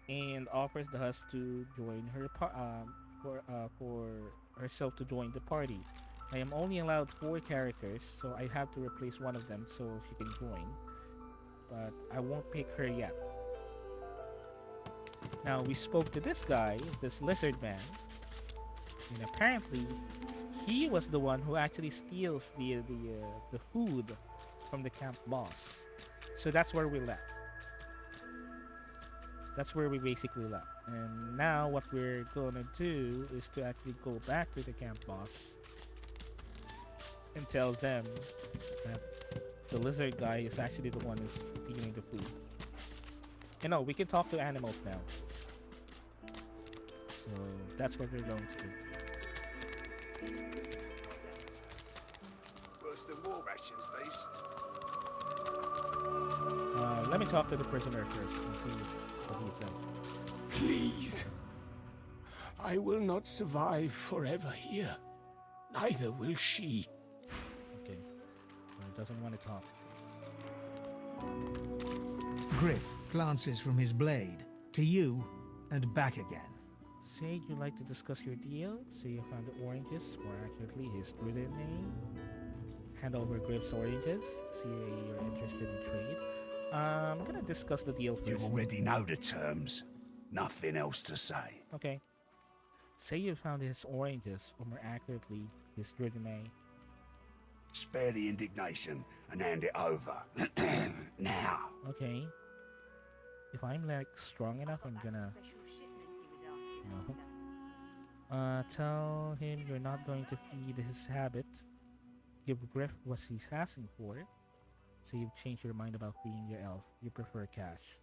and offers us to join her for herself to join the party. I am only allowed 4 characters, so I have to replace one of them so she can join. But I won't pick her yet. Now we spoke to this guy, this lizard man, and apparently he was the one who actually steals the food from the camp boss. So that's where we left. That's where we basically left. And now what we're gonna do is to actually go back to the camp boss and tell them that the lizard guy is actually the one who's stealing the food. You know, we can talk to animals now. So that's what we're going to do. Worse than war rations, these. Let me talk to the prisoner first and see what he says. Please. I will not survive forever here. Neither will she. Okay. So he doesn't want to talk. Griff glances from his blade to you and back again. Say you'd like to discuss your deal. Say you found the oranges, more accurately his druid name. Hand over Griff's oranges. See you're interested in trade. I'm gonna discuss the deal first. You already know the terms. Nothing else to say. Okay. Say you found his oranges, or more accurately, his druid name. Spare the indignation and hand it over. Now. Okay. If I'm like strong enough, I'm gonna. No. Tell him you're not going to feed his habit. Give Griff what he's asking for. So you've changed your mind about feeding your elf. You prefer cash.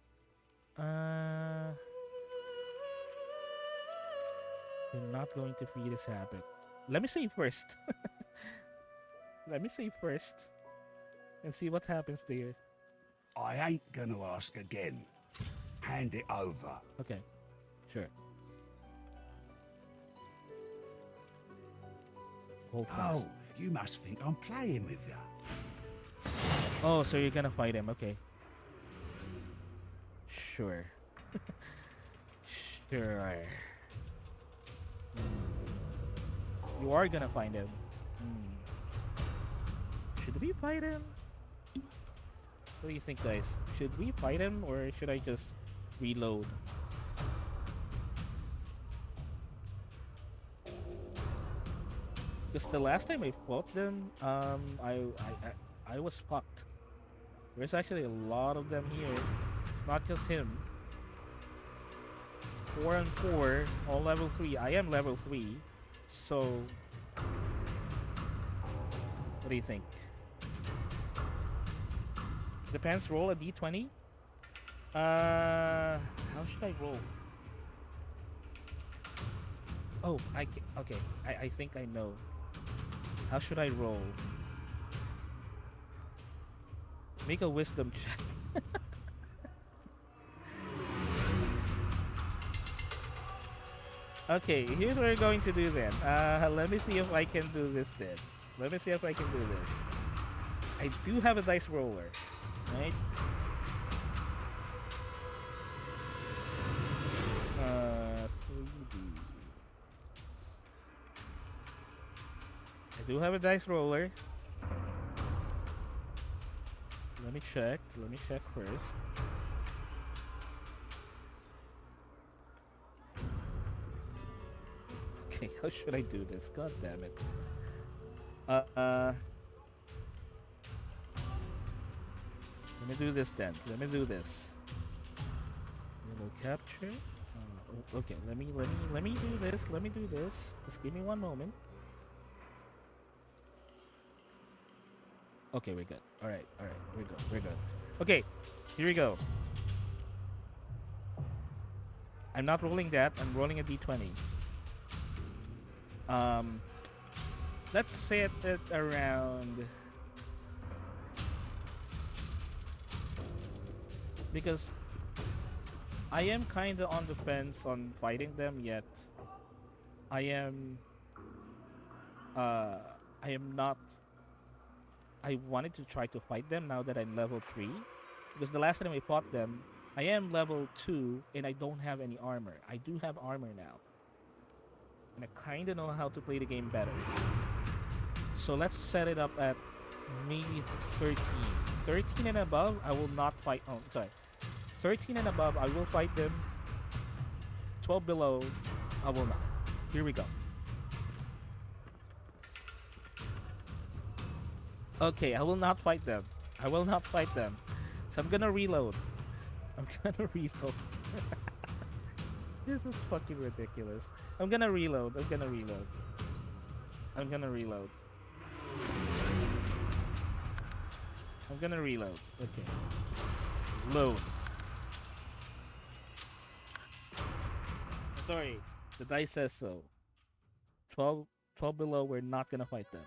You're not going to feed his habit. Let me say first. Let me say first. And see what happens there. I ain't gonna ask again. Hand it over. Okay. Sure. Oh, you must think I'm playing with you. Oh, so you're gonna fight him. Okay. Sure. Sure. You are gonna find him. Should we fight him? What do you think, guys? Should we fight him or should I just reload? Because the last time I fought them, I was fucked. There's actually a lot of them here. It's not just him. 4 and 4, all level 3. I am level 3. So, what do you think? Depends. Roll a d20. How should I roll? Oh, okay. I think I know. How should I roll? Make a wisdom check. Okay, here's what we're going to do then. Let me see if I can do this then. Let me see if I can do this. I do have a dice roller. Right? I do have a dice roller. Let me check. Let me check first. Okay, how should I do this? God damn it. Let me do this then. Let me do this. Little capture. Okay, let me do this. Let me do this. Just give me one moment. Okay, we're good. All right, we're good. We're good. Okay, here we go. I'm not rolling that. I'm rolling a d20. Let's set it around, because I am kind of on the fence on fighting them, yet I am not. I wanted to try to fight them now that I'm level 3, because the last time I fought them, I am level 2 and I don't have any armor. I do have armor now, and I kind of know how to play the game better. So let's set it up at maybe 13. 13 and above, I will not fight. Oh, sorry. 13 and above, I will fight them. 12 below, I will not. Here we go. Okay, I will not fight them. I will not fight them. So I'm gonna reload. I'm gonna reload. This is fucking ridiculous. I'm gonna reload. I'm gonna reload. I'm gonna reload. I'm gonna reload. Okay. Load. Sorry, the dice says so. 12 below, we're not gonna fight them.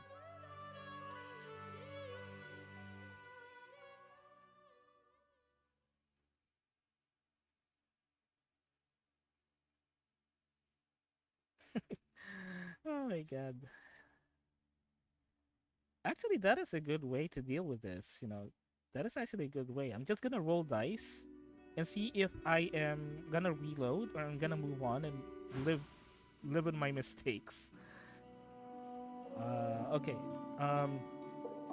Oh my god. Actually, that is a good way to deal with this, you know. That is actually a good way. I'm just gonna roll dice and see if I am gonna reload or I'm gonna move on and live with my mistakes. Okay.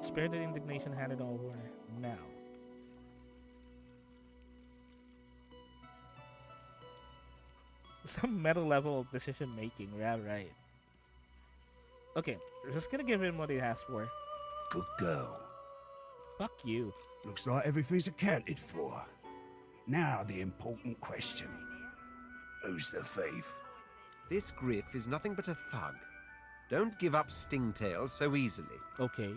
Spare the indignation handed over now. Some meta level of decision making, yeah, right. Okay, we're just gonna give him what he asked for. Good girl. Fuck you. Looks like everything's accounted for. Now the important question. Who's the thief? This Griff is nothing but a thug. Don't give up Stingtail so easily. Okay.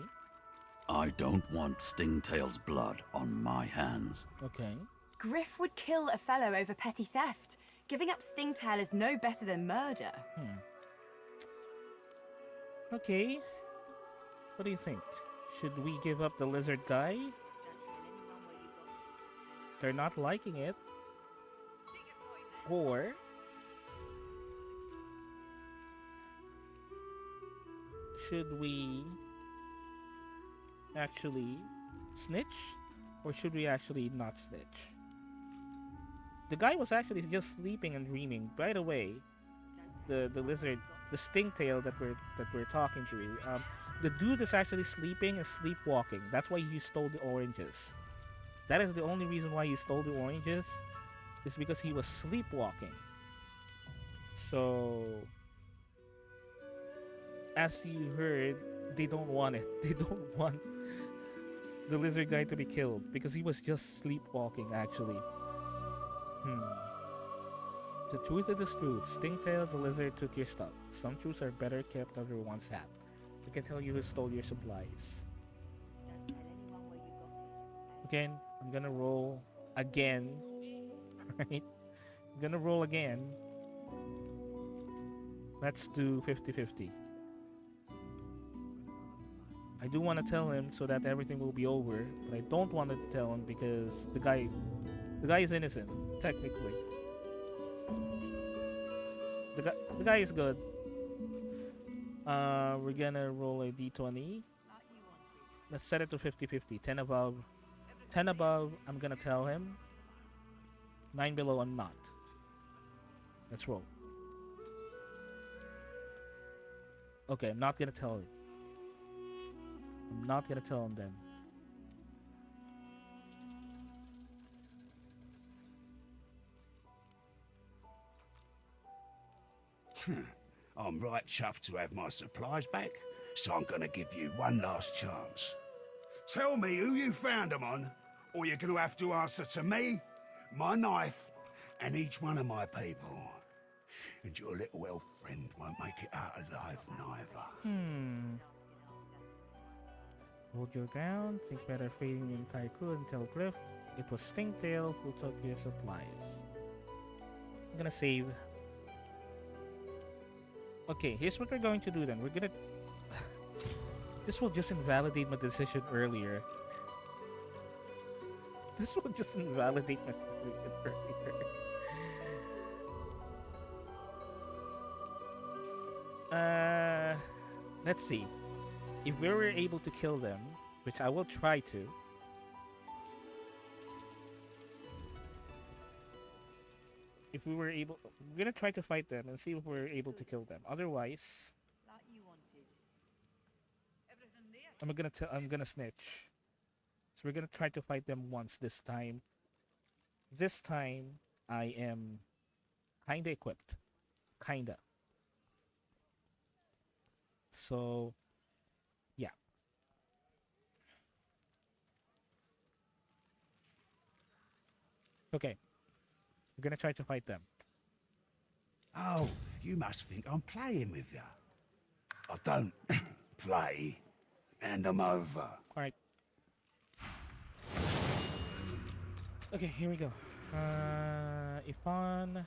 I don't want Stingtail's blood on my hands. Okay. Griff would kill a fellow over petty theft. Giving up Stingtail is no better than murder. Okay. What do you think? Should we give up the lizard guy? They're not liking it. Or should we actually snitch? Or should we actually not snitch? The guy was actually just sleeping and dreaming. By the way, the lizard, the Stingtail that we're talking to, the dude is actually sleeping and sleepwalking. That's why he stole the oranges. That is the only reason why he stole the oranges, is because he was sleepwalking. So, as you heard, they don't want it. They don't want the lizard guy to be killed because he was just sleepwalking, actually. The truth is the truth. Stingtail the lizard took your stuff. Some truths are better kept under one's hat. I can tell you who stole your supplies. Again, I'm gonna roll again. Right? I'm gonna roll again. Let's do 50-50. I do want to tell him so that everything will be over, but I don't want to tell him because the guy is innocent, technically. The guy is good. We're gonna roll a d20. Let's set it to 50-50. 10 above, 10 above, I'm gonna tell him. 9 below, I'm not. Let's roll. Okay, I'm not gonna tell him. I'm not gonna tell him then. I'm right chuffed to have my supplies back, so I'm gonna give you one last chance. Tell me who you found them on, or you're gonna have to answer to me, my knife, and each one of my people. And your little elf friend won't make it out alive neither. Hold your ground, think better fading in Tycoon, tell Griff it was Stingtail who took your supplies. I'm gonna save. Okay, here's what we're going to do then. We're gonna... This will just invalidate my decision earlier. This will just invalidate my decision earlier. Let's see. If we were able to kill them, which I will try to. If we were able, we're gonna try to fight them and see if we're able to kill them. Otherwise, I'm gonna snitch. So we're gonna try to fight them once this time. This time, I am kinda equipped, kinda. So, yeah. Okay. We're gonna try to fight them. Oh, you must think I'm playing with you. I don't play. Hand them over. Alright. Okay, here we go. Ifan.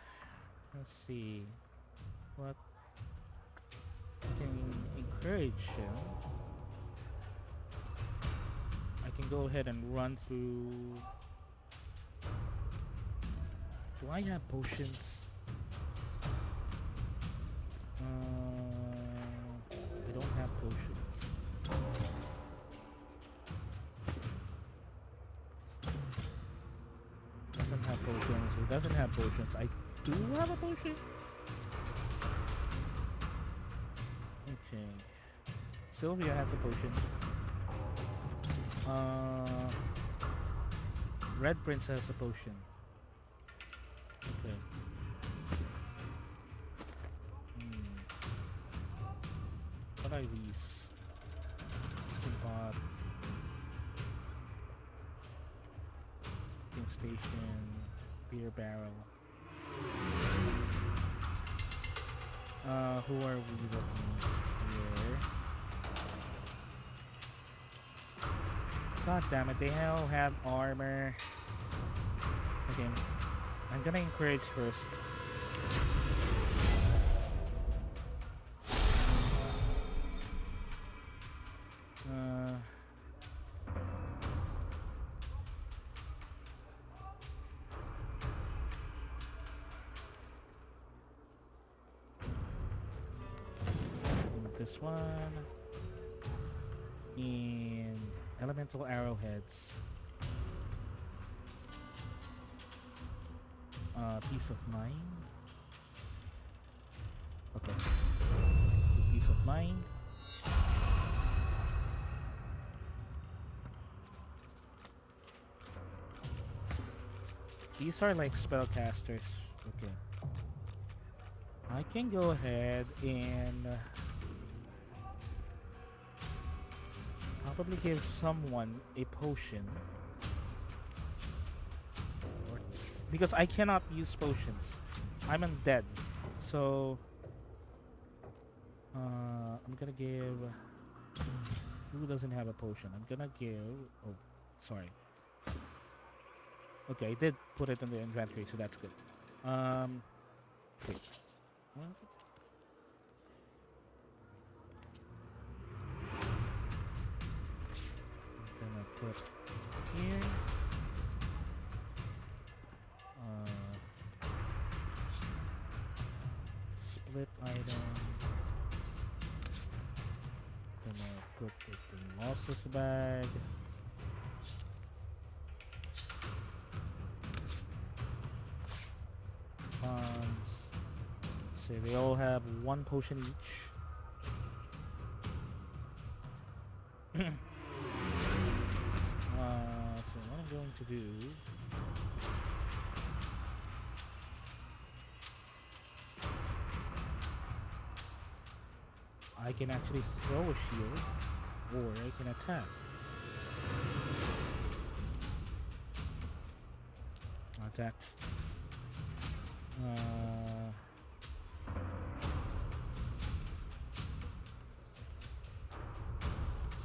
Let's see. What can encourage him? I can go ahead and run through. Do I have potions? I don't have potions. Doesn't have potions. It doesn't have potions. I do have a potion. Okay. Sylvia has a potion. Red Prince has a potion. Okay. What are these? Kitchen pot. Cooking station. Beer barrel. Who are we looking here? God damn it, they all have armor. Okay. I'm gonna encourage first. This one. And elemental arrowheads. Peace of mind. Okay. Peace of mind. These are like spellcasters. Okay. I can go ahead and probably give someone a potion. Because I cannot use potions. I'm undead. So I'm gonna give... Who doesn't have a potion? I'm gonna give... Oh, sorry. Okay, I did put it in the inventory, so that's good. Wait. What is it? I'm gonna put here. Split item. Gonna put it in losses bag. So they all have 1 potion each. So what I'm going to do, I can actually throw a shield, or I can attack. Attack.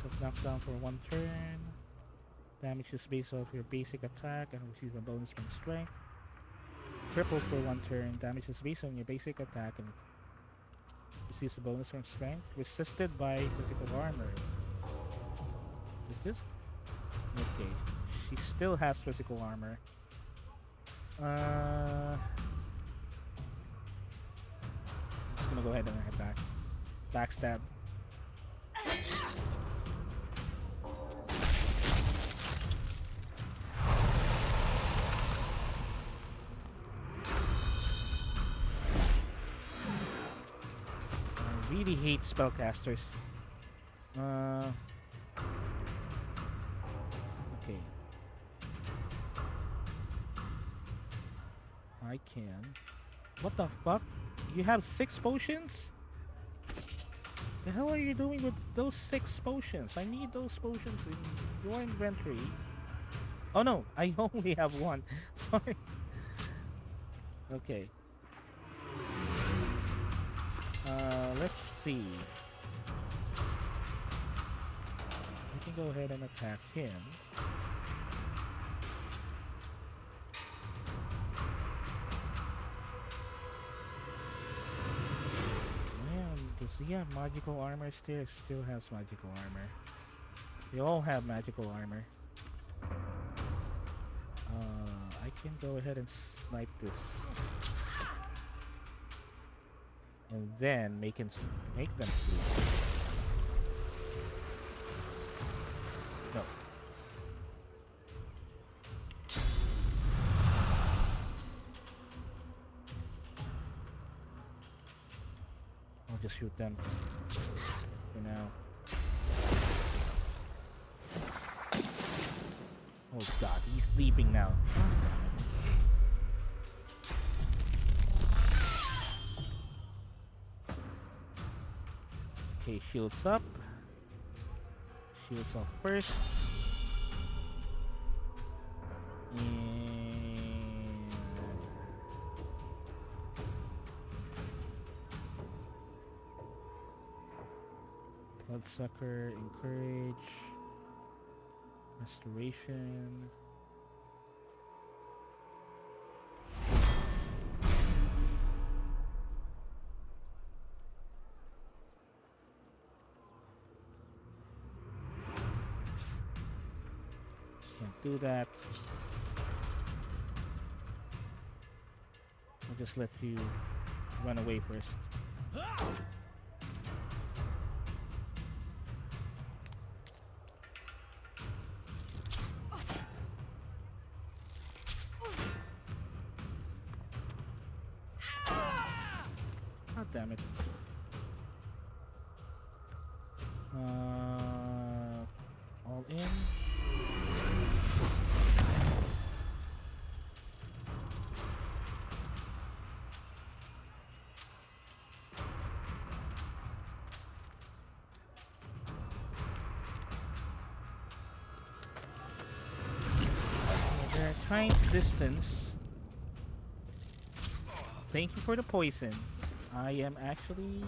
Set knockdown for 1 turn. Damage is based off your basic attack and receive a bonus from strength. Crippled for 1 turn. Damage is based on your basic attack and receives a bonus from strength. Resisted by physical armor. Is this? Okay. She still has physical armor. I'm just gonna go ahead and attack. Backstab. I really hate spellcasters. Okay. I can. What the fuck? You have 6 potions? The hell are you doing with those 6 potions? I need those potions in your inventory. Oh no, I only have 1. Sorry. Okay. Let's see. I can go ahead and attack him. Does he have magical armor still? Still has magical armor. They all have magical armor. I can go ahead and snipe this. And then make them sleep. No. I'll just shoot them for now. Oh god, he's sleeping now. Okay, shields up. Shields up first. Bloodsucker, encourage, restoration. Can't do that. I'll just let you run away first. God damn it. All in. They're trying to distance. Thank you for the poison. I am actually...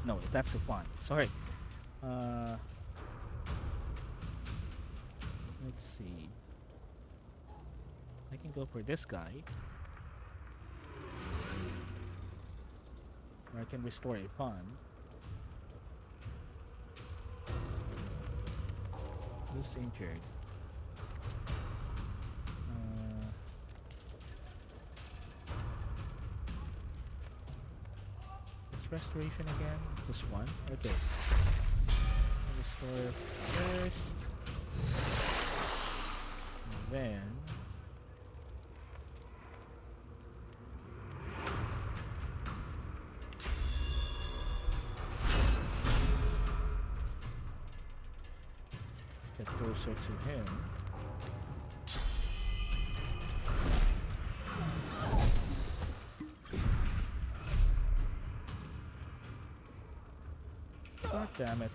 No, that's a fun. Sorry. Let's see. I can go for this guy. Or I can restore a fun. Who's injured? Restoration again, just 1. Okay. Restore first. And then closer to him. God damn it.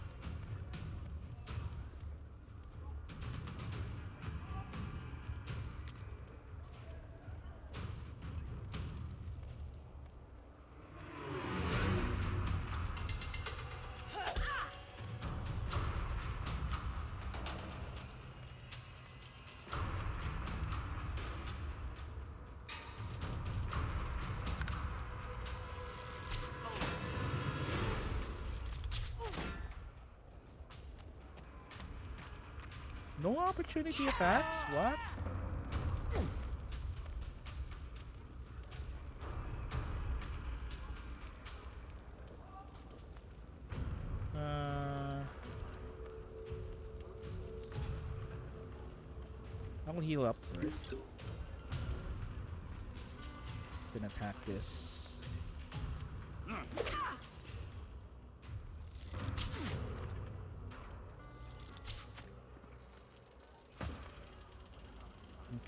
No opportunity attacks? What? I'll heal up first. Then attack this.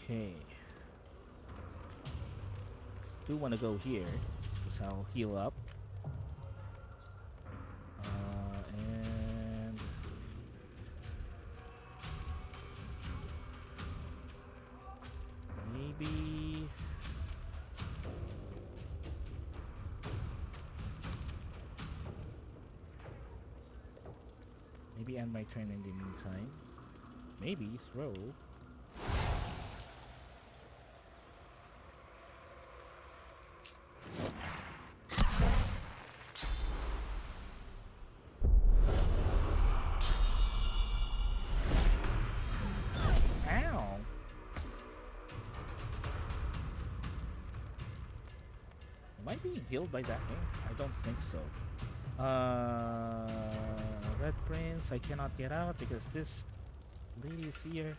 Okay. Do want to go here because I'll heal up. And maybe end my turn in the meantime. Maybe throw. Killed by that thing? I don't think so. Red Prince, I cannot get out because this lady is here.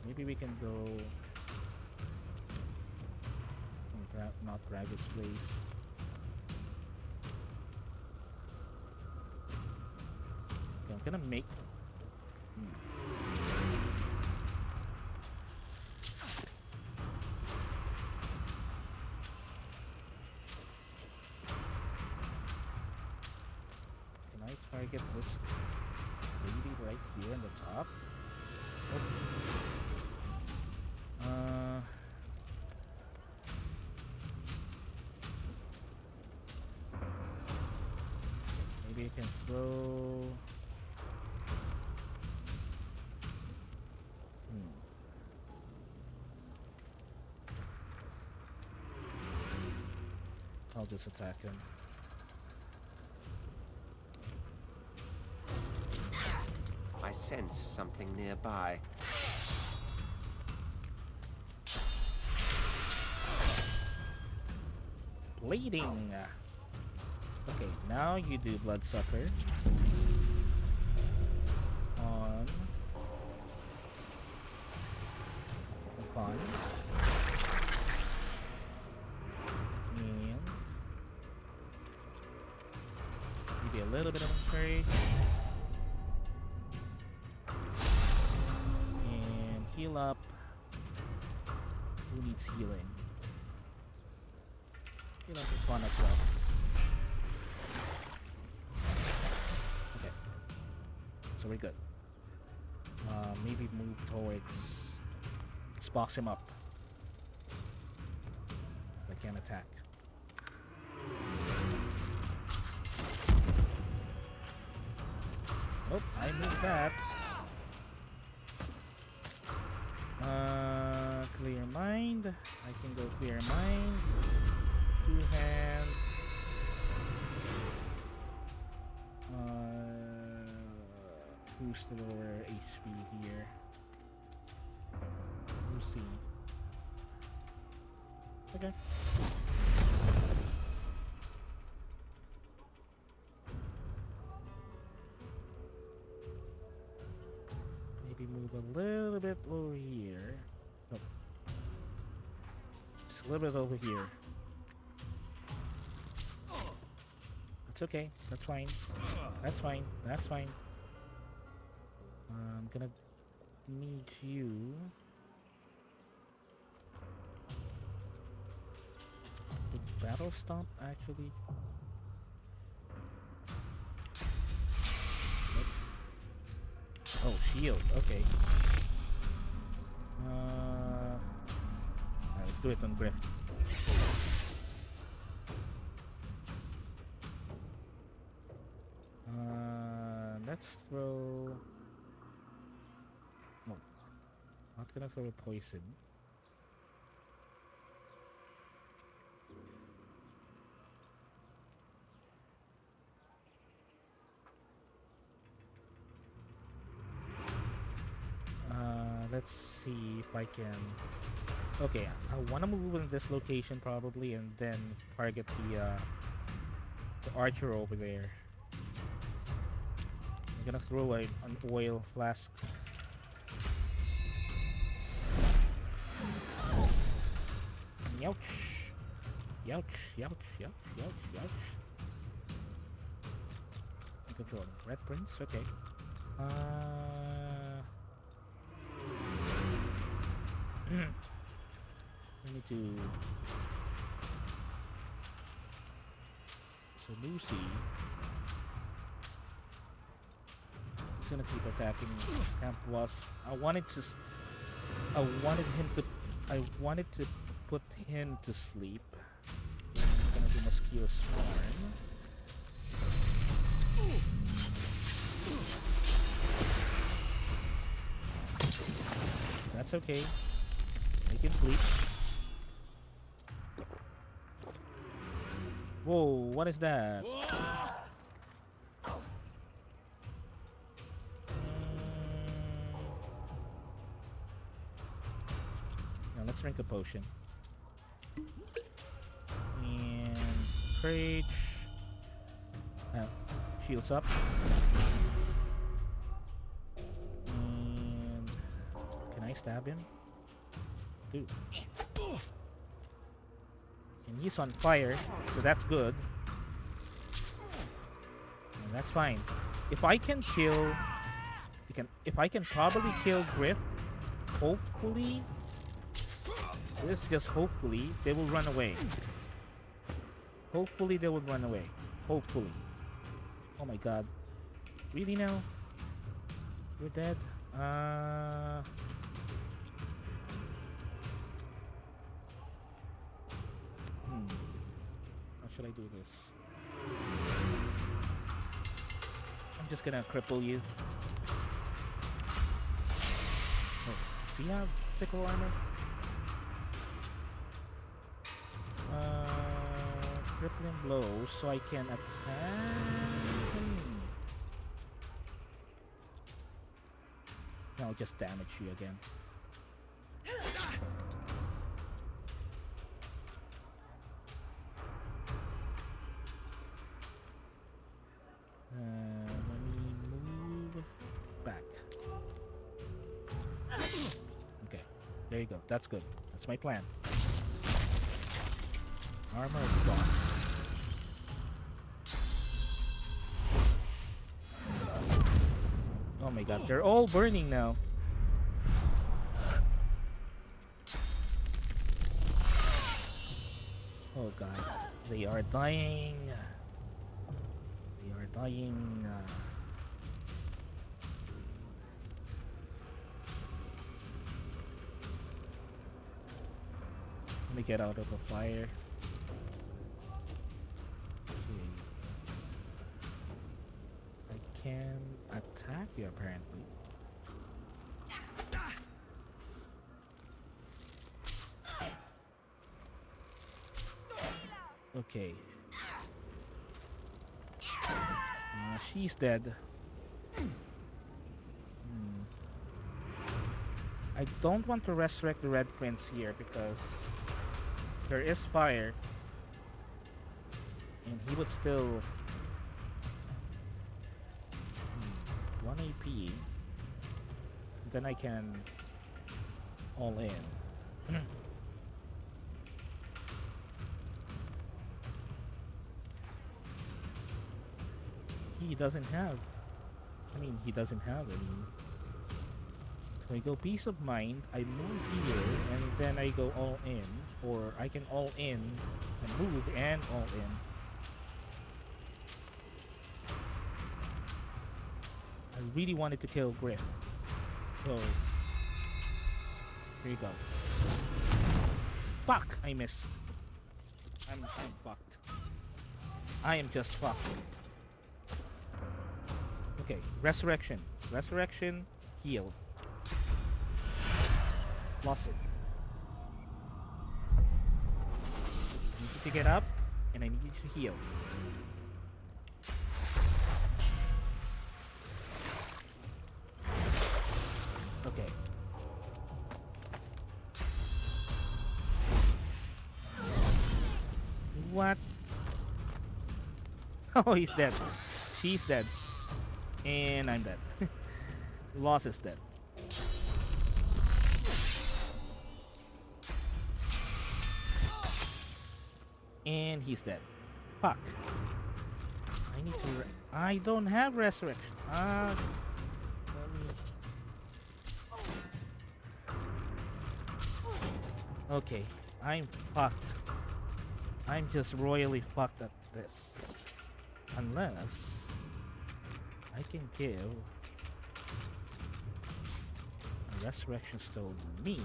Maybe we can go and not grab his place. Okay, I'm gonna make target this lady right here on the top. Oh. Maybe I can throw. I'll just attack him. I sense something nearby. Bleeding. Okay, now you do Bloodsucker on the pawn. And maybe a little bit of encourage. Heal up. Who needs healing? Heal up this one as well. Okay. So we're good. Maybe move towards... Let's box him up. I can attack. Nope, I moved that. Clear mind. I can go clear mind. 2 hands. Who's the lower HP here? We'll see. Okay. Maybe move a little bit over here. Nope. Just a little bit over here. It's okay. That's fine. That's fine. That's fine. gonna need you. The battle stomp actually. Oh, shield. Okay. Alright, let's do it on Griff. Let's throw. No, not gonna throw a poison. Let's see if I can. Okay, I want to move in this location probably, and then target the archer over there. I'm gonna throw an oil flask. Youch! Youch! Youch! Youch! Youch! Youch! Control Red Prince. Okay. I need to. So Lucy is gonna keep attacking Camp Plus. I wanted to put him to sleep. I'm gonna do Mosquito Swarm. That's okay. Make him sleep. Whoa, what is that? Now let's drink a potion. And Rage. Shields up. And can I stab him? Dude. And he's on fire, so that's good. And that's fine. If I can kill, if I can probably kill Griff, hopefully, this just hopefully, they will run away. Hopefully they will run away. Hopefully. Oh my god. Really now? You're dead? How should I do this? I'm just gonna cripple you. Oh, see how sickle armor? Crippling blows so I can attack. I'll just damage you again. Let me move back. Okay, there you go. That's good. That's my plan. Armor Frost. Oh my god, they're all burning now. Oh god, they are dying. They are dying. Let me get out of the fire. Can attack you apparently. Okay. She's dead. I don't want to resurrect the Red Prince here because there is fire and he would still 1 AP, then I can all in. He doesn't have, he doesn't have any So I go peace of mind, I move here, and then I go all in, or I can all in and move and all in. I really wanted to kill Griff. So here you go. Fuck! I missed. I'm fucked. I am just fucked. Okay, resurrection. Resurrection, heal. Lost it. I need you to get up, and I need you to heal. Okay. What? Oh, he's dead. She's dead. And I'm dead. Loss is dead. And he's dead. Fuck. I need to... I don't have resurrection. Okay. I'm fucked. I'm just royally fucked at this. Unless... I can give... a resurrection stone to me.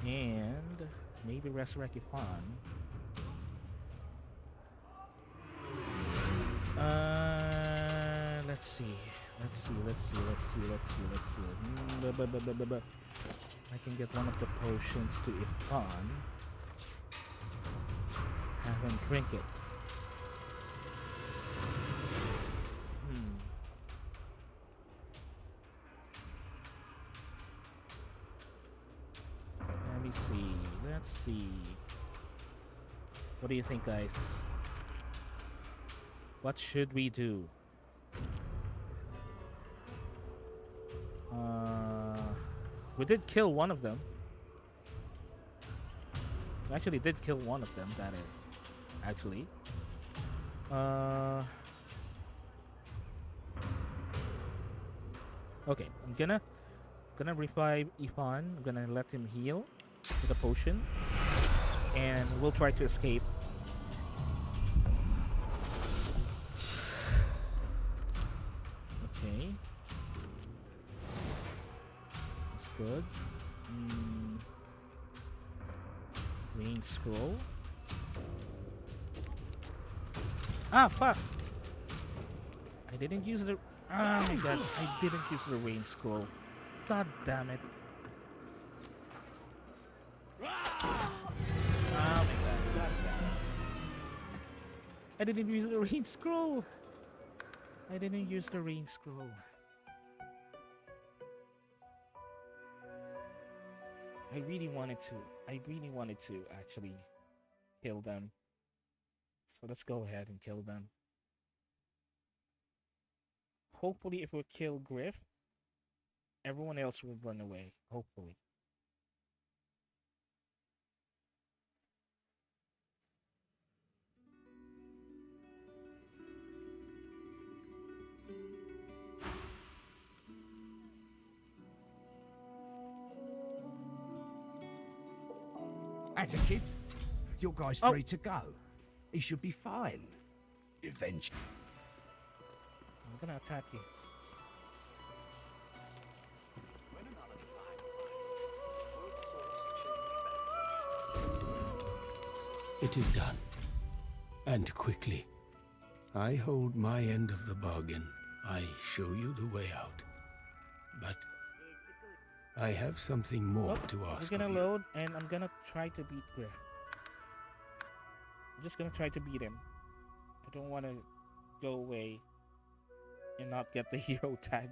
And... maybe resurrect Ifan. Let's see. I can get one of the potions to Ifan. Have him drink it. Let me see. Let's see. What do you think, guys? What should we do? We did kill one of them. We actually did kill one of them, that is. Actually. Okay, I'm gonna revive Ifan. I'm gonna let him heal with a potion. And we'll try to escape. Okay. That's good. Rain scroll. Ah, fuck! I didn't use the... oh my god, I didn't use the rain scroll. God damn it. Oh my god, god damn it. I didn't use the rain scroll. I didn't use the rain scroll. I really wanted to actually kill them. So let's go ahead and kill them. Hopefully if we kill Griff, everyone else will run away. Hopefully. That's a kid. Your guy's free to go. He should be fine. Eventually. I'm gonna attack you. It is done. And quickly. I hold my end of the bargain. I show you the way out. But I have something more to ask I'm gonna of you. load and I'm gonna try to beat Griff. I'm just gonna try to beat him. I don't wanna go away and not get the hero tag.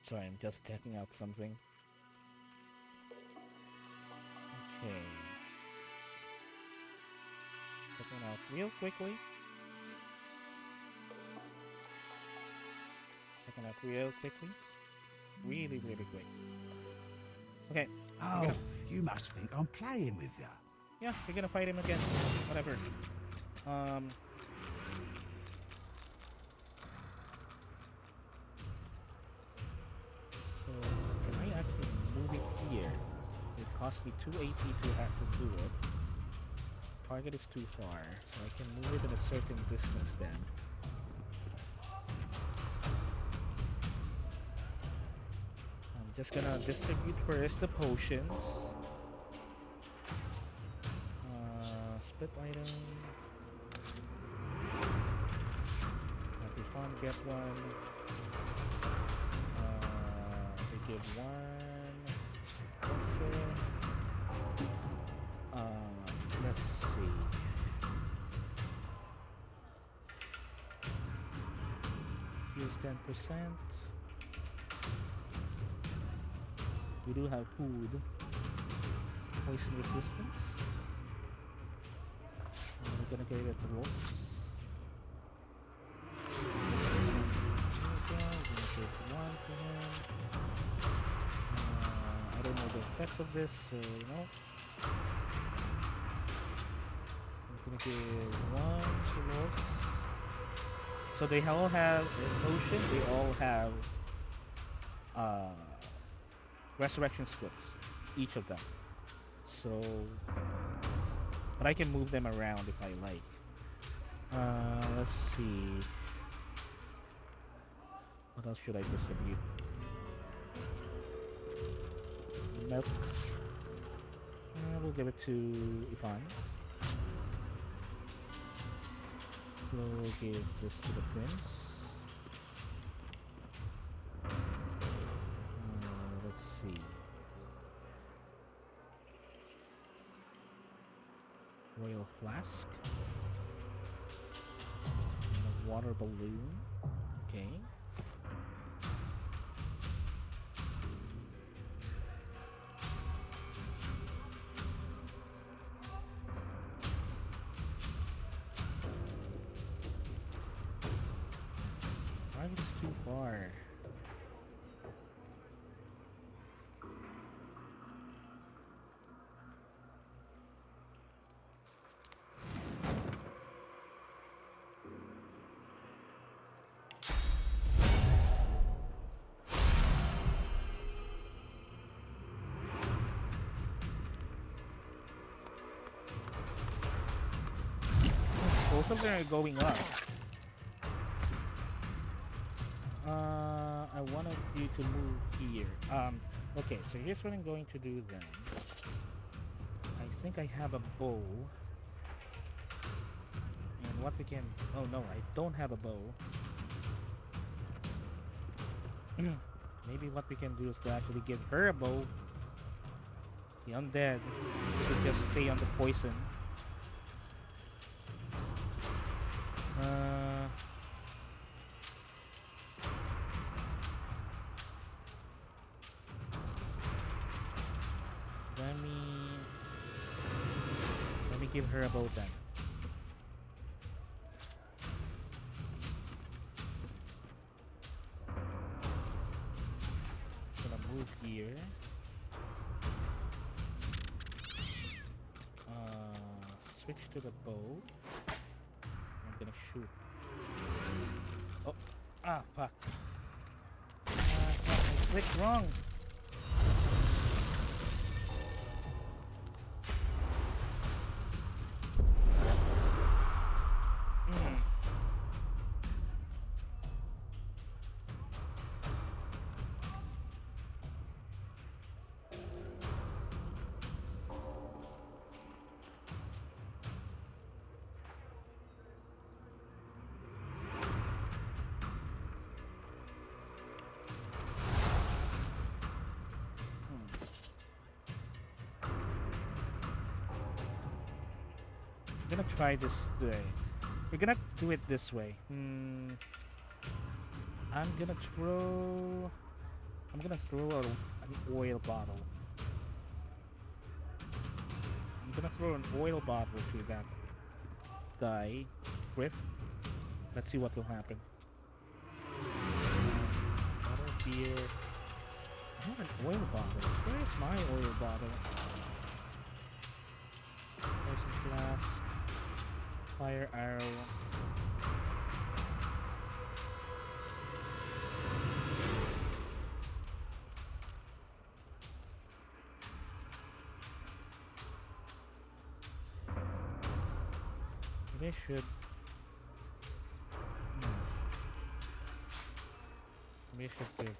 Sorry, I'm just checking out something. Okay. Checking out real quickly. Checking out real quickly. Really, really quick. Okay. Oh, you must think I'm playing with you. Yeah, we're gonna fight him again. Whatever. So can I actually move it here? It cost me 280 to have to do it. Target is too far, so I can move it in a certain distance then. I'm just gonna distribute first the potions. Split item. Happy fun, get one. We give one. Also, let's see. Here's 10%. We do have food. Poison resistance. We're gonna give it to Ross. We're gonna give one to him. I don't know the effects of this, so you know. I'm gonna give one to Ross. So they all have an potion. They all have resurrection scripts, each of them. So, but I can move them around if I like. Let's see. What else should I distribute? Milk. We'll give it to Ivan. We'll give this to the prince. Let's see. Royal flask. And a water balloon. Okay. Target is too far. Both of them are going up. I wanted you to move here. Okay, so here's what I'm going to do then. I think I have a bow. And what we can... Oh no, I don't have a bow. Maybe what we can do is to actually give her a bow. The undead. She can just stay on the poison. Let me give her a bow then. Gonna move here. Switch to the bow. I'm gonna shoot. Oh, fuck. I clicked wrong. I'm gonna try this way. We're gonna do it this way. I'm gonna throw gonna throw an oil bottle. I'm gonna throw an oil bottle to that guy, Griff. Let's see what will happen. Bottle of beer. I have an oil bottle. Where's my oil bottle? Poison flask. Fire arrow. Maybe I should. Maybe I should give.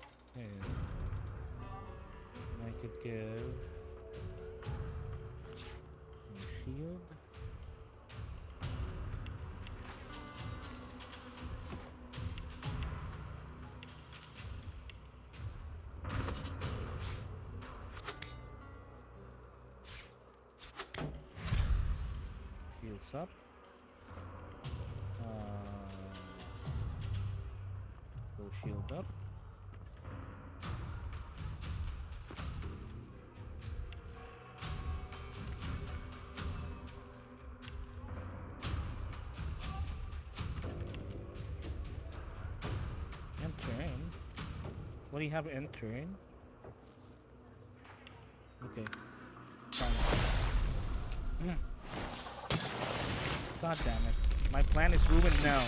I could give a shield. Shields up. Go shield up. Entering. What do you have entering? Okay. Fine. God damn it. My plan is ruined now.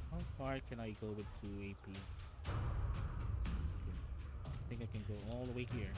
How far can I go with 2 AP? I think I can go all the way here.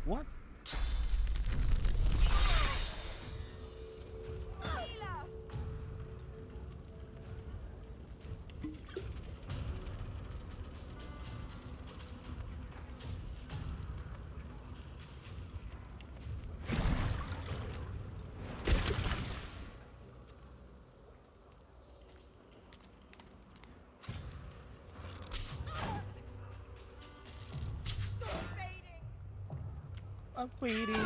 What? Upgrading.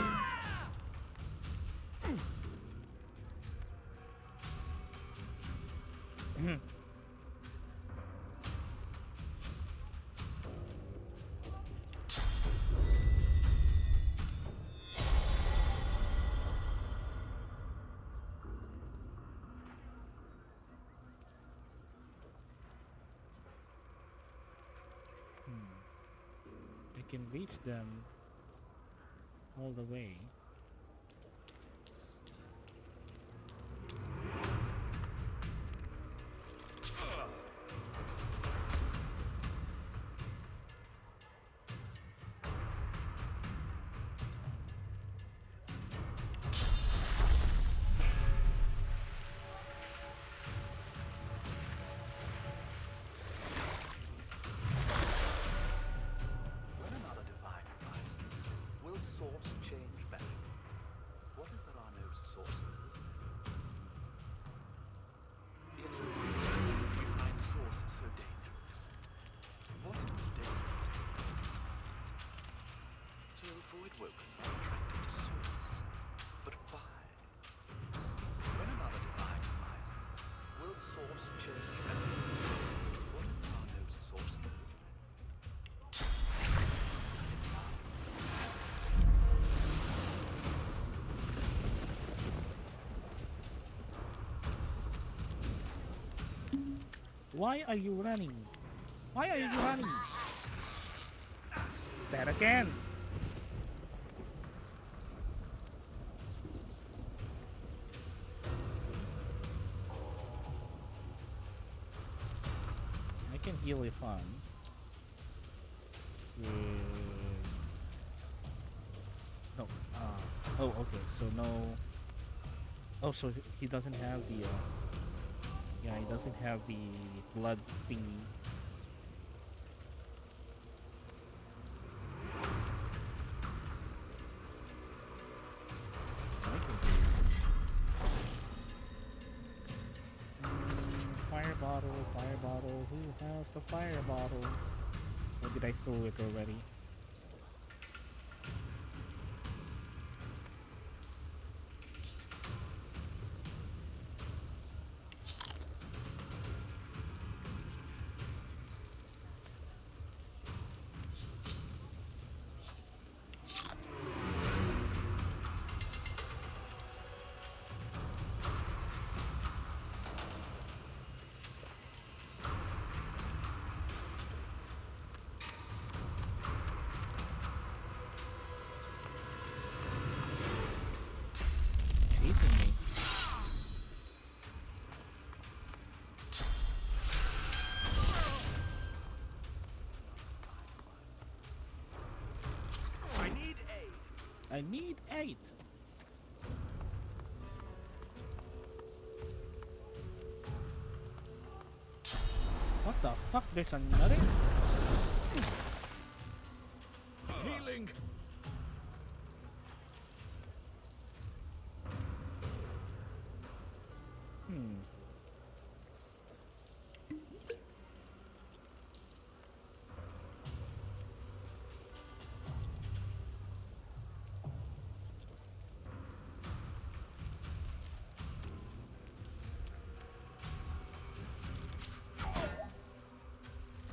I can reach them all the way. When another divine arises, will source change back? What if there are no sources? Yet so quickly we find source so dangerous. What if it's dangerous? To avoid Woken are attracted to source. But why? When another divine arises, will source change back? What if there are no sources? Why are you running? Why are you running? That again. I can heal if on. No. Oh, okay. So no. Oh, so he doesn't have the. Yeah, he doesn't have the blood thingy. I can do. Fire bottle, fire bottle. Who has the fire bottle? Or did I store it already? Chasing me. I need aid. I need 8. What the fuck? There's another? Healing.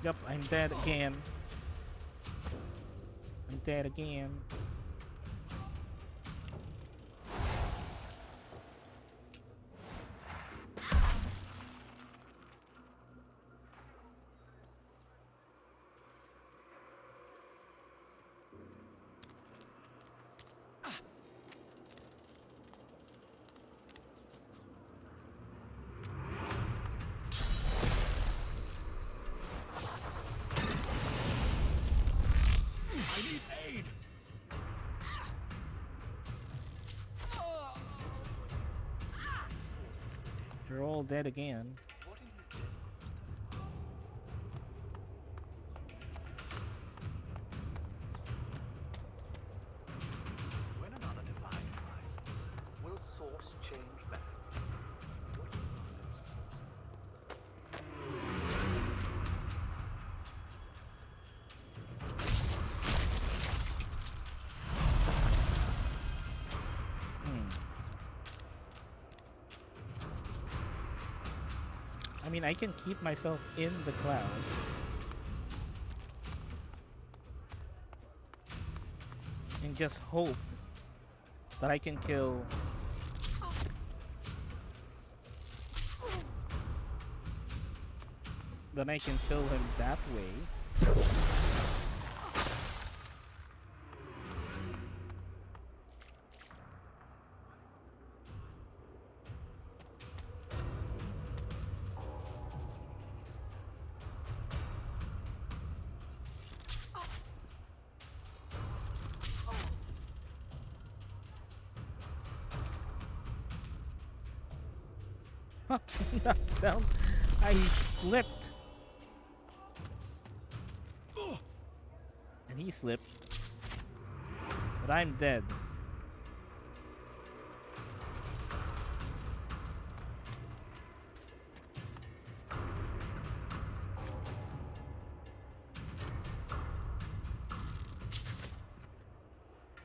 Yep, I'm dead again. I'm dead again. I need aid. They're all dead again. When another divine arises, will source change back? mean, I can keep myself in the cloud. And just hope that I can kill him that way. Knocked down. I slipped. And he slipped. But I'm dead.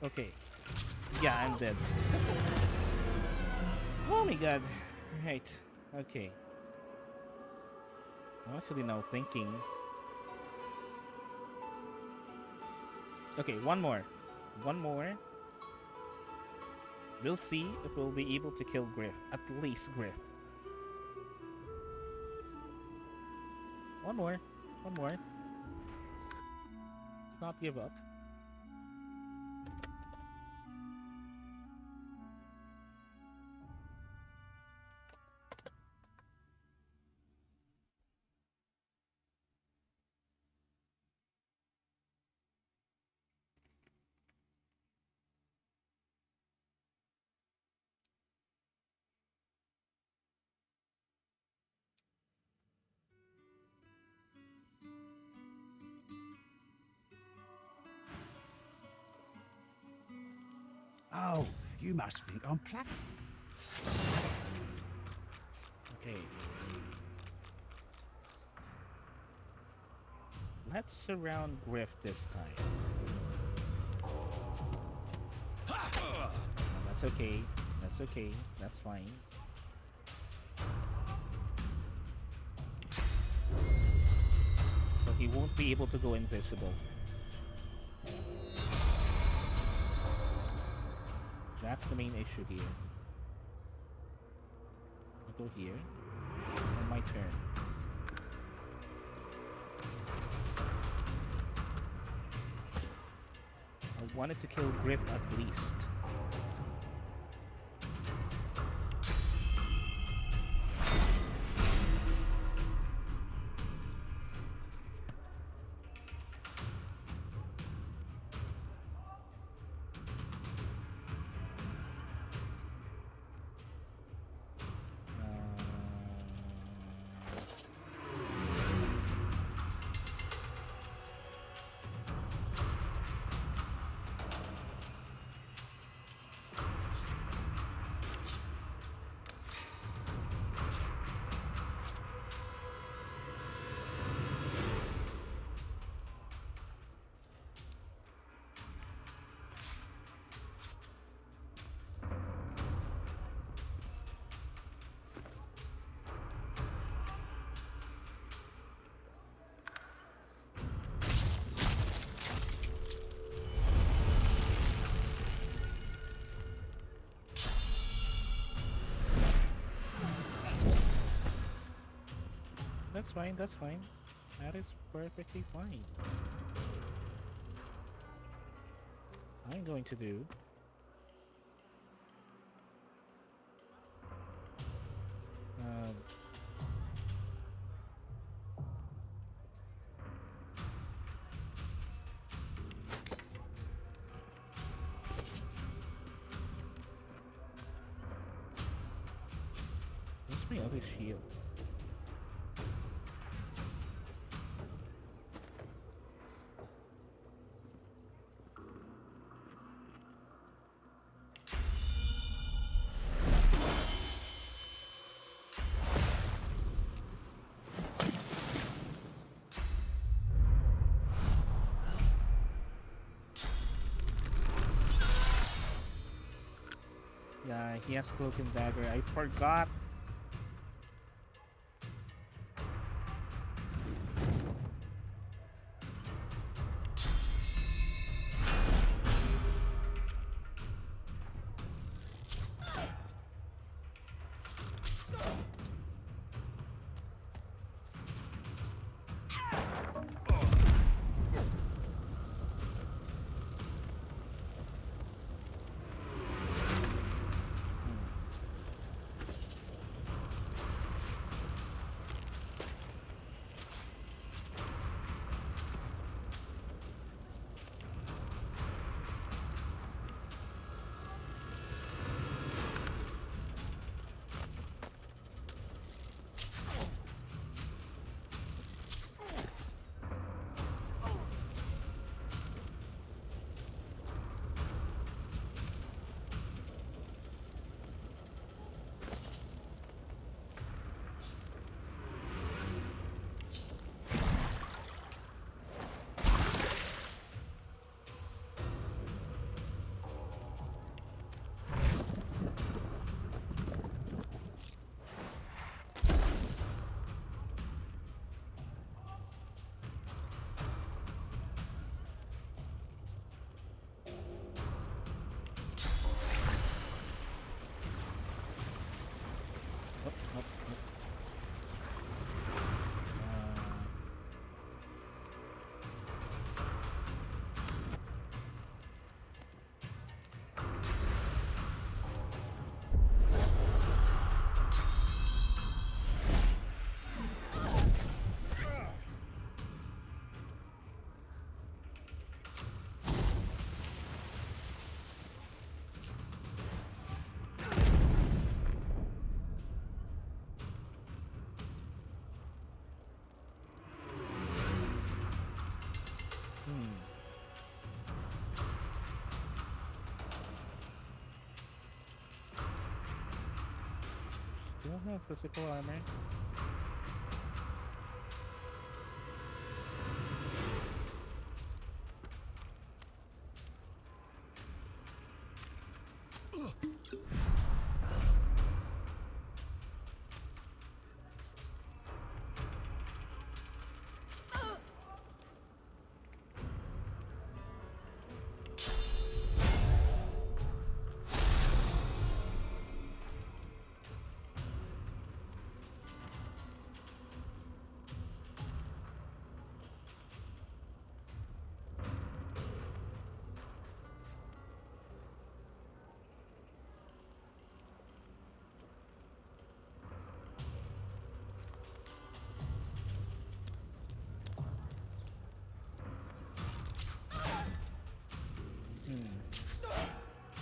Okay. Yeah, I'm dead. Oh my god. Right. Okay. I'm actually now thinking. Okay, one more. One more. We'll see if we'll be able to kill Griff. At least Griff. One more. One more. Let's not give up. Oh, you must think I'm Okay. Let's surround Griff this time. No, that's okay. That's okay. That's fine. So he won't be able to go invisible. That's the main issue here. I'll go here. And my turn. I wanted to kill Griff at least. That's fine, that's fine. That is perfectly fine. I'm going to do what's my other shield? Yeah, he has Cloak and Dagger. I forgot. don't have physical armor.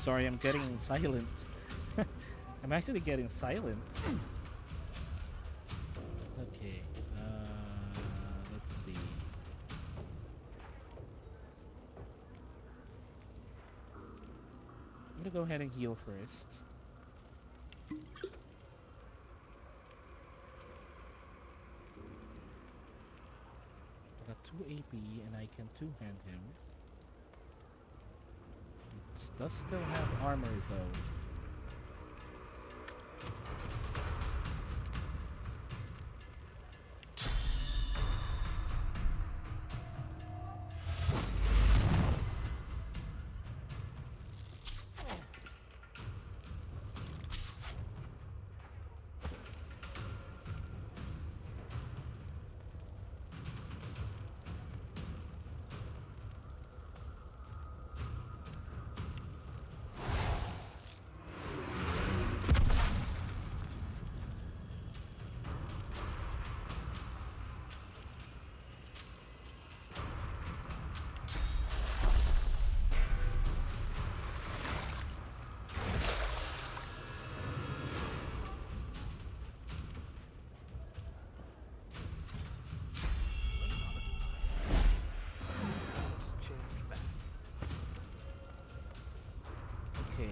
Sorry, I'm getting silent. I'm actually getting silent. Okay, let's see. I'm gonna go ahead and heal first. I got 2 AP and I can two-hand him. It does still have armor though. Okay.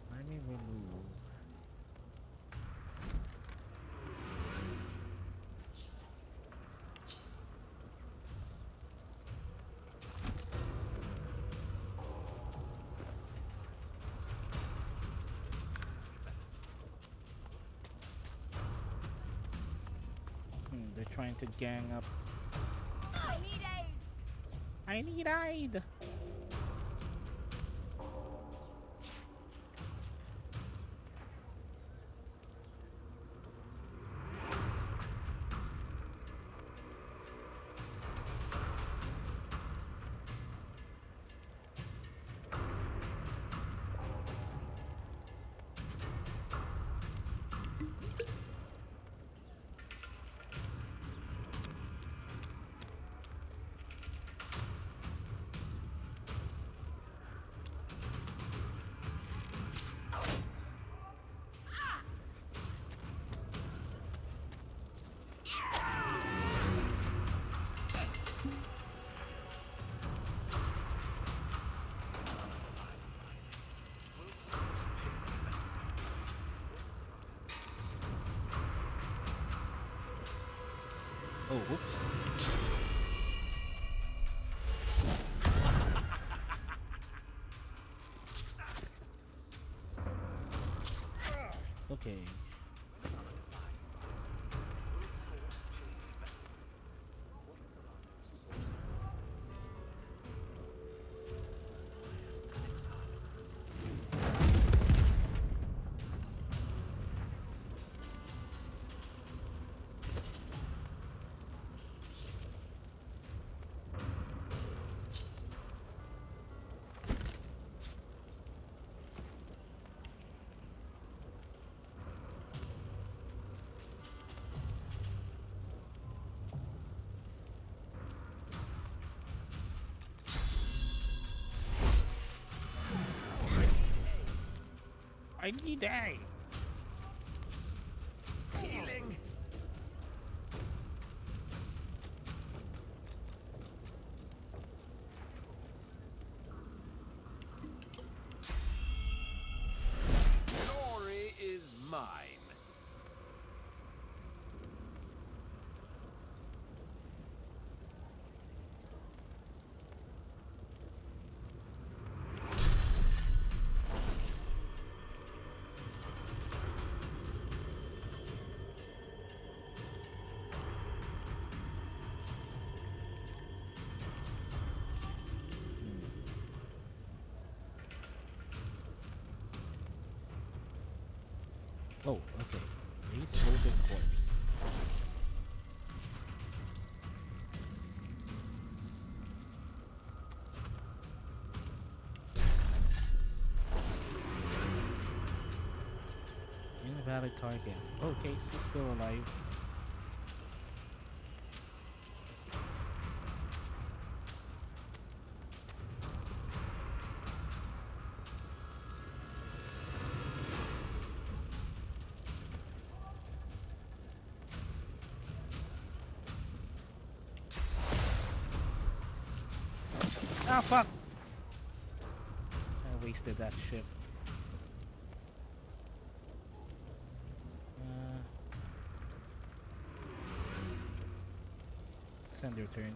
Let me remove. They're trying to gang up. I need aid! I need aid! Oh, whoops. Okay. I need aid. Healing. Oh, okay. Raise floating corpse. Invalid target. Okay, she's still alive. Ah, fuck! I wasted that ship. Send your turn.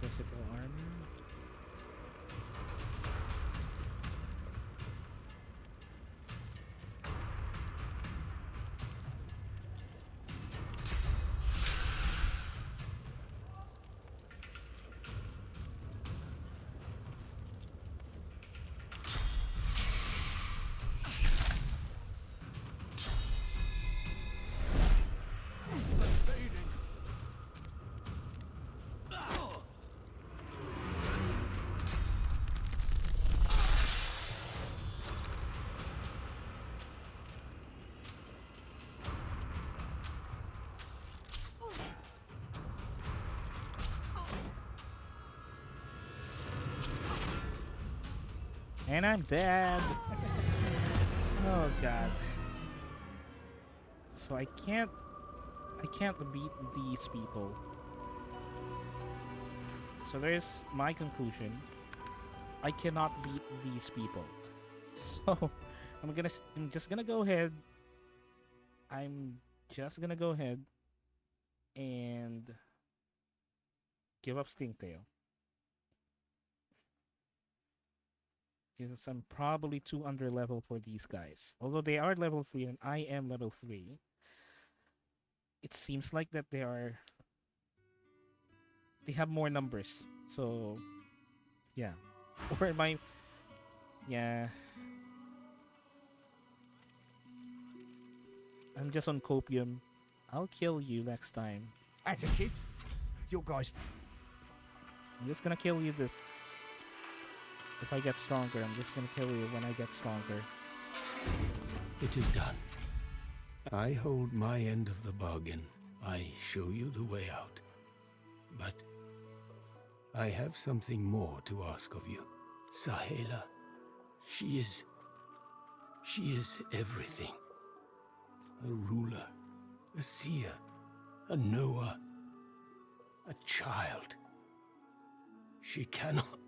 Physical armor. And I'm dead. Oh god. So I can't beat these people. So there's my conclusion. I cannot beat these people. So I'm just gonna go ahead. I'm just gonna go ahead and give up Stingtail. Because I'm probably too under level for these guys. Although they are level 3 and I am level 3. It seems like that they have more numbers. So yeah. Or am I... Yeah. I'm just on copium. I'll kill you next time. That's a kid. Your guys. I'm just gonna kill you this... If I get stronger, I'm just gonna kill you when I get stronger. It is done. I hold my end of the bargain. I show you the way out. But I have something more to ask of you. Sahela, she is everything. A ruler, a seer, a knower, a child. She cannot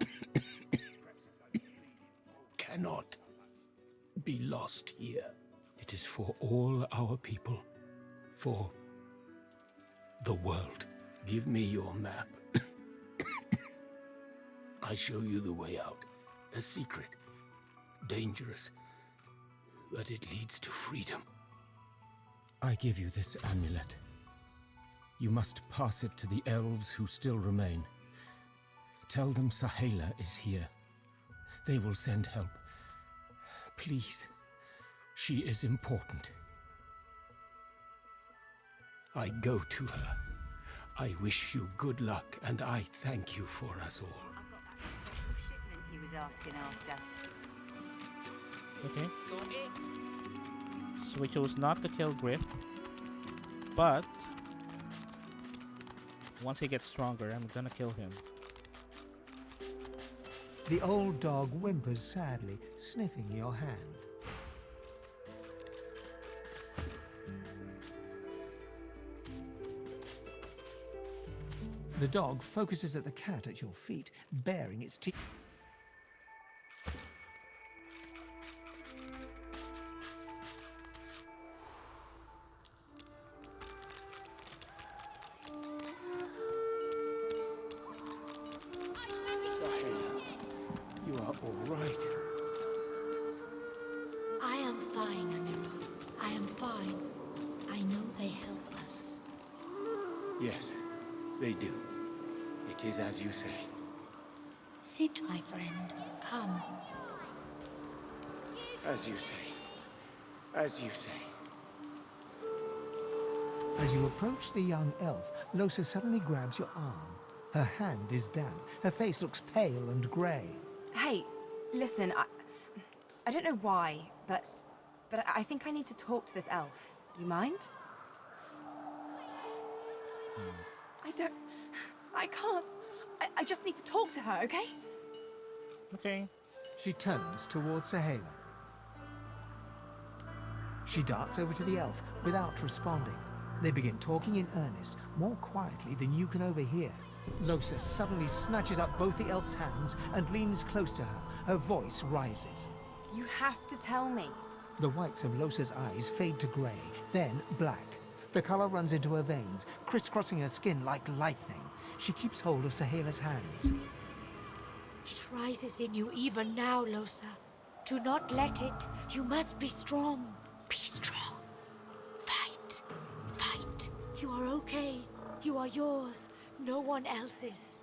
be lost here. It is for all our people, for the world. Give me your map. I show you the way out. A secret, dangerous, but it leads to freedom. I give you this amulet. You must pass it to the elves who still remain. Tell them Sahela is here. They will send help. Please, she is important. I go to her. I wish you good luck, and I thank you for us all. Special shipment he was asking after. Okay. So we chose not to kill Griff, but once he gets stronger, I'm gonna kill him. The old dog whimpers sadly, sniffing your hand. The dog focuses at the cat at your feet, baring its teeth. Sahela, you are all right. I am fine, Amiru. I am fine. I know they help us. Yes, they do. It is as you say. Sit, my friend. Come. As you say. As you say. As you approach the young elf, Losa suddenly grabs your arm. Her hand is damp. Her face looks pale and grey. Hey, listen, I don't know why, but I think I need to talk to this elf. You mind? I can't. I just need to talk to her, okay? Okay. She turns towards Sahela. She darts over to the elf without responding. They begin talking in earnest, more quietly than you can overhear. Losa suddenly snatches up both the elf's hands and leans close to her. Her voice rises. You have to tell me. The whites of Losa's eyes fade to grey, then black. The color runs into her veins, crisscrossing her skin like lightning. She keeps hold of Sahela's hands. It rises in you even now, Losa. Do not let it. You must be strong. Be strong. Fight. Fight. You are okay. You are yours. No one else's.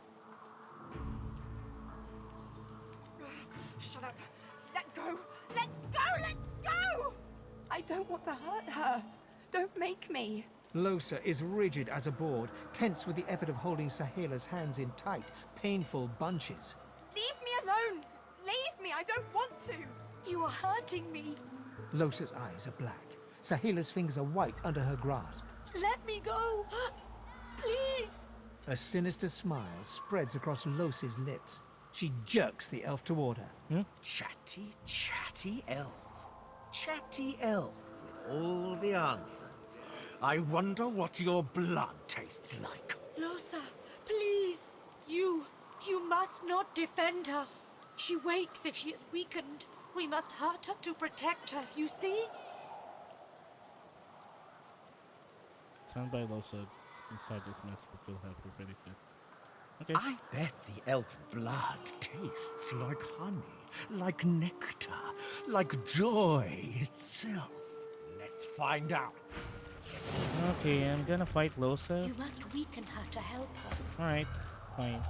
Shut up. Let go. Let go. Let go. I don't want to hurt her. Don't make me. Losa is rigid as a board, tense with the effort of holding Sahela's hands in tight, painful bunches. Leave me alone. Leave me. I don't want to. You are hurting me. Losa's eyes are black. Sahela's fingers are white under her grasp. Let me go. Please. A sinister smile spreads across Losa's lips. She jerks the elf toward her. Chatty, chatty elf. Chatty elf with all the answers. I wonder what your blood tastes like. Losa, please. You must not defend her. She wakes if she is weakened. We must hurt her to protect her, you see? Sound by Losa inside this mess will help her very good. Okay. I bet the elf blood tastes like honey, like nectar, like joy itself. Let's find out. Okay, I'm gonna fight Losa. You must weaken her to help her. Alright, fine.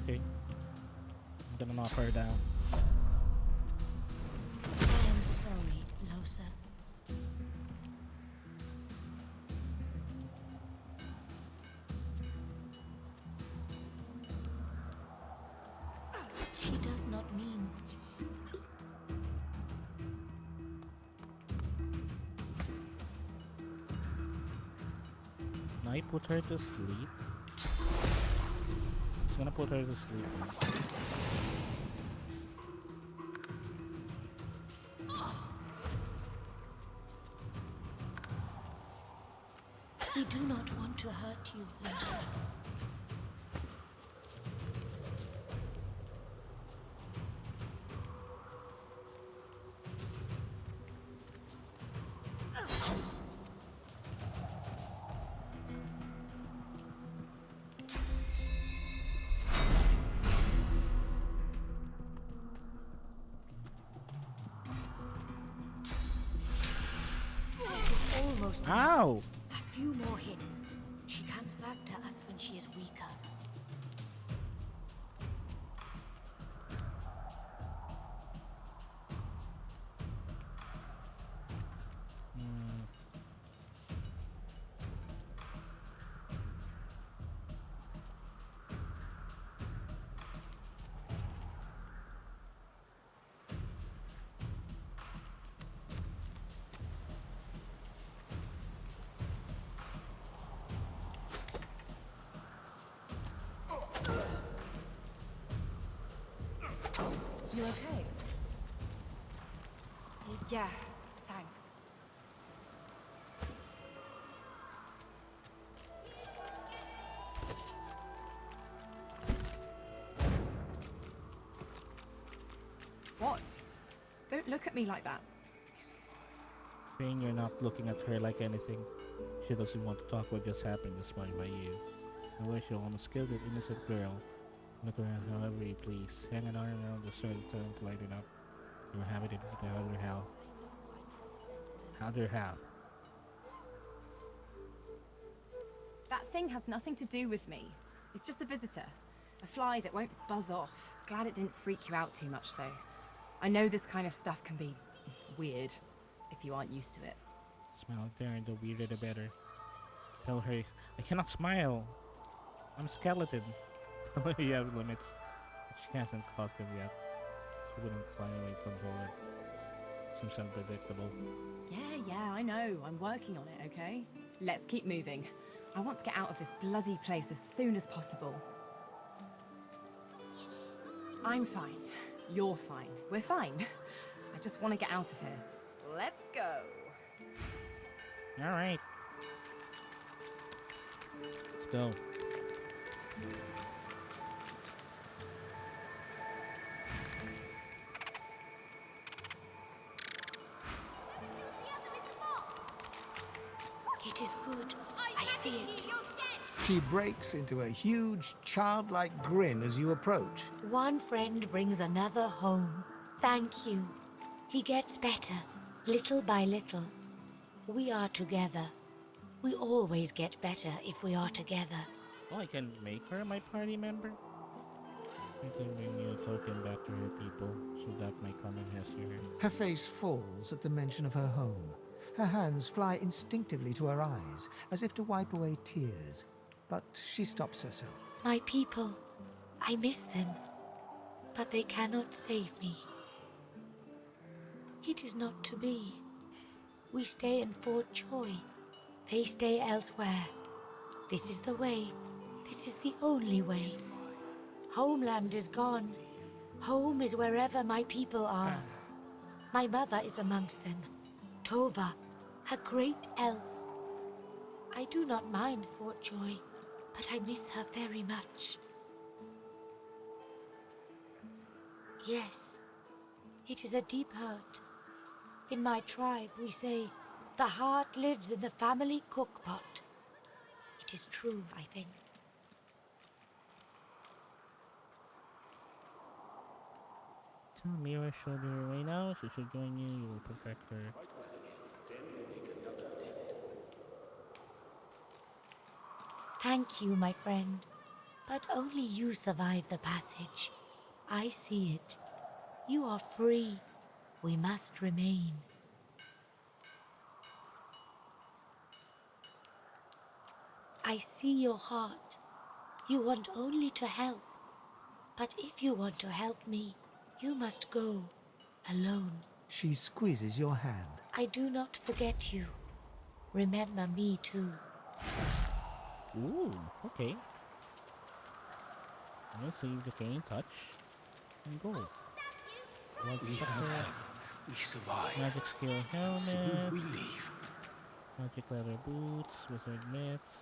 Okay. I'm gonna knock her down. I am sorry, Losa. She does not mean. Can I put her to sleep? Just gonna put her to sleep now. We do not want to hurt you, Losa. Almost. Ow! A few more hits. She comes back to us when she is weaker. You okay? Yeah, thanks. What? Don't look at me like that. Saying you're not looking at her like anything. She doesn't want to talk what just happened despite by you. I wish you almost killed that innocent girl. Look around however you please. Hang an arm around the circle to light it up. You were happy to defeat the other how. Other how. That thing has nothing to do with me. It's just a visitor. A fly that won't buzz off. Glad it didn't freak you out too much, though. I know this kind of stuff can be weird if you aren't used to it. Smile there and the weirder the better. Tell her I cannot smile. I'm a skeleton. Tell her you have limits. She hasn't caused them yet. She wouldn't find a way to control it. Seems unpredictable. Yeah, I know. I'm working on it, okay? Let's keep moving. I want to get out of this bloody place as soon as possible. I'm fine. You're fine. We're fine. I just want to get out of here. Let's go. Alright. Let's go. It is good. I see it. She breaks into a huge, childlike grin as you approach. One friend brings another home. Thank you. He gets better, little by little. We are together. We always get better if we are together. Oh, I can make her my party member? I can bring you a token back to her people, so that my comment has her. Her face falls at the mention of her home. Her hands fly instinctively to her eyes, as if to wipe away tears. But she stops herself. My people, I miss them, but they cannot save me. It is not to be. We stay in Fort Joy. They stay elsewhere. This is the way. This is the only way. Homeland is gone. Home is wherever my people are. My mother is amongst them. Tova, a great elf. I do not mind Fort Joy, but I miss her very much. Yes, it is a deep hurt. In my tribe, we say, the heart lives in the family cookpot. It is true, I think. Tell Mira showed her way now. She should join you. You will protect her. Thank you, my friend. But only you survive the passage. I see it. You are free. We must remain. I see your heart. You want only to help. But if you want to help me, you must go alone. She squeezes your hand. I do not forget you. Remember me too. Ooh, okay. Receive decaying touch and go. We have help. We survive. Magic skill Soon helmet. we leave. Magic leather boots. Wizard mitts.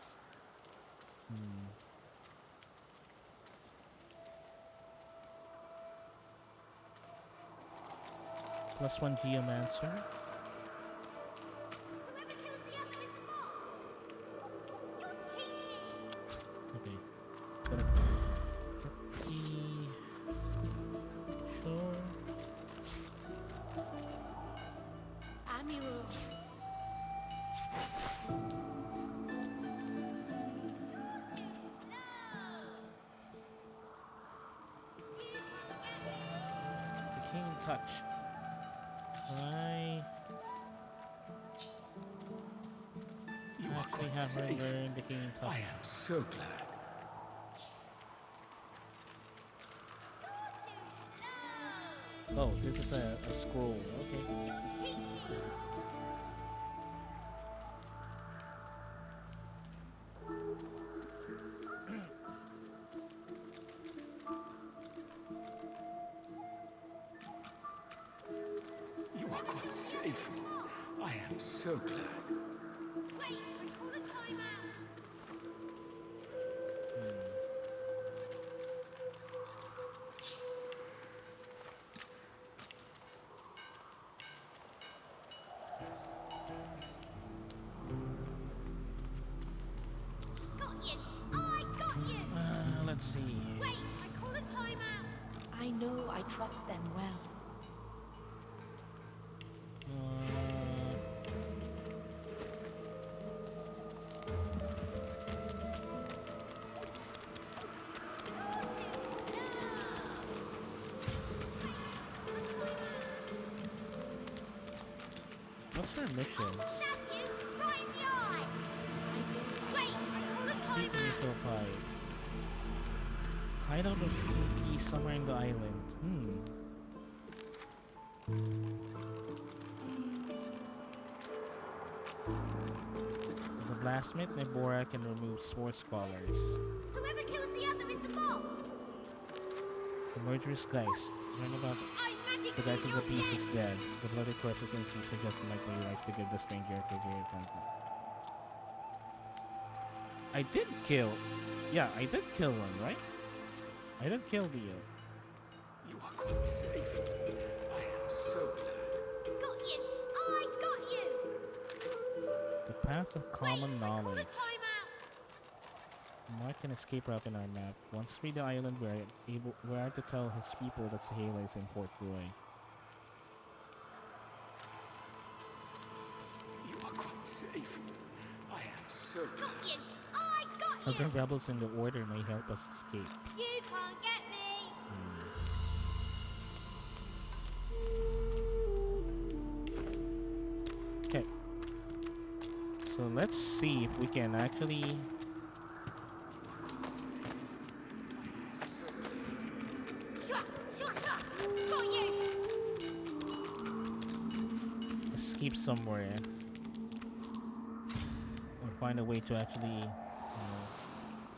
+1 Geomancer. Okay. Gotta get the... Sure. Amiro. Decaying touch. I You are actually quite have her safe. learn decaying touch. I am so glad. Oh, this is a scroll. Okay. You are quite safe. I am so glad. Wait, I call a timeout. Got you. I got you. Let's see. Wait, I call a timeout. I know I trust them well. What's their missions? Right in the eye. Wait, I call a Speaking timeout. of so high. Hideout of Skinky somewhere in the island. The Blastmith Nebora can remove Sword Scholars. Whoever kills the other is the boss. The Murderous Geist. Learn about the Geist of the Beast is dead. The bloody corpses increase suggest likely rise to give the stranger a figure contact. I did kill. Yeah, I did kill one, right? I did kill the. You are quite safe. I am so glad. Got you. I got you. The Path of Common Call a Knowledge. timeout. Mark an escape route in our map. Once free the island, we are to tell his people that Sahela is in Port Roy. You are quite safe. I am so glad. Got you. I got you. Other rebels in the Order may help us escape. You can't get me. Okay. So let's see if we can actually... Got you. escape somewhere. Or find a way to actually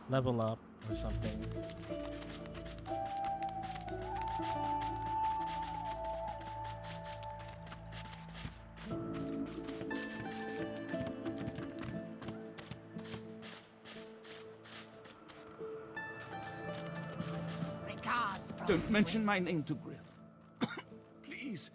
level up or something. Regards from Don't mention my name to Griff. Please.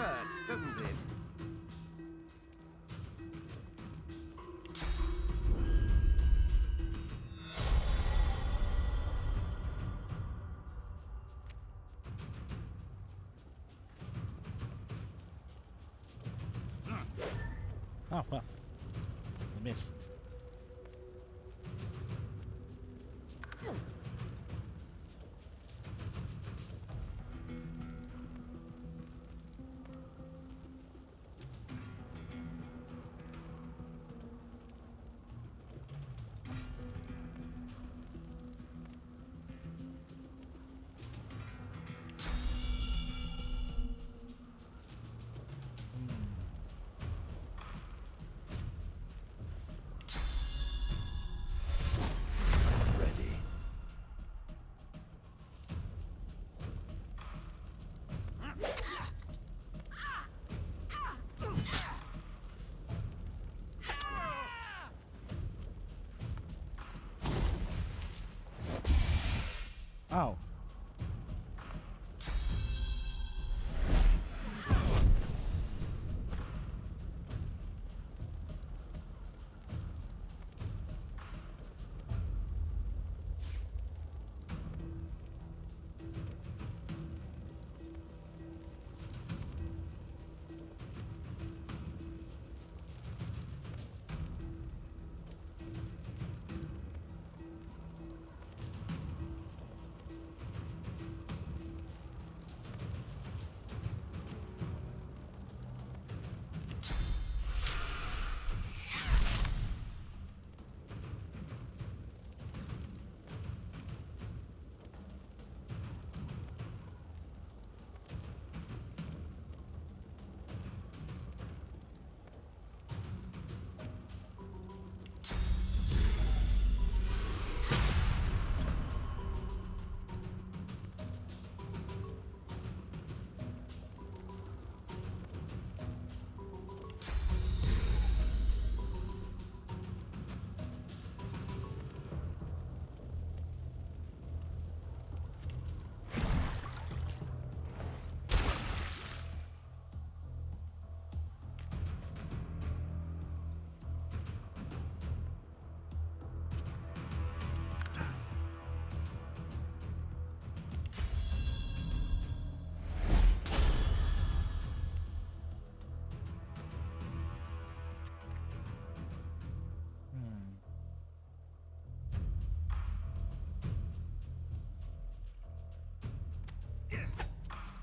hurts, doesn't it? Oh, well. I missed. Oh.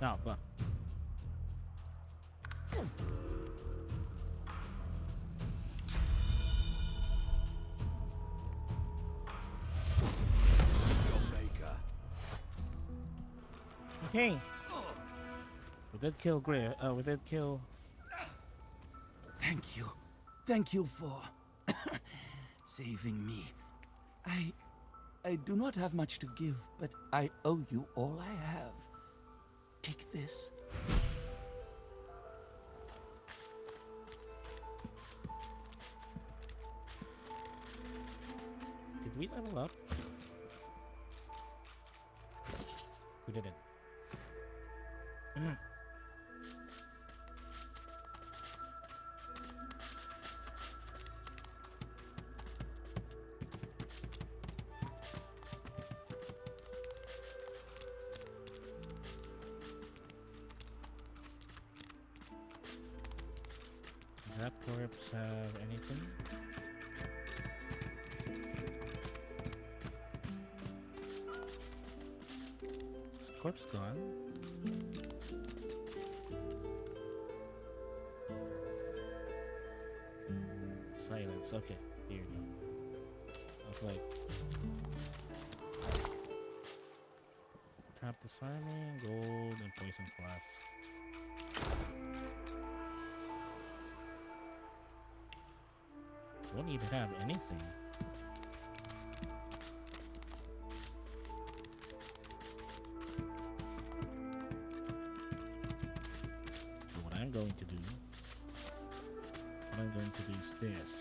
No, but okay. We did kill Greer. We did kill. Thank you. Thank you for saving me. I do not have much to give, but I owe you all I have. Take this. Did we level up? We didn't. Does that corpse have anything? Corpse gone. Silence. Okay, here you go. Okay. Tap disarming, gold, and poison flask. Don't even have anything. What I'm going to do is this.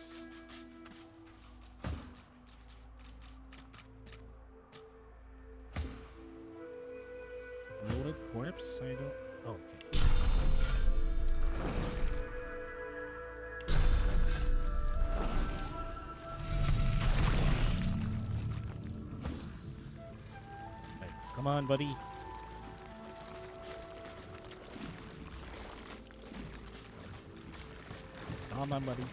Loaded corpse? I don't. Oh, okay. Come on, buddy. Come on, buddy.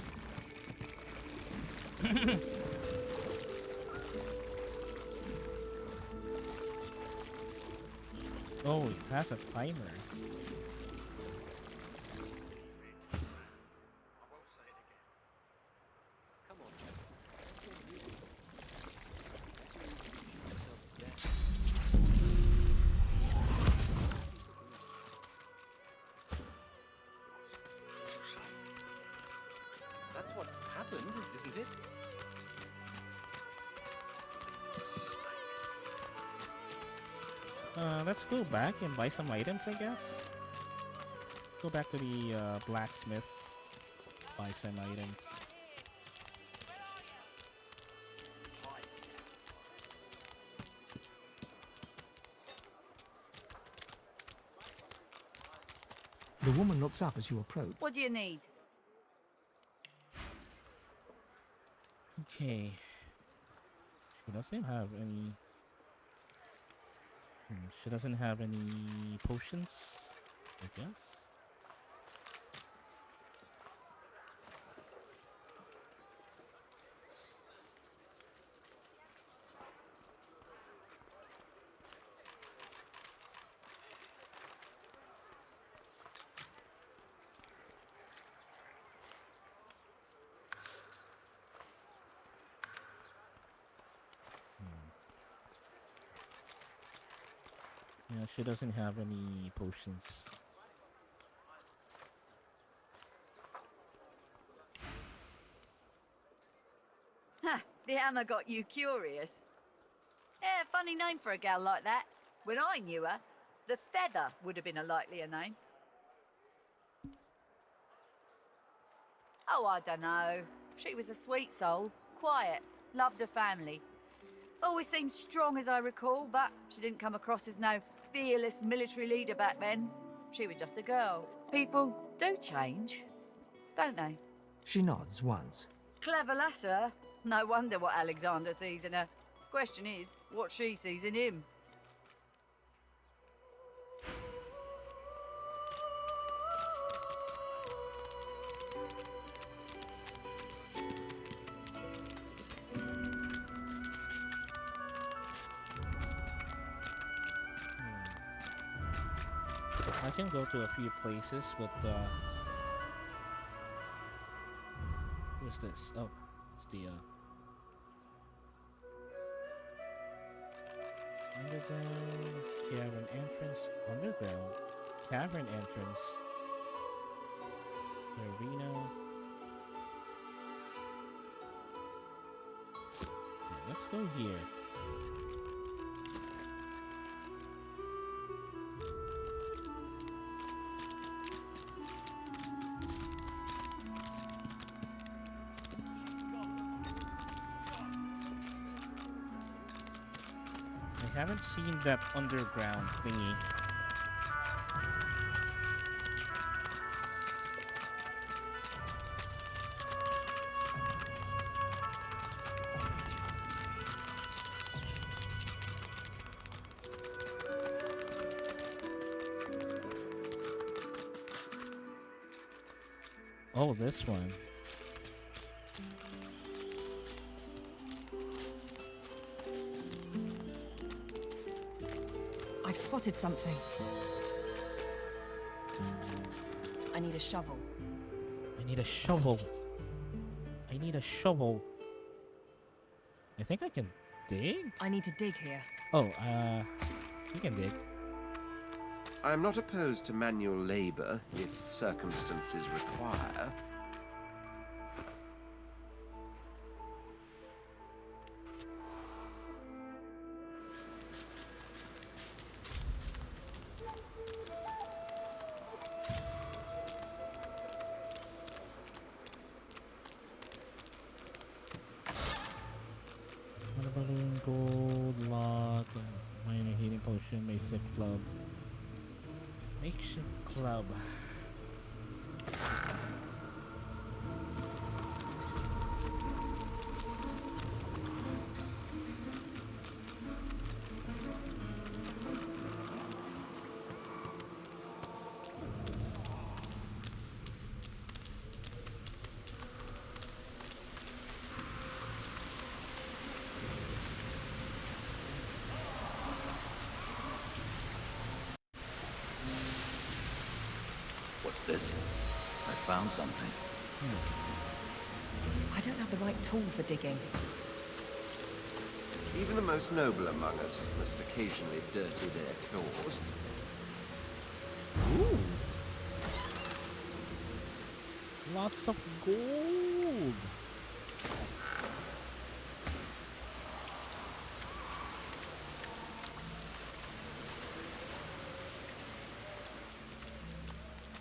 Oh, it has a timer. That's what happened, isn't it? Let's go back and buy some items, I guess. Go back to the blacksmith. Buy some items. The woman looks up as you approach. What do you need? Okay. She doesn't have any... She doesn't have any potions, I guess. Yeah, she doesn't have any potions. Ha! The hammer got you curious. Yeah, funny name for a gal like that. When I knew her, the Feather would have been a likelier name. Oh, I don't know. She was a sweet soul, quiet, loved her family. Always seemed strong as I recall, but she didn't come across as no fearless military leader back then. She was just a girl. People do change, don't they? She nods once. Clever lass, her. No wonder what Alexander sees in her. Question is, what she sees in him. I can go to a few places, but what's this? Oh, it's the underground cavern entrance. Underground cavern entrance. Arena. Okay, let's go here. I haven't seen that underground thingy. Oh, this one. I've spotted something. I need a shovel. I need a shovel. I need a shovel. I think I can dig? I need to dig here. Oh, you can dig. I'm not opposed to manual labor if circumstances require. Balloon, gold, lock, minor healing potion, makeshift club. Makeshift club. What's this? I found something. I don't have the right tool for digging. Even the most noble among us must occasionally dirty their claws. Ooh. Lots of gold.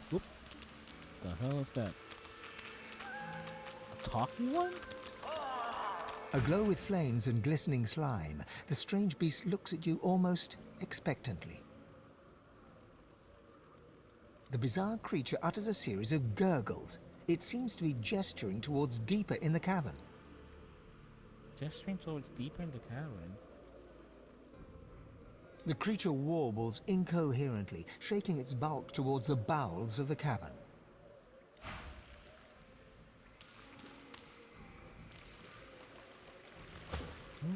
Whoop. The hell is that? A talking one? Aglow with flames and glistening slime, the strange beast looks at you almost expectantly. The bizarre creature utters a series of gurgles. It seems to be gesturing towards deeper in the cavern. Gesturing towards deeper in the cavern. The creature warbles incoherently, shaking its bulk towards the bowels of the cavern.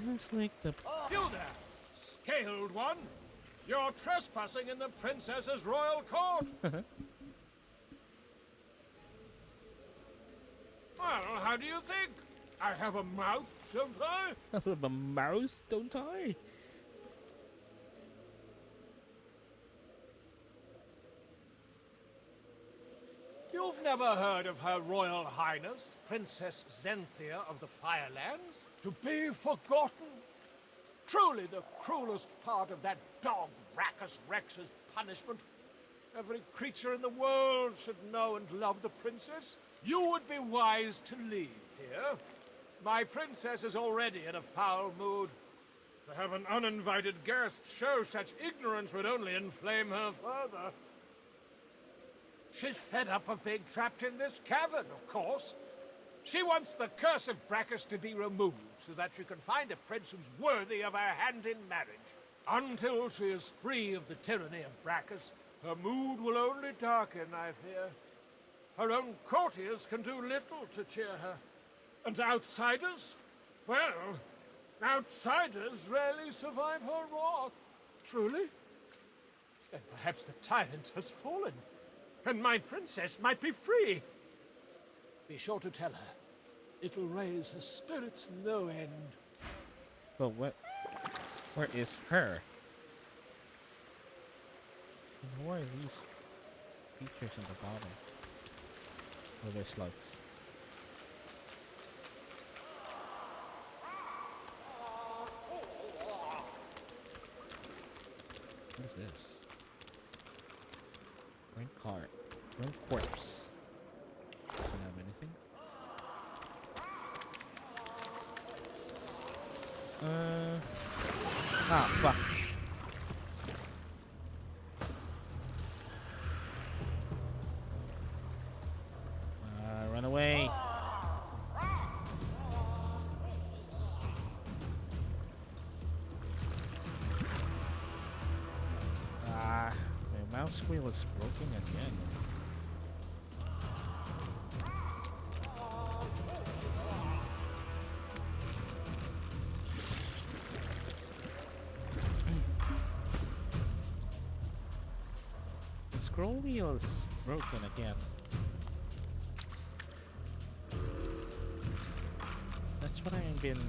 Almost like the... You there, scaled one! You're trespassing in the princess's royal court! Well, how do you think? I have a mouth, don't I? I have a mouse, don't I? You've never heard of Her Royal Highness, Princess Zenthia of the Firelands? To be forgotten? Truly the cruelest part of that dog Brachus Rex's punishment. Every creature in the world should know and love the princess. You would be wise to leave here. My princess is already in a foul mood. To have an uninvited guest show such ignorance would only inflame her further. She's fed up of being trapped in this cavern, of course. She wants the curse of Brachus to be removed so that she can find a prince who's worthy of her hand in marriage. Until she is free of the tyranny of Brachus, her mood will only darken, I fear. Her own courtiers can do little to cheer her. And outsiders? Well, outsiders rarely survive her wrath. Truly? Then perhaps the tyrant has fallen, and my princess might be free. Be sure to tell her. It'll raise her spirits no end. But what? Where is her? And who are these creatures on the bottom? Oh, they're slugs. What is this? Green cart. Green corpse. Doesn't have anything. Fuck. Run away. My mouse squeal is broken again. The scroll wheel is broken again. That's what I've been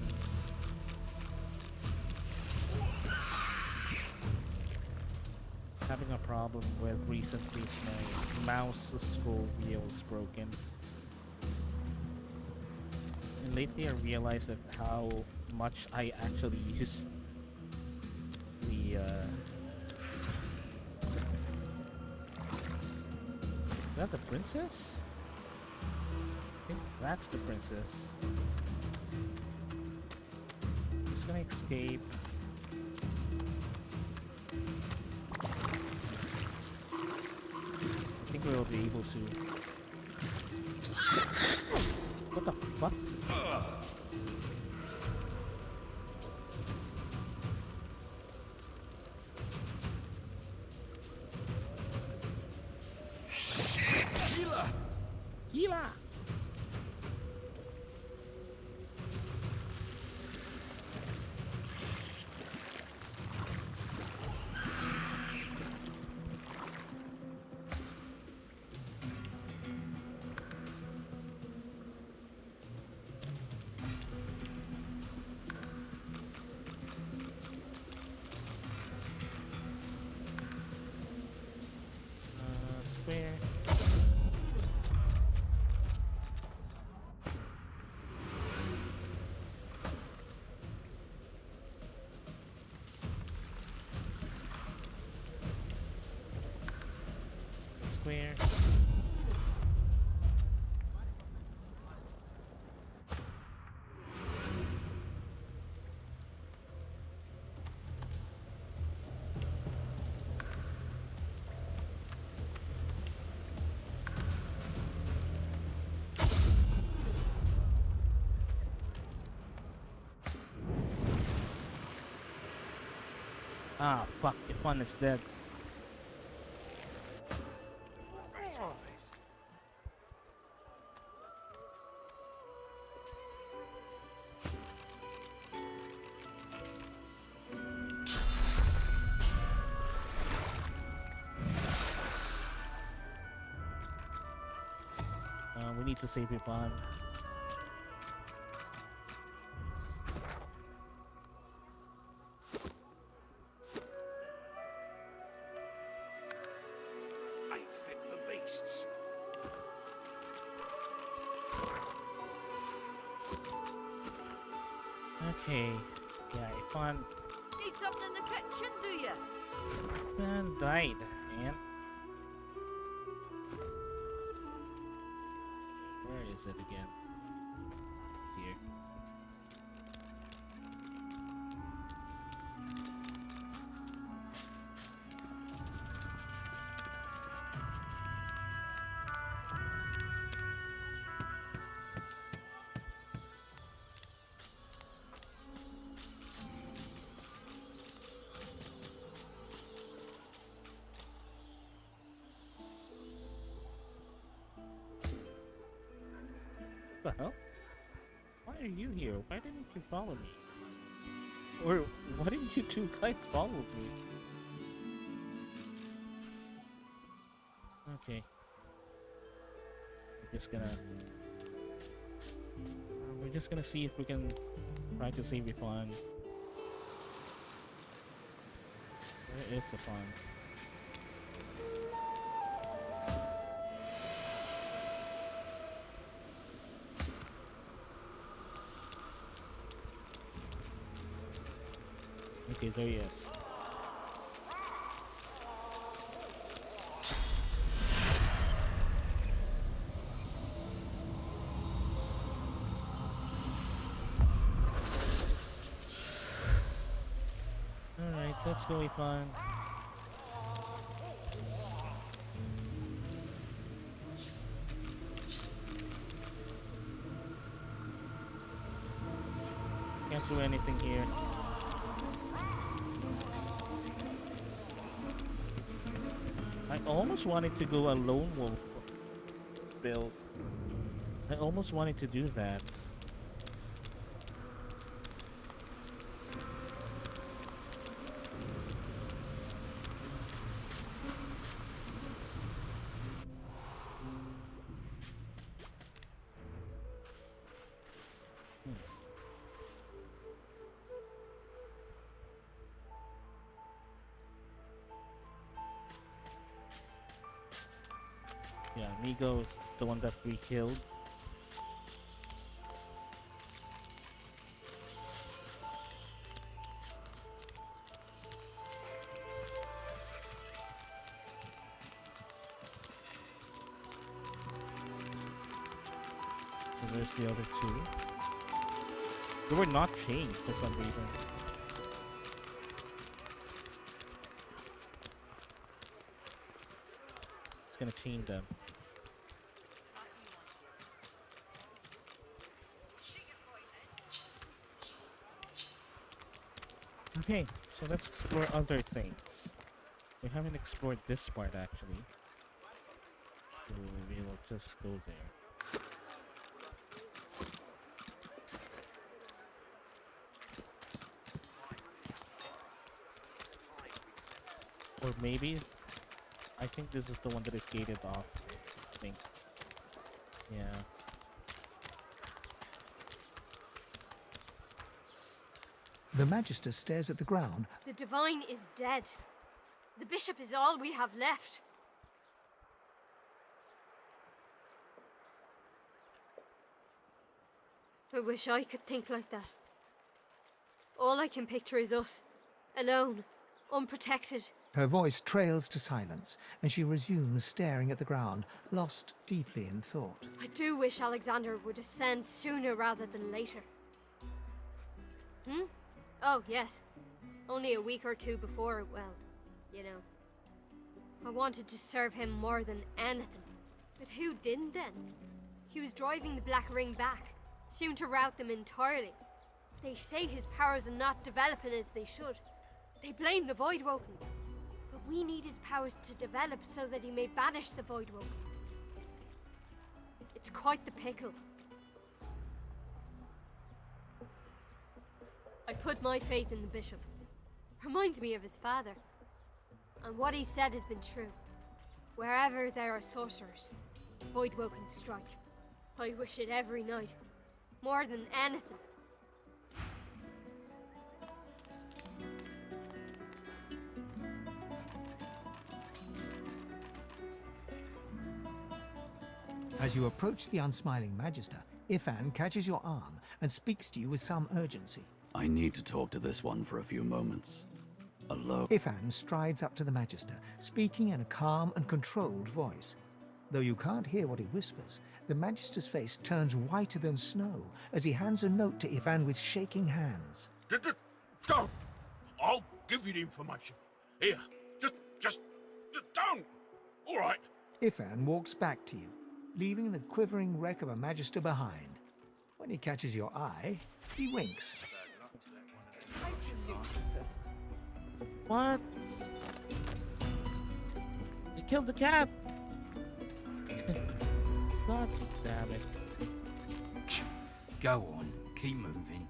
having a problem with recently. Is my mouse scroll wheel is broken. And lately I realized that how much I actually use the is that the princess? I think that's the princess. Just gonna escape. I think we'll be able to. What the fuck? Gila! Ah, fuck. Ifan is dead. We need to save Ifan. Ain't fit for beasts. Okay. Yeah, Ifan. Need something in the kitchen, do you? Man died, man. Where is it again? It's here. What the hell? Why are you here? Why didn't you follow me? Or why didn't you two guys follow me? Okay. We're just gonna see if we can try to save Ifan. Where is Ifan? Okay, there he is. Alright, let's go, Ifan. Can't do anything here. I almost wanted to go a lone wolf build. I almost wanted to do that. Yeah, Migo, the one that we killed. So there's the other two. They were not chained for some reason. It's gonna chain them. Okay, so let's explore other things. We haven't explored this part actually. So we will just go there. Or maybe, I think this is the one that is gated off. I think. Yeah. The Magister stares at the ground. The Divine is dead. The Bishop is all we have left. I wish I could think like that. All I can picture is us, alone, unprotected. Her voice trails to silence, and she resumes staring at the ground, lost deeply in thought. I do wish Alexander would ascend sooner rather than later. Hmm? Oh, yes. Only a week or two before, well, you know. I wanted to serve him more than anything. But who didn't then? He was driving the Black Ring back, soon to rout them entirely. They say his powers are not developing as they should. They blame the Voidwoken, but we need his powers to develop so that he may banish the Voidwoken. It's quite the pickle. I put my faith in the bishop. Reminds me of his father. And what he said has been true. Wherever there are sorcerers, Voidwoken strike. I wish it every night. More than anything. As you approach the unsmiling Magister, Ifan catches your arm and speaks to you with some urgency. I need to talk to this one for a few moments. Alone. Ifan strides up to the Magister, speaking in a calm and controlled voice. Though you can't hear what he whispers, the Magister's face turns whiter than snow as he hands a note to Ifan with shaking hands. Don't! I'll give you the information. Here, just don't! All right. Ifan walks back to you, leaving the quivering wreck of a Magister behind. When he catches your eye, he winks. What? You killed the cat! God damn it. Go on, keep moving.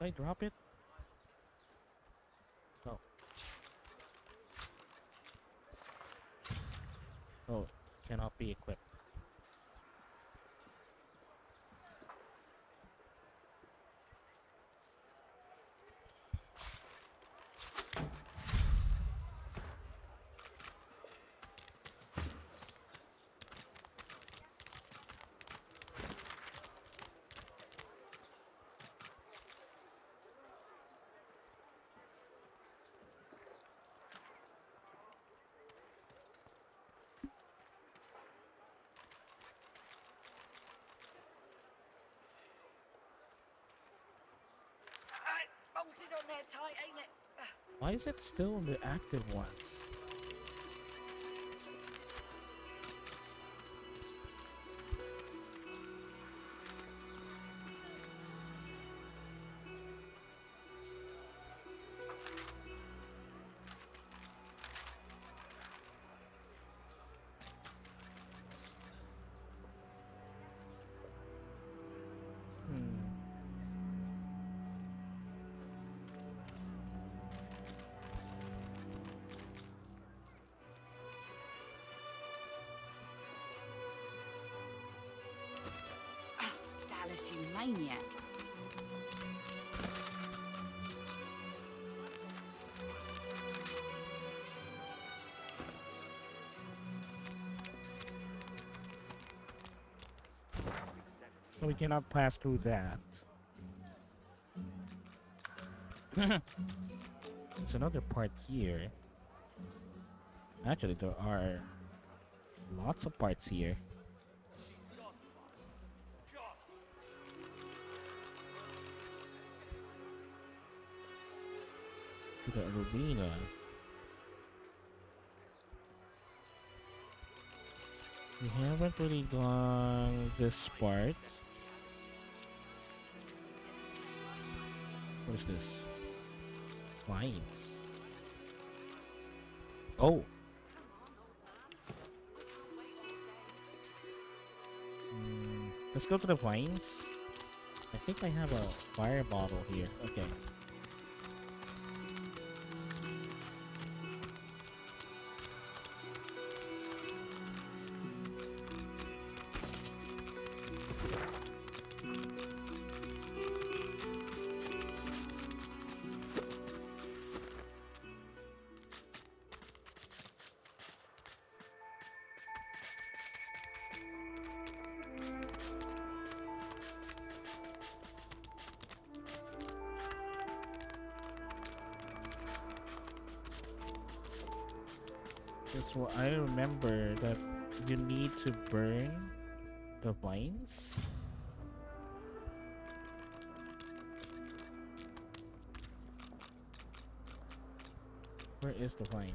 Did I drop it? Oh. Oh, cannot be equipped. Bolted on there tight, ain't it? Why is it still on the active ones? Dallas, you maniac. So we cannot pass through that. There's another part here. Actually, there are lots of parts here. To the arena. We haven't really gone this part. What is this? Vines. Oh. Let's go to the vines. I think I have a fire bottle here. Okay. That's what I remember, that you need to burn the vines. Where is the vines?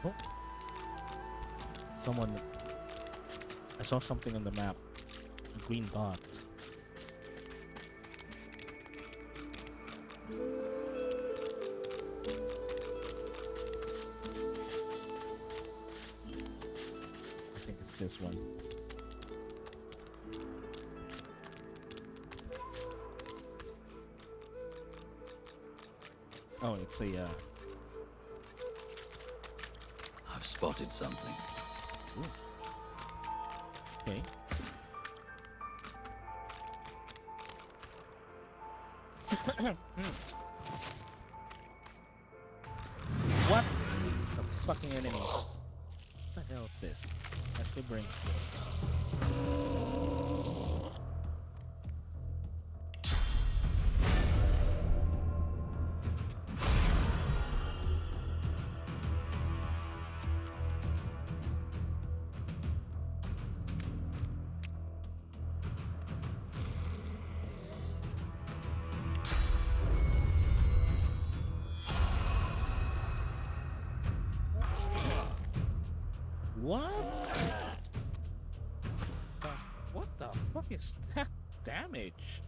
Oh. Someone... I saw something on the map. A green dot. I think it's this one. Oh, it's a I've spotted something. Ooh. Okay. What? It's a fucking enemy. What the hell is this? That's the brain. What? What the fuck is that damage?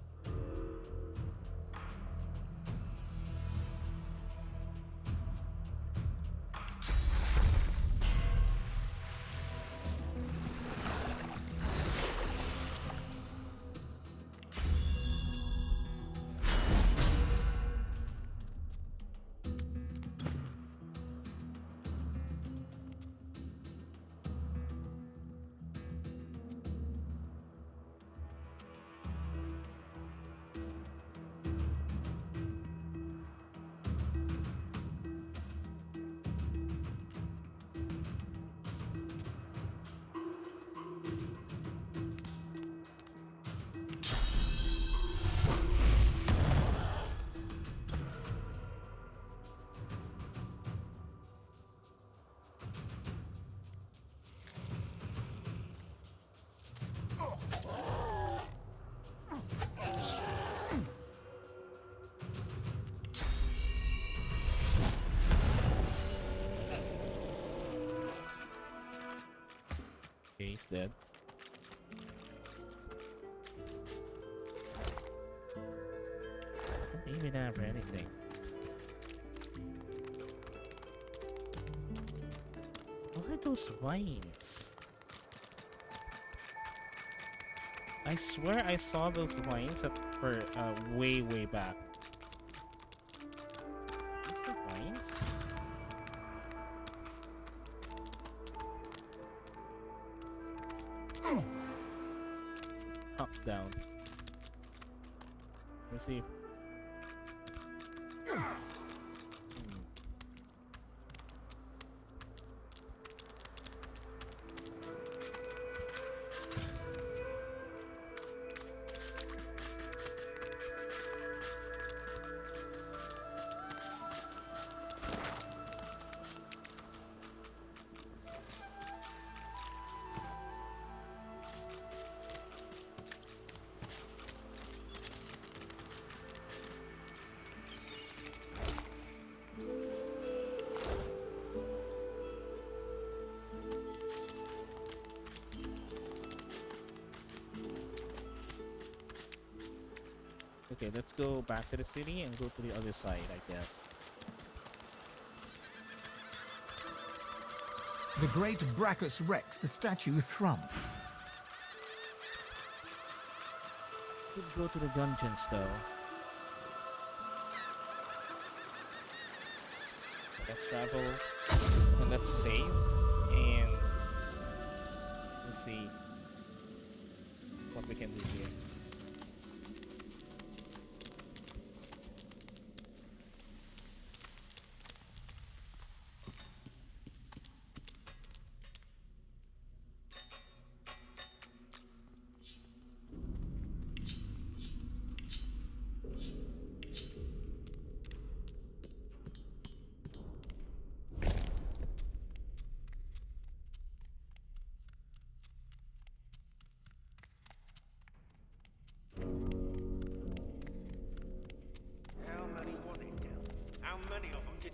Okay, he's dead. I don't even have anything. What are those vines? I swear I saw those vines that were way back. What's the vines? Up, down. Let's see. Okay, let's go back to the city and go to the other side, I guess. The great Brachus Rex, the statue Thrum. Could go to the dungeons though. Let's travel and let's save and let's see what we can do here.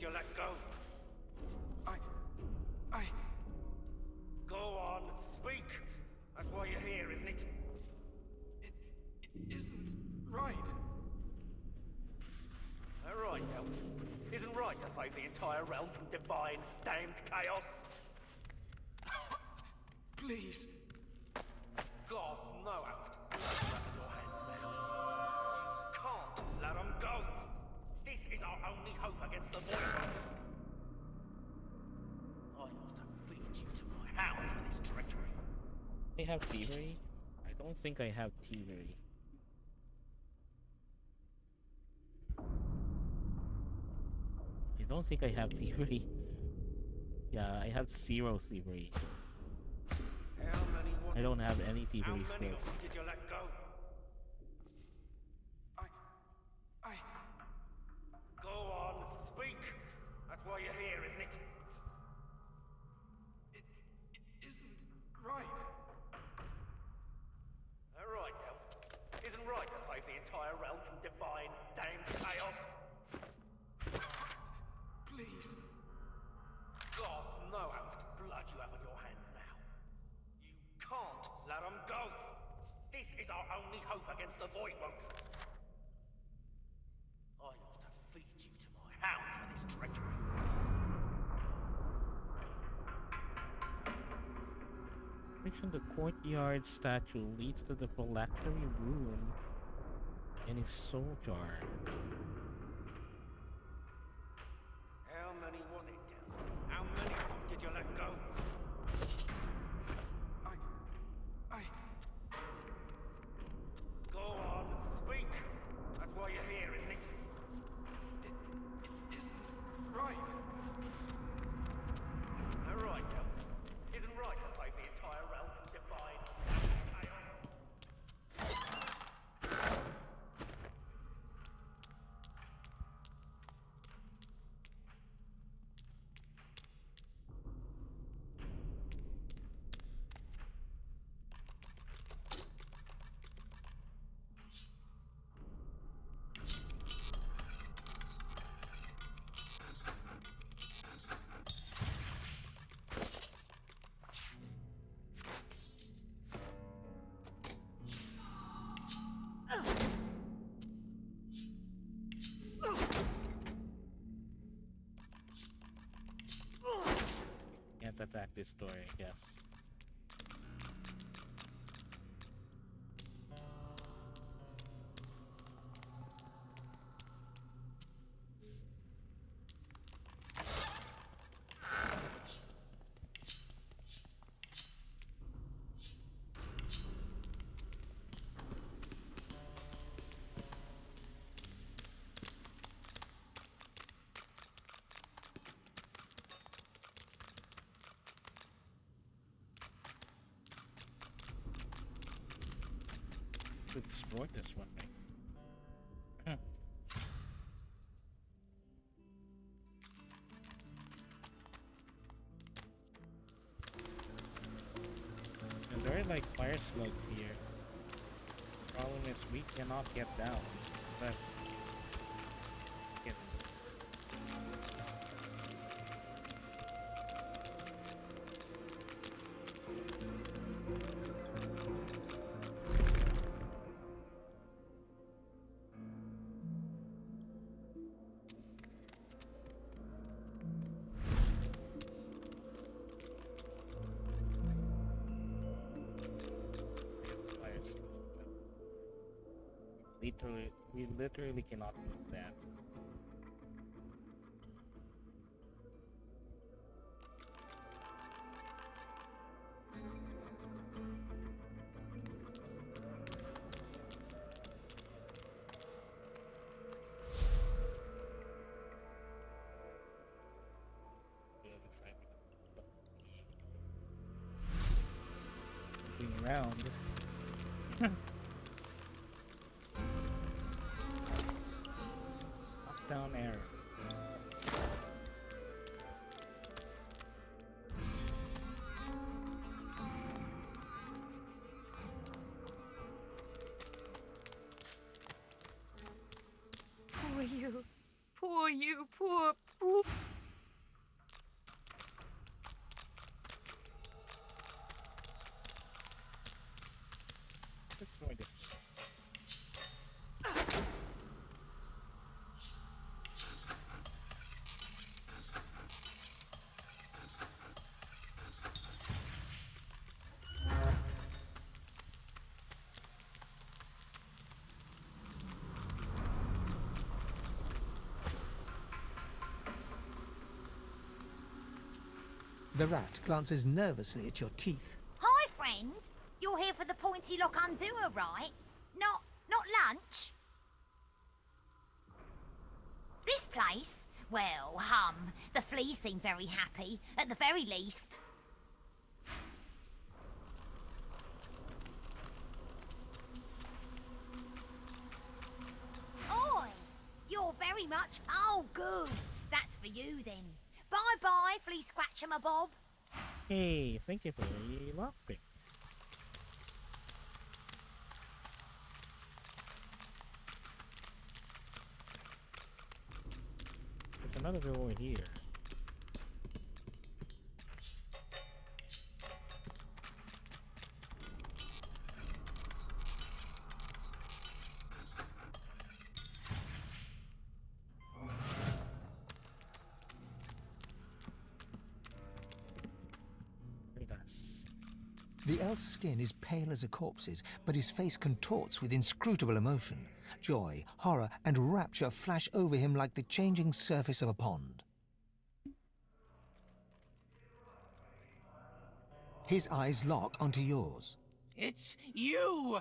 you let go? I... Go on, speak. That's why you're here, isn't it? It isn't right. All right, Elf. Isn't right to save the entire realm from divine, damned chaos. Please. God, no, Alex. Blood in your hands now. Can't let them go. This is our only hope against the void. I ought to feed you to my hound for this treachery. I have thievery? I don't think I have thievery. I don't think I have thievery. Yeah, I have 0 thievery. I don't have any thievery skills. Did you let go? I... Go on, speak. That's why you're here, isn't it? It isn't right. All right, Elf. Isn't right to save the entire realm from divine, damned chaos. Please. God, know how much blood you have on your hands now. You can't let them go. This is our only hope against the void one. I ought to feed you to my hound for this treachery. Which in the courtyard statue leads to the phylactery room in his soul jar. How many was it, Del? How many did you let go? I... Go on, speak. That's why you're here, isn't it? It isn't right. All right, Del. Isn't right to save the entire realm from divine chaos. Can't attack this door, I guess. To explore this one thing. And there are like fire slugs here. The problem is we cannot get down. But get we literally cannot move that. Moving around. Down arrow. Poor you. Poor you. Poor. The rat glances nervously at your teeth. Hi, friend. You're here for the pointy lock undoer, right? Not lunch? This place? Well, the fleas seem very happy, at the very least. Oi! You're very much... Oh, good. That's for you, then. Bye-bye, flea scratcher, my bob. Hey, thank you for the lockpick. There's another door over here. The elf's skin is pale as a corpse's, but his face contorts with inscrutable emotion. Joy, horror, and rapture flash over him like the changing surface of a pond. His eyes lock onto yours. It's you!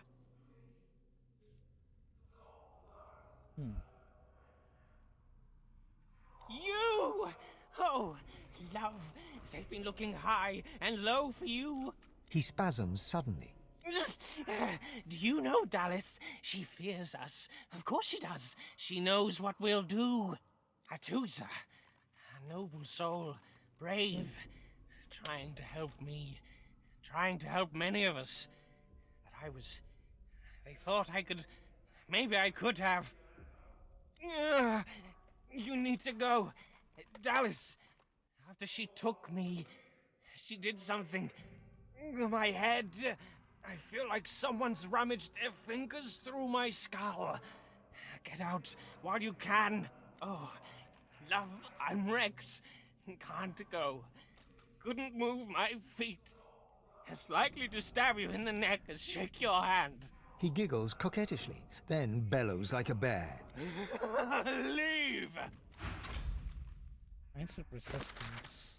You! Oh, love, they've been looking high and low for you. He spasms suddenly. Do you know, Dallas? She fears us. Of course she does. She knows what we'll do. Atuza, a noble soul, brave, trying to help me, trying to help many of us. But they thought maybe I could have. You need to go. Dallas, after she took me, she did something. My head. I feel like someone's rummaged their fingers through my skull. Get out while you can. Oh, love, I'm wrecked. Can't go. Couldn't move my feet. As likely to stab you in the neck as shake your hand. He giggles coquettishly, then bellows like a bear. Leave! Points of resistance.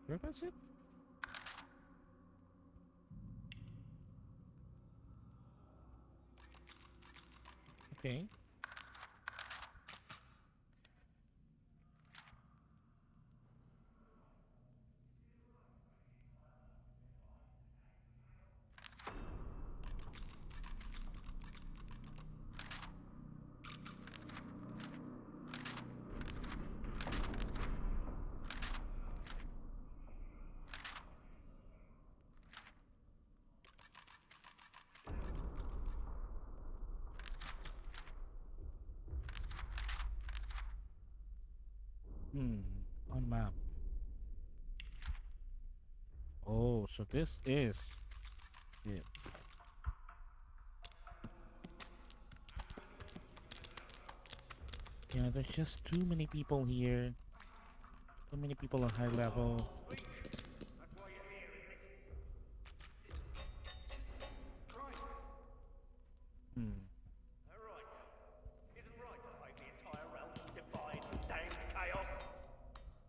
Where was it? Okay. On map. Oh, so this is it. Yeah, there's just too many people here. Too many people on high level.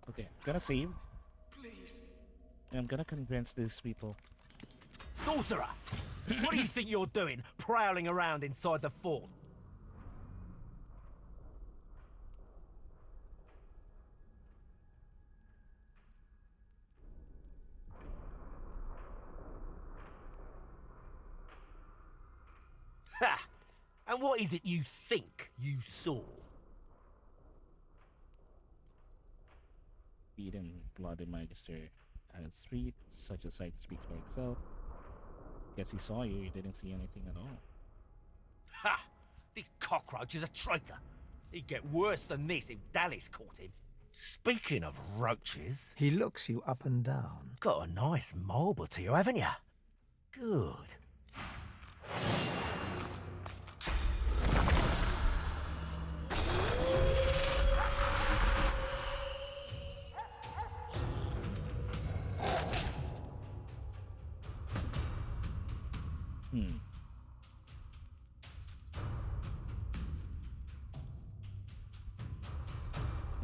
Okay, I'm gonna save. Please. And I'm gonna convince these people. Sorcerer! What do you think you're doing, prowling around inside the fort? Ha! And what is it you think you saw? Speed and bloody magister at speed, such a sight speaks for itself. Guess he saw you, he didn't see anything at all. Ha! This cockroach is a traitor. He'd get worse than this if Dallas caught him. Speaking of roaches... He looks you up and down. Got a nice marble to you, haven't you? Good.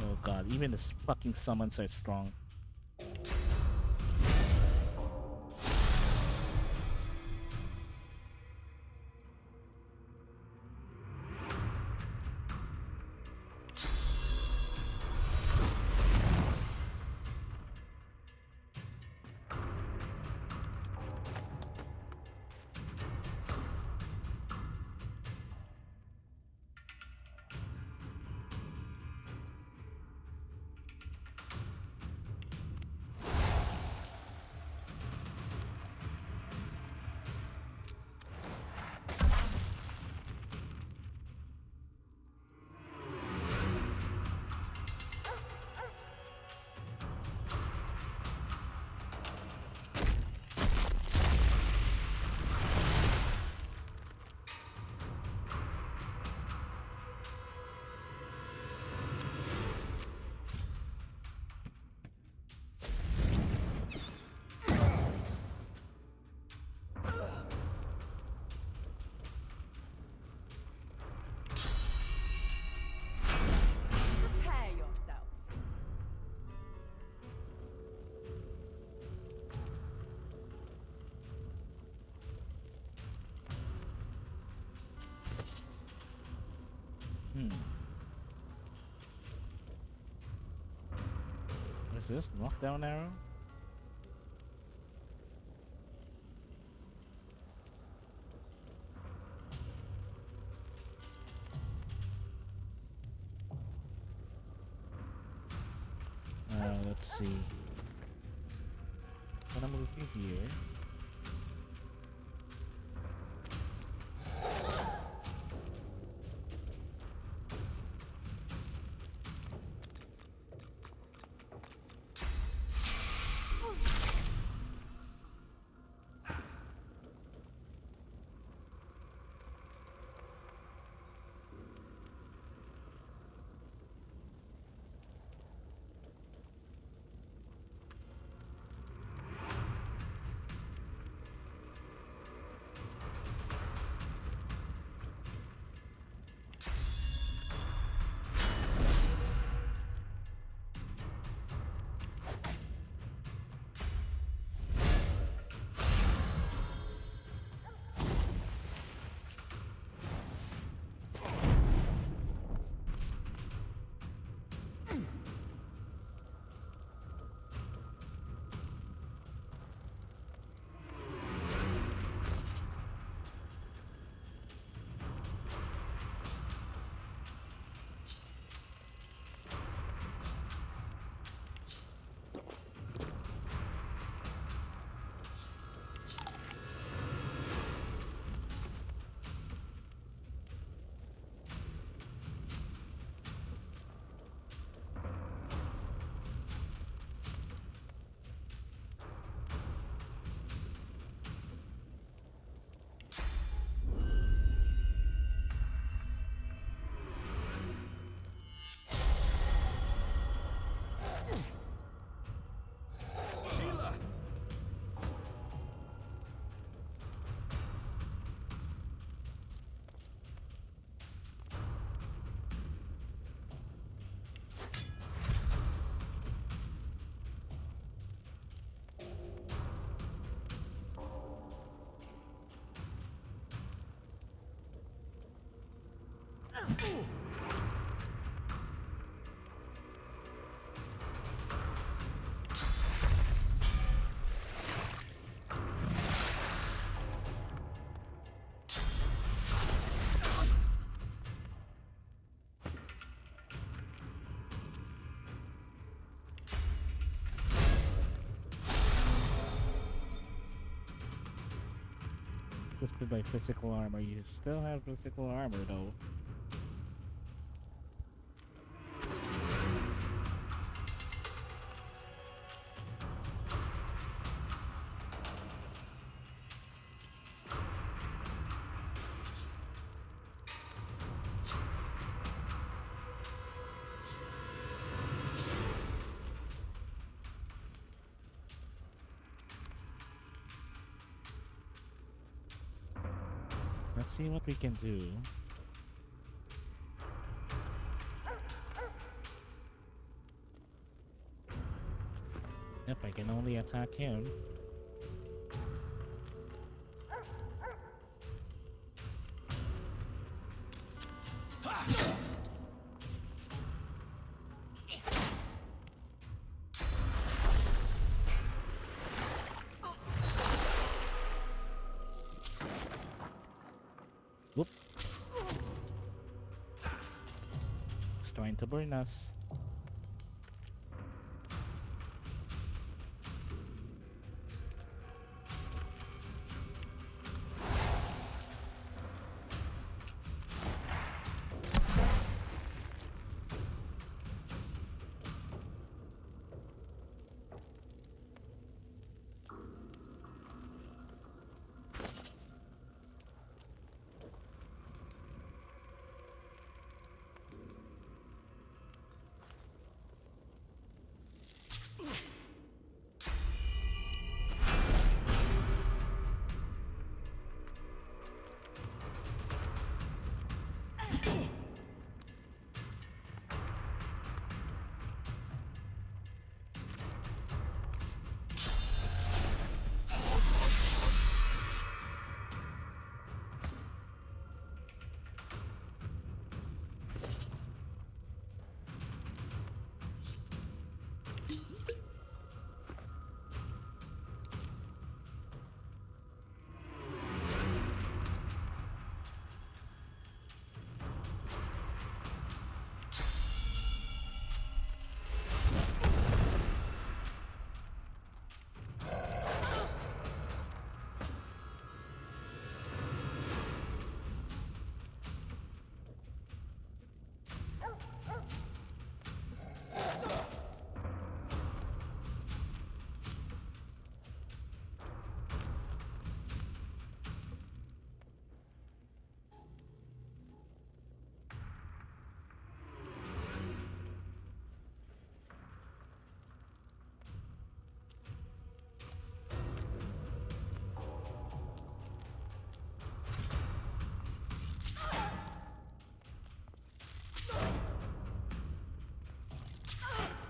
Oh god, even the fucking summons are strong. Prepare yourself. What is this? Knockdown arrow? Let's see. Gonna move you here. Twisted by physical armor. You still have physical armor though. Let's see what we can do. Yep, I can only attack him. Whoop. It's trying to burn us.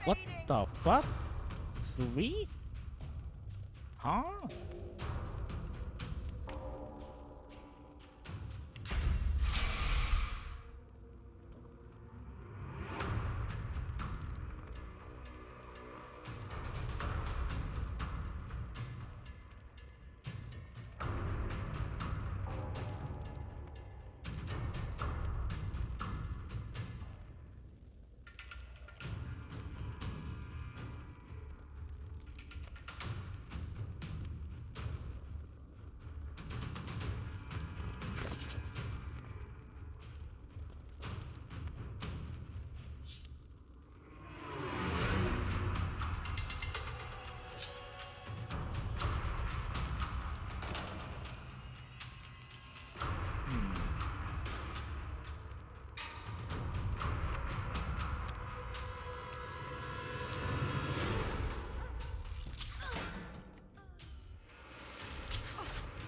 What the fuck? 3? Huh?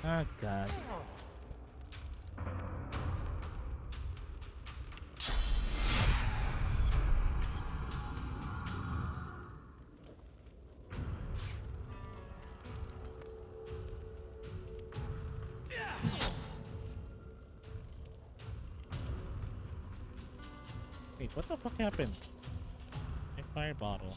Oh god. Wait, what the fuck happened? A fire bottle.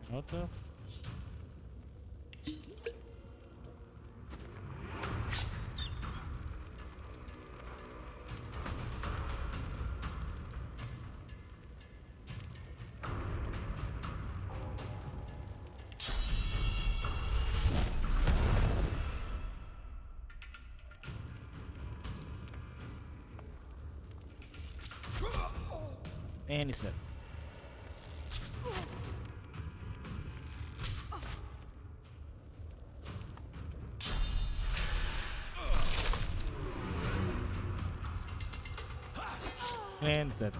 What the? And he's dead. And he's dead.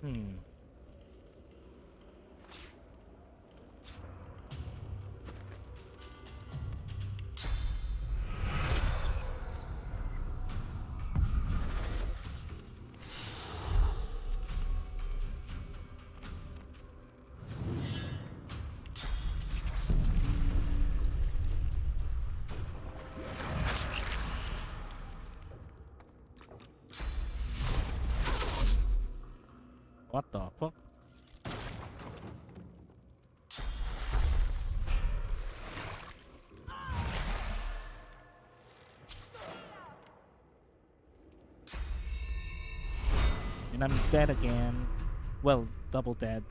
Hmm. What the fuck? And I'm dead again. Well, double dead.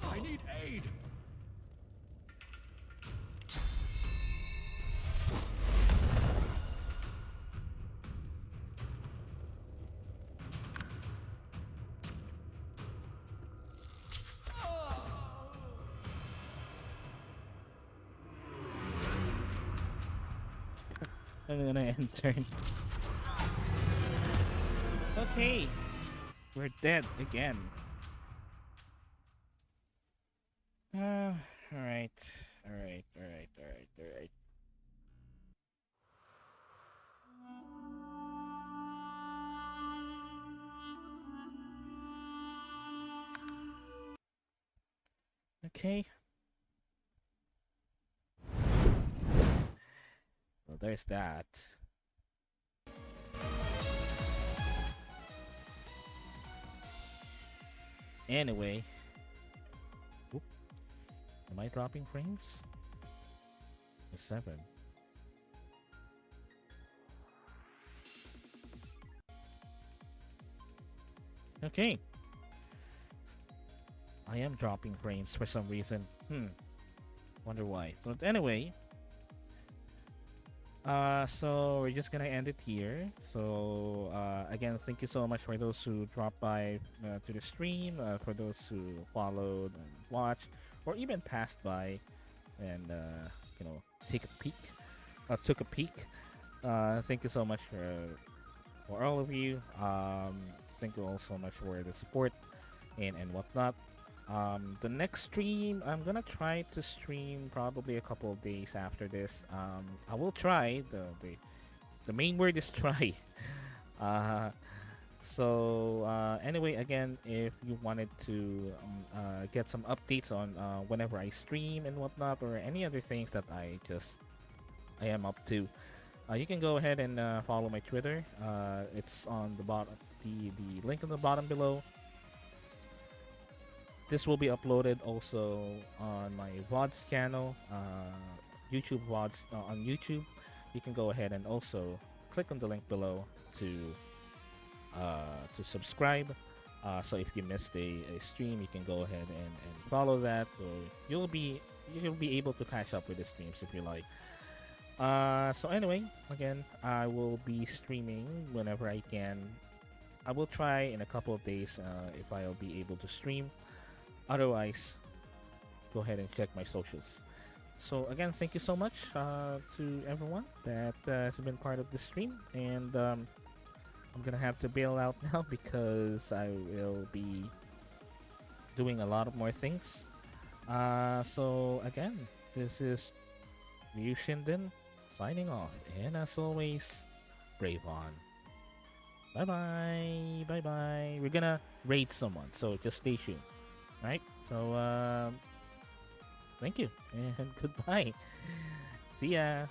I need aid. I'm gonna end turn. Okay. We're dead again. Alright. Alright. Okay. Well, there's that. Anyway. Oop. Am I dropping frames? 7. Okay. I am dropping frames for some reason. Wonder why. But anyway. So we're just gonna end it here. So again, thank you so much for those who dropped by to the stream, for those who followed and watched, or even passed by and took a peek. Thank you so much for all of you. Thank you all so much for the support and whatnot. The next stream, I'm gonna try to stream probably a couple of days after this. I will try. The main word is try. Anyway, again, if you wanted to get some updates on whenever I stream and whatnot, or any other things that I am up to, you can go ahead and follow my Twitter. It's on the bottom, the link on the bottom below. This will be uploaded also on my VODs channel, YouTube VODs on YouTube. You can go ahead and also click on the link below to subscribe. So if you missed a stream, you can go ahead and follow that. So you'll be you'll be able to catch up with the streams if you like. So anyway, again, I will be streaming whenever I can. I will try in a couple of days if I'll be able to stream. Otherwise, go ahead and check my socials. So again, thank you so much to everyone that has been part of the stream, and I'm gonna have to bail out now because I will be doing a lot of more things. So again, this is Ryu Shinden signing on, and as always, brave on. Bye bye, bye bye. We're gonna raid someone, so just stay tuned, right? So thank you and goodbye. See ya.